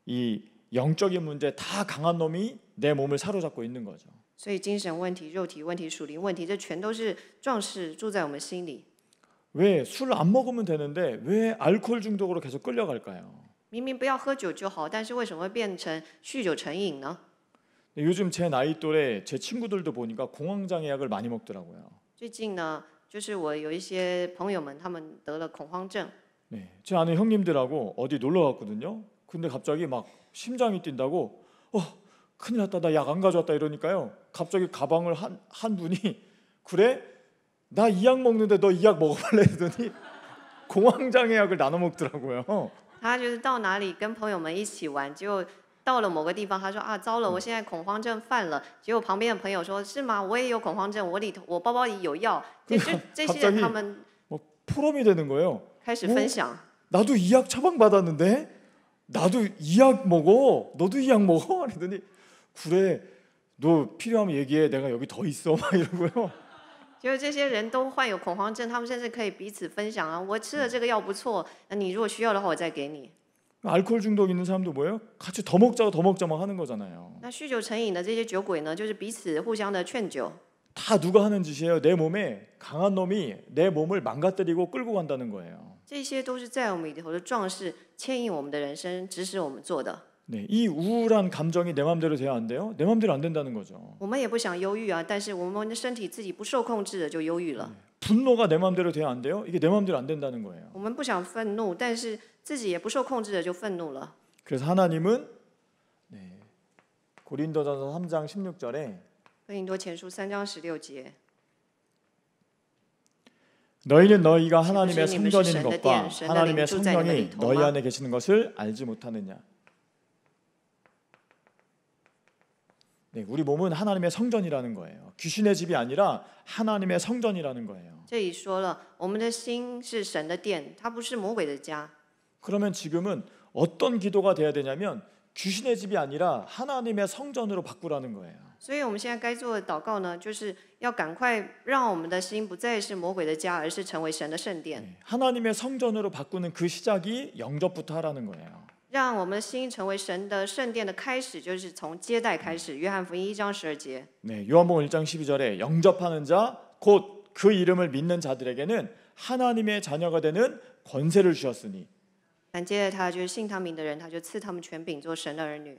이 영적인 문제 다 강한 놈이 내 몸을 사로잡고 있는 거죠. 所以精神问题、肉体问题、属灵问题，这全都是壮士住在我们心里。 왜 술 안 먹으면 되는데 왜 알코올 중독으로 계속 끌려갈까요? 明明不要喝酒就好，但是为什么会变成酗酒成瘾呢？ 요즘 제 나이 또래 제 친구들도 보니까 공황장애 약을 많이 먹더라고요. 最近呢，就是我有一些朋友们，他们得了恐慌症。 네, 제 아는 형님들하고 어디 놀러 갔거든요. 근데 갑자기 막 심장이 뛴다고 큰일 났다 나 약 안 가져왔다 이러니까요. 갑자기 가방을 한 분이 그래? 나 이 약 먹는데 너 이 약 먹어볼래? 했더니 공황장애 약을 나눠 먹더라고요. 他就是到哪里跟朋友们一起玩，结果到了某个地方，他说啊，糟了，我现在恐慌症犯了。结果旁边的朋友说，是吗？我也有恐慌症，我包包里有药。这些人他们 뭐 포럼이 되는 거예요. 开始分享。 나도 이 약 처방 받았는데 나도 이 약 먹어. 너도 이 약 먹어? 그러더니 그래. 너 필요하면 얘기해. 내가 여기 더 있어. 막 이러고요. 就是这些人都患有恐慌症，他们甚至可以彼此分享啊，我吃了这个药不错，那你如果需要的话，我再给你。 알코올 중독 있는 사람도 뭐예요? 같이 더 먹자만 하는 거잖아요. 那酗酒成瘾的这些酒鬼呢，就是彼此互相的劝酒。 다 누가 하는 짓이에요? 내 몸에 강한 놈이 내 몸을 망가뜨리고 끌고 간다는 거예요. 这些都是在我们里头的壮士牵引我们的人生，指使我们做的。 네, 이 우울한 감정이 내 마음대로 돼야 안 돼요? 내 마음대로 안 된다는 거죠. 我们也不想忧郁啊，但是我们的身体自己不受控制的就忧郁了。 분노가 내 마음대로 돼야 안 돼요? 이게 내 마음대로 안 된다는 거예요. 我们不想愤怒，但是自己也不受控制的就愤怒了。 그래서 하나님은 고린도전서 3장 16절에 哥林多前书3章16节， 너희는 너희가 하나님의 지금 성전인 신의 것과 殿, 하나님의 신의 성령이 殿, 너희 안에 계시는 것을 알지 못하느냐. 네, 우리 몸은 하나님의 성전이라는 거예요. 귀신의 집이 아니라 하나님의 성전이라는 거예요. 这里说了，我们的心是神的殿，它不是魔鬼的家。 그러면 지금은 어떤 기도가 돼야 되냐면 귀신의 집이 아니라 하나님의 성전으로 바꾸라는 거예요. 所以我们现在该做的祷告呢，就是要赶快让我们的心不再是魔鬼的家，而是成为神的圣殿。 네, 하나님의 성전으로 바꾸는 그 시작이 영접부터 하라는 거예요. 让我们的心成为神的圣殿的开始，就是从接待开始。约翰福音1章12节。 네, 요한복음 1장 12절에 영접하는 자 곧 그 이름을 믿는 자들에게는 하나님의 자녀가 되는 권세를 주셨으니. 但接着他就是信他名的人，他就赐他们权柄做神的儿女。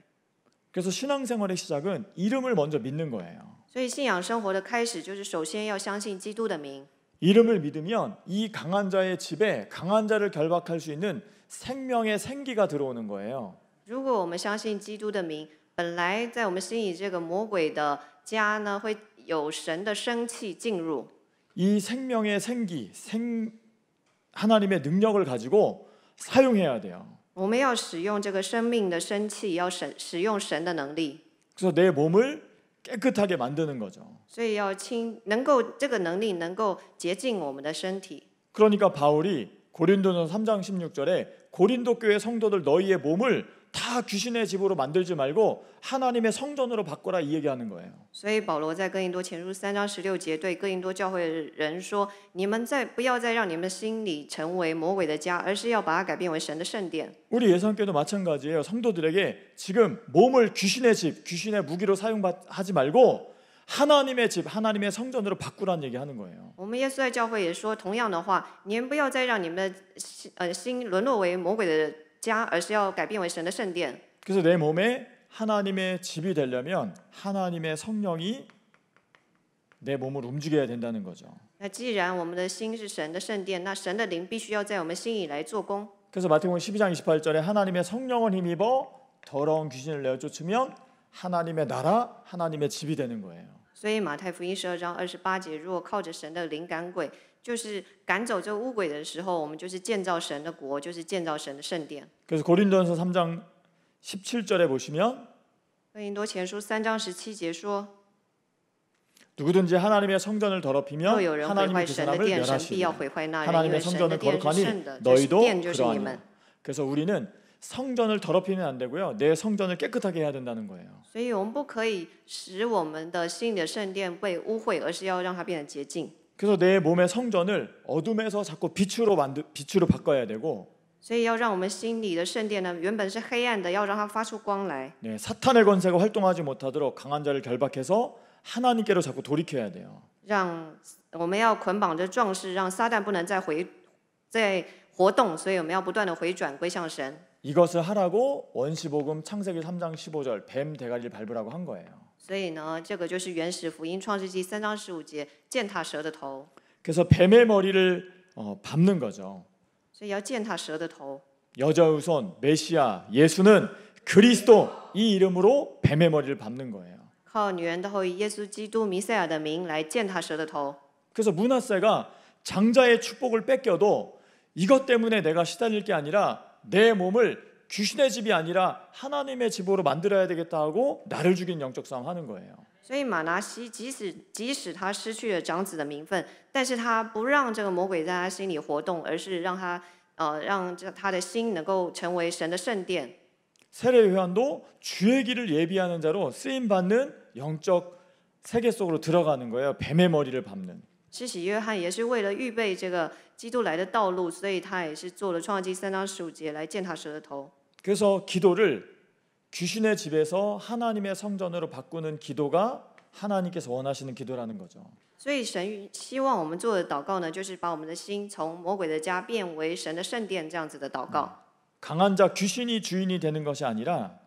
그래서 신앙생활의 시작은 이름을 먼저 믿는 거예요. 所以信仰生活的开始，就是首先要相信基督的名。 이름을 믿으면 이 강한 자의 집에 강한 자를 결박할 수 있는 생명의 생기가 들어오는 거예요. 如果我们相信基督的名，本来在我们心里这个魔鬼的家呢，会有神的生气进入。 이 생명의 생기, 하나님의 능력을 가지고 사용해야 돼요. 我们要使用这个生命的生气，要使用神的能力。 그래서 내 몸을 깨끗하게 만드는 거죠. 所以要能够这个能力能够洁净我们的身体。 그러니까 바울이 고린도전서 3장 16절에 고린도 교회 성도들 너희의 몸을 다 귀신의 집으로 만들지 말고 하나님의 성전으로 바꿔라 이 얘기하는 거예요. 所以保罗在哥林多前书3章16节对哥林多教会的人说：“你们不要再让你们心里成为魔鬼的家，而是要把它改变为神的圣殿。” 우리 예산교도 마찬가지예요. 성도들에게 지금 몸을 귀신의 집, 귀신의 무기로 사용하지 말고 하나님의 집, 하나님의 성전으로 바꾸라는 얘기하는 거예요. 我们耶稣在教会也说同样的话，你们不要再让你们的心沦落为魔鬼的家，而是要改变为神的圣殿。 그래서 내 몸에 하나님의 집이 되려면 하나님의 성령이 내 몸을 움직여야 된다는 거죠. 那既然我们的心是神的圣殿，那神的灵必须要在我们心里来做工。 그래서 마태복음 12장 28절에 하나님의 성령을 힘입어 더러운 귀신을 내어 쫓으면 하나님의 나라, 하나님의 집이 되는 거예요. 所以马太福音12章28节，如果靠着神的灵赶鬼，就是赶走这污鬼的时候，我们就是建造神的国，就是建造神的圣殿。 그래서 고린도전서 3장 17절에 보시면 哥林多前书3章17节说， 누구든지 하나님의 성전을 더럽히면 若有人毁 하나님이 坏 그 神的 사람을 殿，神必要 멸하시리라. 毁坏那人，因 하나님의 为神的 성전을 殿是 거룩하니 圣的，这 너희도 殿就是你们。 그러하니라. 그래서 우리는 성전을 더럽히면 안 되고요. 내 성전을 깨끗하게 해야 된다는 거예요. 所以我们不可以使我们的心里的圣殿被污秽，而是要让它变得洁净。 그래서 내 몸의 성전을 어둠에서 자꾸 빛으로 바꿔야 되고 所以要让我们心里的圣殿呢，原本是黑暗的，要让它发出光来。 네, 사탄의 권세가 활동하지 못하도록 강한 자를 결박해서 하나님께로 자꾸 돌이켜야 돼요. 让我们要捆绑着壮士，让撒旦不能再活动，所以我们要不断的回转归向神。 이것을 하라고 원시복음 창세기 3장 15절 뱀 대가리를 밟으라고 한 거예요. 所以呢，这个就是原始福音创世纪3章15节，践踏蛇的头。 그래서 뱀의 머리를 밟는 거죠. 所以要践踏蛇的头。 여자의 손 메시아 예수는 그리스도 이 이름으로 뱀의 머리를 밟는 거예요. 靠女人的后裔耶稣基督弥赛亚的名来践踏蛇的头。 그래서 므낫세가 장자의 축복을 뺏겨도 이것 때문에 내가 시달릴 게 아니라 내 몸을 귀신의 집이 아니라 하나님의 집으로 만들어야 되겠다 하고 나를 죽인 영적 싸움 하는 거예요. 所以马拿西即使他失去了长子的名分，但是他不让这个魔鬼在他心里活动，而是让他的心能够成为神的圣殿。 세례 요한도 주의 길을 예비하는 자로 쓰임 받는 영적 세계 속으로 들어가는 거예요. 뱀의 머리를 밟는. 施洗约翰也是为了预备这个基督来的道路，所以他也是做了创世纪3章15节来践踏蛇的头。 그래서 기도를 귀신의 집에서 하나님의 성전으로 바꾸는 기도가 하나님께서 원하시는 기도라는 거죠. 所以神希望我们做的祷告呢，就是把我们的心从魔鬼的家变为神的圣殿这样子的祷告。 강한 자 귀신이 주인이 되는 것이 아니라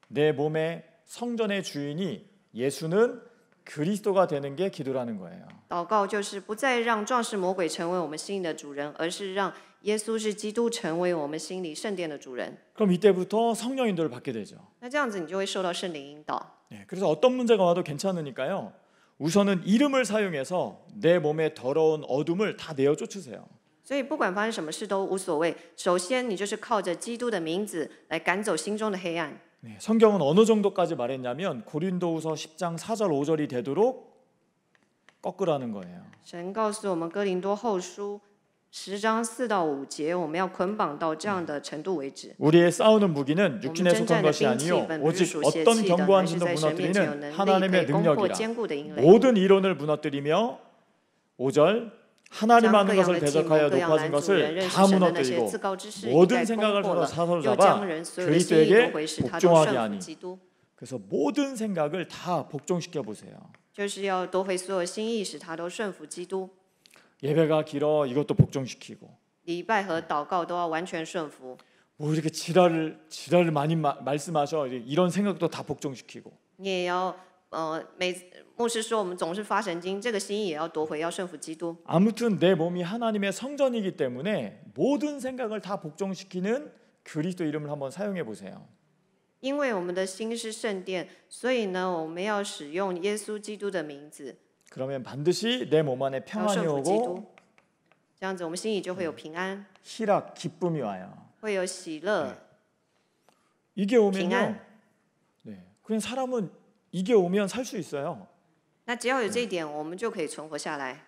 내 몸의 성전의 주인이 예수는 그리스도가 되는 게 기도라는 거예요. 祷告就是不再让壮士魔鬼成为我们心里的主人，而是让耶稣是基督成为我们心里圣殿的主人。 그럼 이때부터 성령 인도를 받게 되죠. 那这样子你就会受到圣灵引导。 네, 그래서 어떤 문제가 와도 괜찮으니까요. 우선은 이름을 사용해서 내 몸의 더러운 어둠을 다 내어 쫓으세요. 所以不管发生什么事都无所谓，首先你就是靠着基督的名字来赶走心中的黑暗。 네, 성경은 어느 정도까지 말했냐면 고린도후서 10장 4절 5절이 되도록 꺾으라는 거예요. 神告诉我们哥林多后书10章4到5节，我们要捆绑到这样的程度为止。 우리의 싸우는 무기는 육신에 속한 것이 아니요 오직 어떤 견고한 진도 무너뜨리는 하나님의 능력이라. 모든 이론을 무너뜨리며 5절 하나님 하는 것을 대적하여 높아진 것을 다 무너뜨리고 모든 생각을 사로잡아 그리스도에게 복종하게 하니. 그래서 모든 생각을 다 복종시켜 보세요. 就是要夺回所有心意，使他都顺服基督。 예배가 길어 이것도 복종시키고. 礼拜和祷告都要完全顺服。 뭐 이렇게 지랄을 많이 말씀하셔 이런 생각도 다 복종시키고. 你也要牧师说我们总是发神经，这个心意也要夺回，要顺服基督。 아무튼 내 몸이 하나님의 성전이기 때문에 모든 생각을 다 복종시키는 그리스도 이름을 한번 사용해 보세요. 因为我们的心是圣殿，所以呢，我们要使用耶稣基督的名字， 그러면 반드시 내 몸 안에 要 평안이 顺服基 오고 督。这样子，我们心里就会有平安， 희락, 기쁨이 와요. 会有喜乐。 이게 오면요.平安. 네, 그냥 사람은 이게 오면 살 수 있어요. 那只要有这一点，我们就可以存活下来。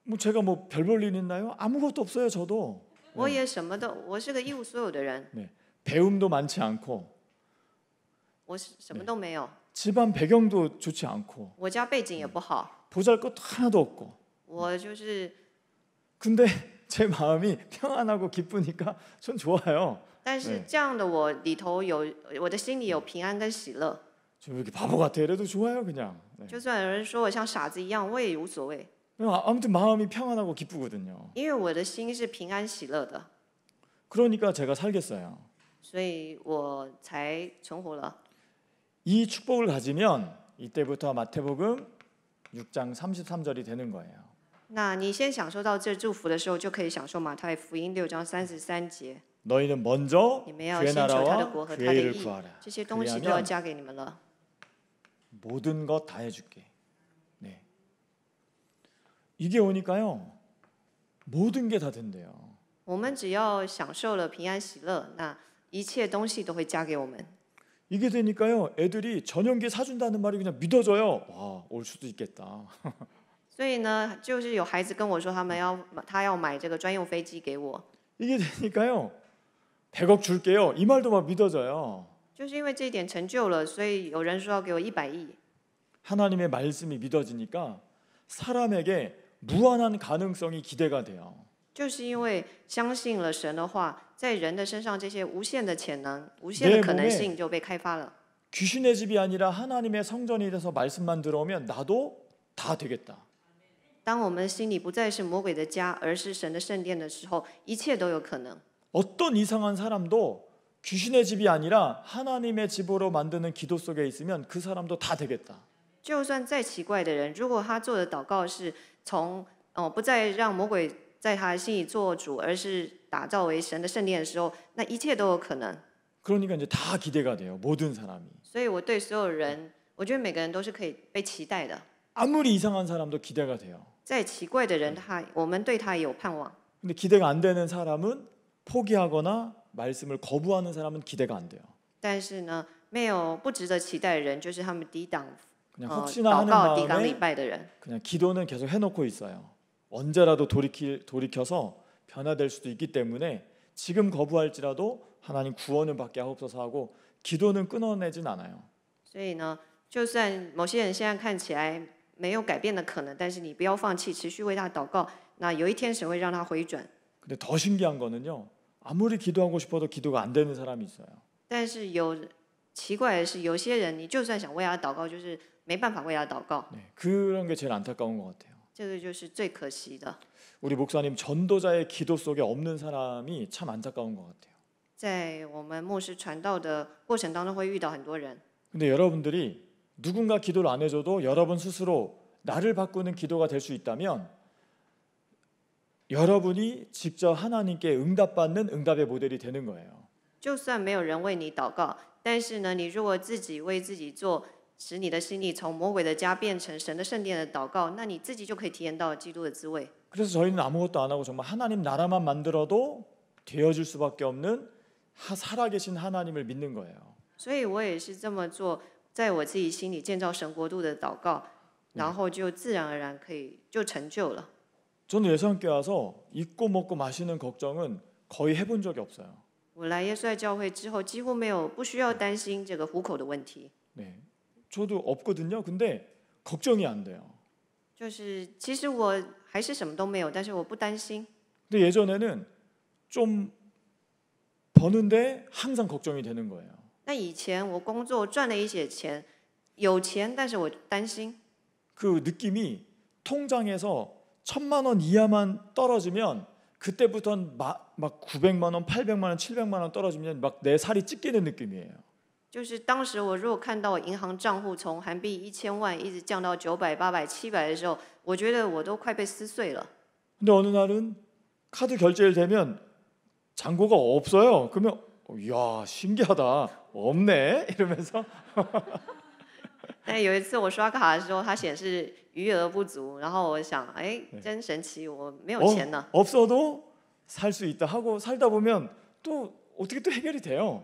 뭐 제가 뭐 별 볼 일 있나요? 아무것도 없어요, 저도. 我也什么都，我是个一无所有的人， 네, 배움도 많지 않고 我什么都没有， 집안 배경도 좋지 않고 我家背景也不好， 보잘것도 하나도 없고. 我就是， 근데 제 마음이 평안하고 기쁘니까 전 좋아요. 但是这样的我里头有，我的心里有平安跟喜乐。 저 이렇게 바보 같아 이래도 좋아요, 그냥. 네. 就算有人说我像傻子一样，我也无所谓， 아무튼 마음이 평안하고 기쁘거든요. 因为我的心是平安喜乐的， 그러니까 제가 살겠어요. 所以我才存活了。 이 축복을 가지면 이때부터 마태복음 6장 33절이 되는 거예요. 那你先享受到这祝福的时候，就可以享受马太福音6章33节。 너희는 먼저 你们要 그의 先求他的 나라와 国和他 그의 的 일을 义， 구하라. 这些东西都要 그리하면 加给你们了。 모든 것 다 해줄게. 네. 이게 오니까요. 모든 게 다 된대요. 我们只要享受了平安喜乐，那一切东西都会加给我们。 이게 되니까요. 애들이 전용기 사준다는 말이 그냥 믿어져요. 와, 올 수도 있겠다. 所以呢，就是有孩子跟我说，他要买这个专用飞机给我。 이게 되니까요. 100억 줄게요. 이 말도 막 믿어져요. 就是因为这一点成就了，所以有人说要给我100亿。 하나님의 말씀이 믿어지니까 사람에게 무한한 가능성이 기대가 돼요. 就是因为相信了神的话，在人的身上这些无限的潜能、无限的可能性就被开发了。 귀신의 집이 아니라 하나님의 성전이 돼서 말씀만 들어오면 나도 다 되겠다. 当我们心里不再是魔鬼的家，而是神的圣殿的时候，一切都有可能。 어떤 이상한 사람도 귀신의 집이 아니라 하나님의 집으로 만드는 기도 속에 있으면 그 사람도 다 되겠다. 就算再奇怪的人，如果他做的祷告是从不再让魔鬼在他心里做主，而是打造为神的圣殿的时候，那一切都有可能。 그러니까 이제 다 기대가 돼요. 모든 사람이. 所以我对所有人，我觉得每个人都是可以被期待的。 아무리 이상한 사람도 기대가 돼요. 再奇怪的人，我们对他也有盼望。 근데 기대가 안 되는 사람은 포기하거나 말씀을 거부하는 사람은 기대가 안 돼요. 但是呢，没有不值得期待的人，就是他们抵挡 그냥 혹시나 祷 하는 告、抵挡礼 마음에 拜的人。 그냥 기도는 계속 해놓고 있어요. 언제라도 돌이켜서 변화될 수도 있기 때문에 지금 거부할지라도 하나님 구원을 받게 하옵소서 하고 기도는 끊어내진 않아요. 所以呢，就算某些人现在看起来没有改变的可能，但是你不要放弃，持续为他祷告。那有一天神会让他回转。 근데 더 신기한 거는요. 아무리 기도하고 싶어도 기도가 안 되는 사람이 있어요. 但是奇怪的是，有些人你就算想为他祷告，就是没办法为他祷告。 네, 그런 게 제일 안타까운 것 같아요. 这个就是最可惜的。 우리 목사님 전도자의 기도 속에 없는 사람이 참 안타까운 것 같아요. 在我们牧师传道的过程当中，会遇到很多人。 근데 여러분들이 누군가 기도를 안 해줘도 여러분 스스로 나를 바꾸는 기도가 될 수 있다면 여러분이 직접 하나님께 응답받는 응답의 모델이 되는 거예요. 就算没有人为你祷告，但是呢，你如果自己为自己做，使你的心里从魔鬼的家变成神的圣殿的祷告，那你自己就可以体验到基督的滋味。 그래서 저희는 아무것도 안 하고 정말 하나님 나라만 만들어도 되어질 수밖에 없는 살아계신 하나님을 믿는 거예요. 所以我也是这么做，在我自己心里建造神国度的祷告，然后就自然而然可以就成就了。 저는 예수님께 와서 입고 먹고 마시는 걱정은 거의 해본 적이 없어요. 我来耶稣爱教会之后，几乎不需要担心这个糊口的问题。 네, 저도 없거든요. 근데 걱정이 안 돼요. 就是其实我还是什么都没有，但是我不担心。 근데 예전에는 좀 버는데 항상 걱정이 되는 거예요. 那以前我工作赚了一些钱，有钱，但是我担心。 그 느낌이 통장에서 1,000만 원 이하만 떨어지면 그때부터는 막 900만 원, 800만 원, 700만 원 떨어지면 막 내 살이 찢기는 느낌이에요. 就是当时我如果看到我银行账户从韩币1000万一直降到900、800、700的时候，我觉得我都快被撕碎了。 근데 어느 날은 카드 결제를 되면 잔고가 없어요. 그러면 이야 신기하다. 없네 이러면서 但有一次我刷卡的时候，它显示余额不足，然后我想，哎，真神奇，我没有钱呢。 없어도 살 수 있다 하고 살다 보면 또 어떻게 또 해결이 돼요.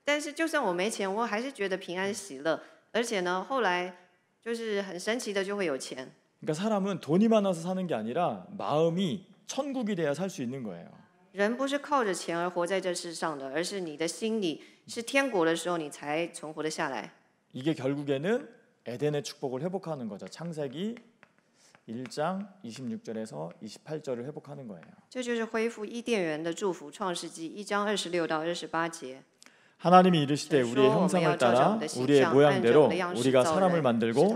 但是就算我没钱，我还是觉得平安喜乐。而且呢，后来就是很神奇的就会有钱。 그러니까 사람은 돈이 많아서 사는 게 아니라 마음이 천국이 돼야 살 수 있는 거예요. 人不是靠着钱而活在这世上的，而是你的心里是天国的时候，你才存活得下来。 이게 결국에는 에덴의 축복을 회복하는 거죠. 창세기 1장 26절에서 28절을 회복하는 거예요. 这就是恢复伊甸园的祝福。创世纪1章26到28节。 하나님이 이르시되 우리의 형상을 따라 우리의 모양대로 우리가 사람을 만들고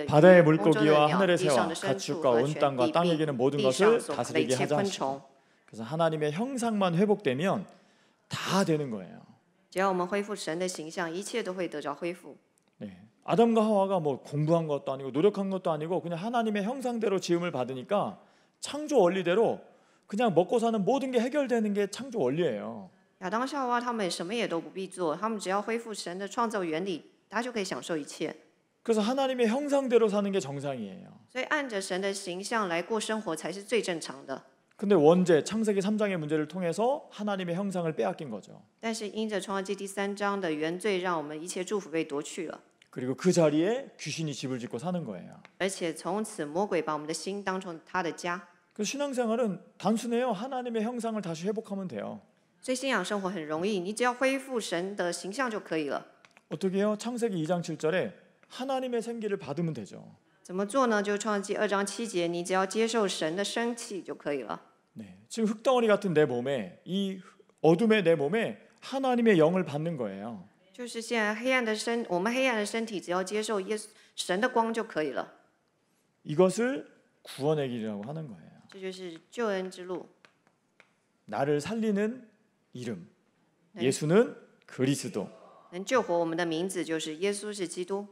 바다의 물고기와 하늘의 새와 가축과 온 땅과 땅에 기는 모든 것을 다스리게 하자 하시고. 그래서 하나님의 형상만 회복되면 다 되는 거예요. 只要我们恢复神的形象，一切都会得着恢复。 네. 아담과 하와가 뭐 공부한 것도 아니고 노력한 것도 아니고 그냥 하나님의 형상대로 지음을 받으니까 창조 원리대로 그냥 먹고 사는 모든 게 해결되는 게 창조 원리예요. 亚当夏娃他们什么也都不必做，他们只要恢复神的创造原理，他就可以享受一切。 그래서 하나님의 형상대로 사는 게 정상이에요. 所以按着神的形象来过生活才是最正常的。 근데 원죄 창세기 3장의 문제를 통해서 하나님의 형상을 빼앗긴 거죠. 但是因着创世纪第3章的原罪，让我们一切祝福被夺去了。 그리고 그 자리에 귀신이 집을 짓고 사는 거예요. 而且从此魔鬼把我们的心当成他的家。 그 신앙생활은 단순해요. 하나님의 형상을 다시 회복하면 돼요. 所以信仰生活很容易，你只要恢复神的形象就可以了。 어떻게 해요? 창세기 2장 7절에 하나님의 생기를 받으면 되죠. 怎么做呢？就创世纪2章7节，你只要接受神的生气就可以了。 네, 지금 흙덩어리 같은 내 몸에 이 어둠의 내 몸에 하나님의 영을 받는 거예요. 就是现在我们黑暗的身体，只要接受神的光就可以了。 이것을 구원의 길이라고 하는 거예요. 这就是救恩之路。 나를 살리는 이름. 예수는 그리스도. 能救活我们的名字就是耶稣是基督。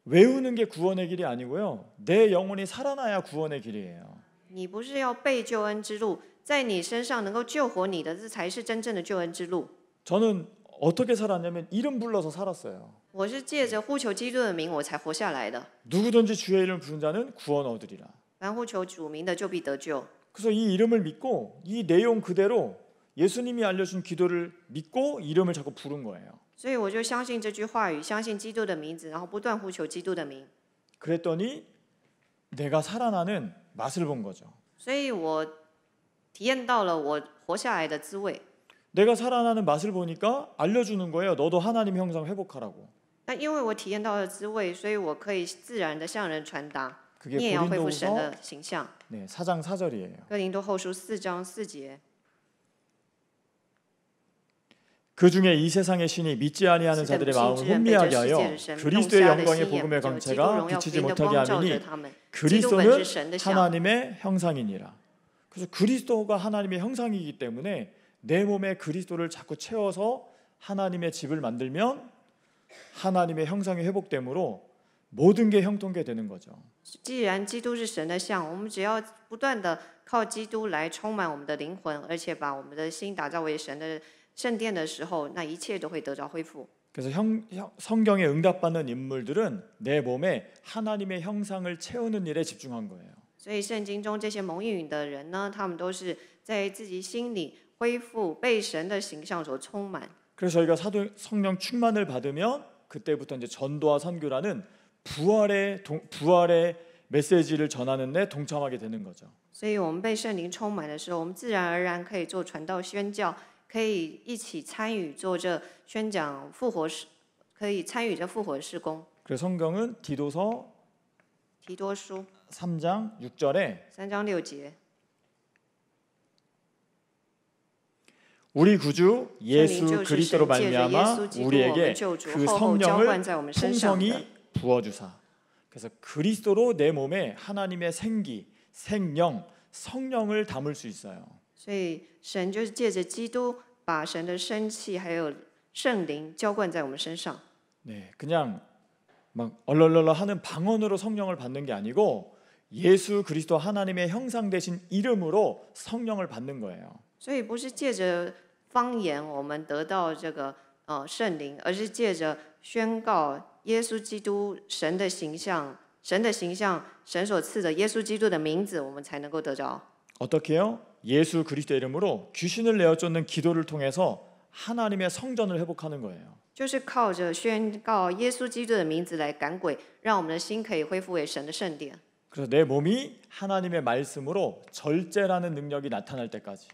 외우는 게 구원의 길이 아니고요. 내 영혼이 살아나야 구원의 길이에요. 你不是要背救恩之路，在你身上能够救活你的，这才是真正的救恩之路。 저는 어떻게 살았냐면 이름 불러서 살았어요. 我是借着呼求基督的名，我才活下来的。 누구든지 주의 이름을 부른 자는 구원 얻으리라. 凡呼求主名的，就必得救。 그래서 이 이름을 믿고 이 내용 그대로 예수님이 알려준 기도를 믿고 이름을 자꾸 부른 거예요. 所以我就相信这句话语，相信基督的名字，然后不断呼求基督的名。 그랬더니 내가 살아나는 맛을 본 거죠. 所以我体验到了我活下来的滋味。 내가 살아나는 맛을 보니까 알려주는 거예요. 너도 하나님 형상 회복하라고. 那因为我体验到了滋味，所以我可以自然的向人传达， 그게 你也要恢复神 고린도후서 的形象。 네, 4장 4절이에요. 哥林多后书4章4节。 그 중에 이 세상의 신이 믿지 아니하는 자들의 마음을 혼미하게 하여 그리스도의 영광의 복음의 광채가 비치지 못하게 하느니 그리스도는 하나님의 형상이니라. 그래서 그리스도가 하나님의 형상이기 때문에 내 몸에 그리스도를 자꾸 채워서 하나님의 집을 만들면 하나님의 형상이 회복되므로 모든 게 형통케 되는 거죠. 既然基督是神的像，我们只要不断的靠基督来充满我们的灵魂，而且把我们的心打造为神的圣殿的时候，那一切都会得到恢复。 그래서 성경에 응답받는 인물들은 내 몸에 하나님의 형상을 채우는 일에 집중한 거예요. 所以圣经中这些蒙应允的人呢，他们都是在自己心里恢复被神的形象所充满。 그래서 저희가 성령 충만을 받으면 그때부터 이제 전도와 선교라는 부활의 메시지를 전하는 데 동참하게 되는 거죠. 所以我们被圣灵充满的时候，我们自然而然可以做传道宣教，可以一起参与做这宣讲复活事，可以参与这复活事工。 그래서 성경은 디도서 提多书 3장 6절에 3章6节， 우리 구주 예수 그리스도로 말미암아 우리에게 그 성령을 풍성히 부어주사. 그래서 그리스도로 내 몸에 하나님의 생기, 생명, 성령을 담을 수 있어요. 所以神就是借着基督，把神的生气还有圣灵浇灌在我们身上。 네, 그냥 막 얼얼얼 하는 방언으로 성령을 받는 게 아니고 예수 그리스도 하나님의 형상 되신 이름으로 성령을 받는 거예요. 所以不是借着方言我们得到这个圣灵，而是借着宣告耶稣基督神的形象，神所赐的耶稣基督的名字，我们才能够得着。 어떻게요? 예수 그리스도 이름으로 귀신을 내어 쫓는 기도를 통해서 하나님의 성전을 회복하는 거예요. 就是靠着宣告耶稣基督的名字来赶鬼，让我们的心可以恢复为神的圣殿。 그래서 내 몸이 하나님의 말씀으로 절제라는 능력이 나타날 때까지.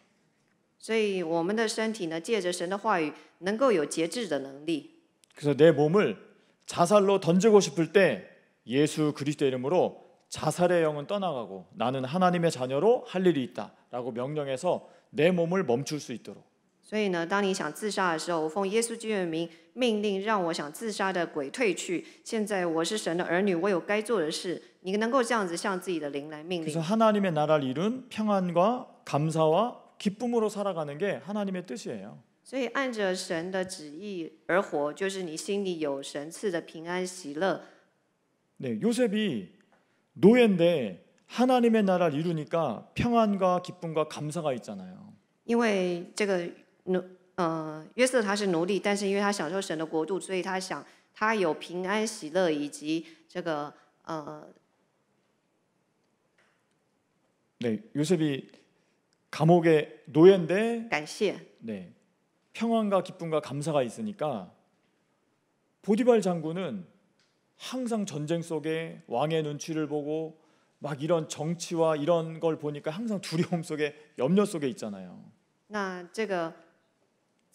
所以我们的身体呢，借着神的话语，能够有节制的能力。 그래서 내 몸을 자살로 던지고 싶을 때 예수 그리스도 이름으로 자살의 영은 떠나가고 나는 하나님의 자녀로 할 일이 있다라고 명령해서 내 몸을 멈출 수 있도록. 所以呢，当你想自杀的时候，我奉耶稣基督的名命令，让我想自杀的鬼退去。现在我是神的儿女，我有该做的事。你能够这样子向自己的灵来命 그래서 令。 하나님의 나라를 이룬 평안과 감사와 기쁨으로 살아가는 게 하나님의 뜻이에요. 所以按着神的旨意而活，就是你心里有神赐的平安喜乐。 네, 요셉이 노예인데 하나님의 나라를 이루니까 평안과 기쁨과 감사가 있잖아요. 因为这个约瑟他是奴隶，但是因为他享受神的国度，所以他有平安喜乐以及这个네, 요셉이 감옥의 노예인데 感谢。 네, 평안과 기쁨과 감사가 있으니까 보디발 장군은 항상 전쟁 속에 왕의 눈치를 보고 막 이런 정치와 이런 걸 보니까 항상 두려움 속에 염려 속에 있잖아요. 那这个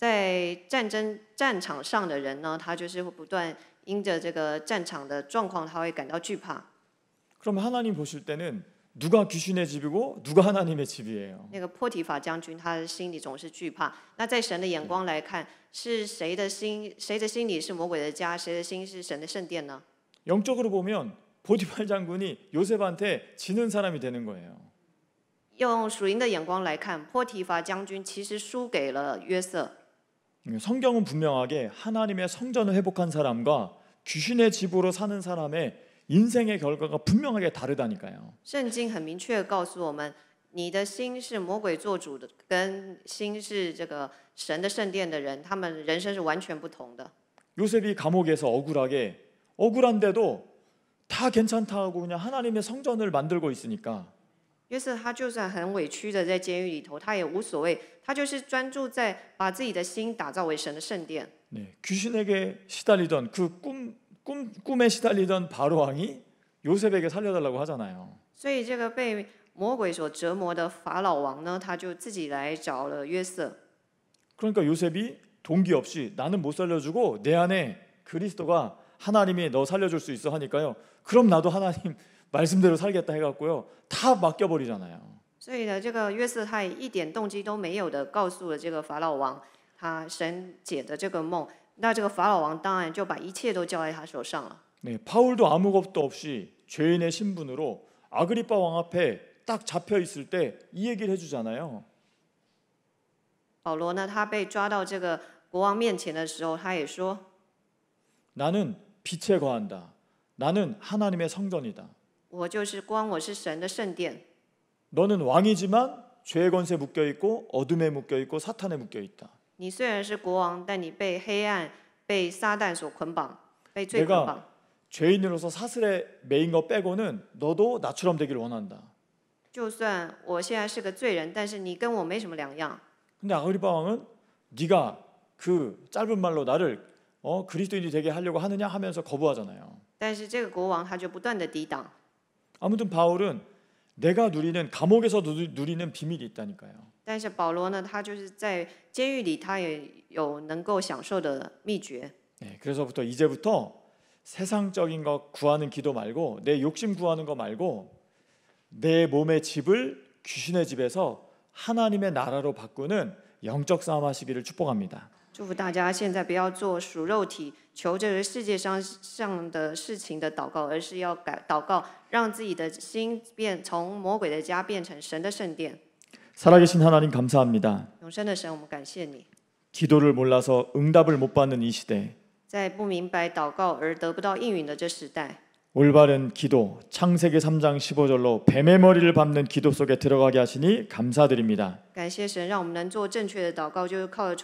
在战场上的人呢，他就是会不断因着这个战场的状况，他会感到惧怕。 그러면 하나님 보실 때는 누가 귀신의 집이고 누가 하나님의 집이에요. 那个波提法将军，他的心里总是惧怕。那在神的眼光来看，是谁的心里是魔鬼的家，谁的心是神的圣殿呢？ 영적으로 보면 보디발 장군이 요셉한테 지는 사람이 되는 거예요. 用属灵的眼光来看，波提法将军其实输给了约瑟。 성경은 분명하게 하나님의 성전을 회복한 사람과 귀신의 집으로 사는 사람의 인생의 결과가 분명하게 다르다니까요. 圣经很明确地告诉我们，你的心是魔鬼做主的，跟心是这个神的圣殿的人，他们人生是完全不同的。 요셉이 감옥에서 억울한데도 다 괜찮다고 그냥 하나님의 성전을 만들고 있으니까 约瑟他就算很委屈的在监狱里头，他也无所谓，他就是专注在把自己的心打造为神的圣殿。 네, 귀신에게 시달리던 그 꿈에 시달리던 바로 왕이 요셉에게 살려달라고 하잖아요. 所以这个被魔鬼所折磨的法老王呢，他就自己来找了约瑟。 그러니까 요셉이 동기 없이 나는 못 살려주고 내 안에 그리스도가 하나님이 너 살려줄 수 있어 하니까요. 그럼 나도 하나님 말씀대로 살겠다 해갖고요. 다 맡겨버리잖아요. 所以呢，这个约瑟他也一点动机都没有的告诉了这个法老王，他神解的这个梦。那这个法老王当然就把一切都交在他手上了。 네, 바울도 아무것도 없이 죄인의 신분으로 아그리파 왕 앞에 딱 잡혀 있을 때 이 얘기를 해주잖아요. 保罗呢，他被抓到这个国王面前的时候，他也说 나는 빛에 거한다. 나는 하나님의 성전이다. 我就是光，我是神的圣殿。 너는 왕이지만 죄의 권세에 묶여 있고 어둠에 묶여 있고 사탄에 묶여 있다. 你虽然是国王，但你被黑暗、被撒旦所捆绑，被罪捆绑。 죄인으로서 사슬에 매인 거 빼고는 너도 나처럼 되기를 원한다. 就算我现在是个罪人，但是你跟我没什么两样。 근데 아그리파 왕은 네가 그 짧은 말로 나를 그리스도인이 되게 하려고 하느냐 하면서 거부하잖아요. 但是这个国王他就不断的抵挡。 아무튼 바울은 내가 누리는 감옥에서 누리는 비밀이 있다니까요. 但是保罗呢，他就是在监狱里，他也有能够享受的秘诀。 네, 그래서부터 이제부터 세상적인 거 구하는 기도 말고 내 욕심 구하는 거 말고 내 몸의 집을 귀신의 집에서 하나님의 나라로 바꾸는 영적 싸움 하시기를 축복합니다. 祝福大家现在不要做属肉体求这个世界上的事情的祷告，而是要祷告，让自己的心从魔鬼的家变成神的圣殿。 살아계신 하나님 감사합니다. 永生的神，我们感谢你。 기도를 몰라서 응답을 못 받는 이 시대 在不明白祷告而得不到应允的这时代， 올바른 기도 창세기 3장 15절로 뱀의 머리를 밟는 기도 속에 들어가게 하시니 감사드립니다. 感谢神，让我们能做正确的祷告，就是靠着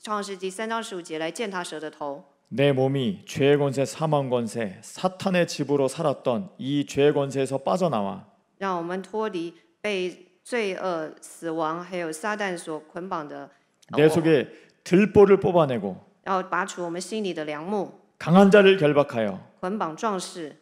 创世纪3章15节来践踏蛇的头。 내 몸이 죄의 권세, 사망 권세, 사탄의 집으로 살았던 이 죄의 권세에서 빠져나와 让我们脱离被罪恶、死亡还有撒旦所捆绑的， 내 속에 들보를 뽑아내고 要拔除我们心里的梁木， 강한 자를 결박하여 捆绑壮士，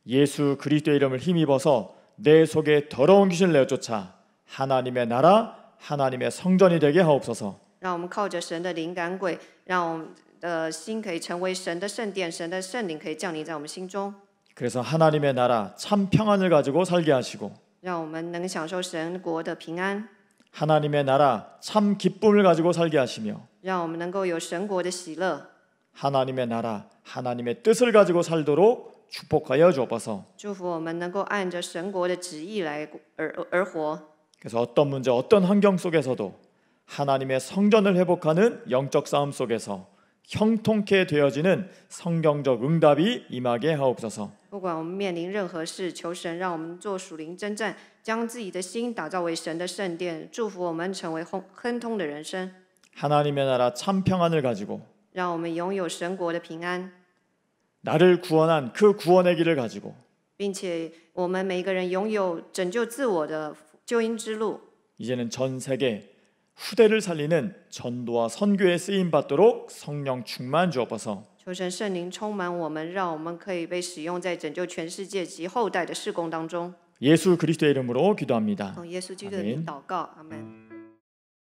예수 그리스도의 이름을 힘입어서 내 속에 더러운 귀신을 내쫓아 하나님의 나라, 하나님의 성전이 되게 하옵소서. 让我们靠着神的灵赶鬼，让我们的心可以成为神的圣殿，神的圣灵可以降临在我们心中， 그래서 하나님의 나라 참 평안을 가지고 살게 하시고 让我们能享受神国的平安， 하나님의 나라 참 기쁨을 가지고 살게 하시며 让我们能够有神国的喜乐， 하나님의 나라 하나님의 뜻을 가지고 살도록 축복하여 주옵소서. 祝福我们能够按着神国的旨意来而活。 그래서 어떤 문제 어떤 환경 속에서도 하나님의 성전을 회복하는 영적 싸움 속에서 형통케 되어지는 성경적 응답이 임하게 하옵소서. 不管我们面临任何事，求神让我们做属灵征战，将自己的心打造为神的圣殿，祝福我们成为亨通的人生， 하나님의 나라 참 평안을 가지고 让我们拥有神国的平安， 나를 구원한 그 구원의 길을 가지고 并且我们每一个人拥有拯救自我的救恩之路。 이제는 전 세계 후대를 살리는 전도와 선교에 쓰임 받도록 성령 충만 주옵소서. 求神圣灵充满我们，让我们可以被使用在拯救全世界及后代的事工当中。 예수 그리스도의 이름으로 기도합니다. 奉耶稣基督的名祷告，阿门。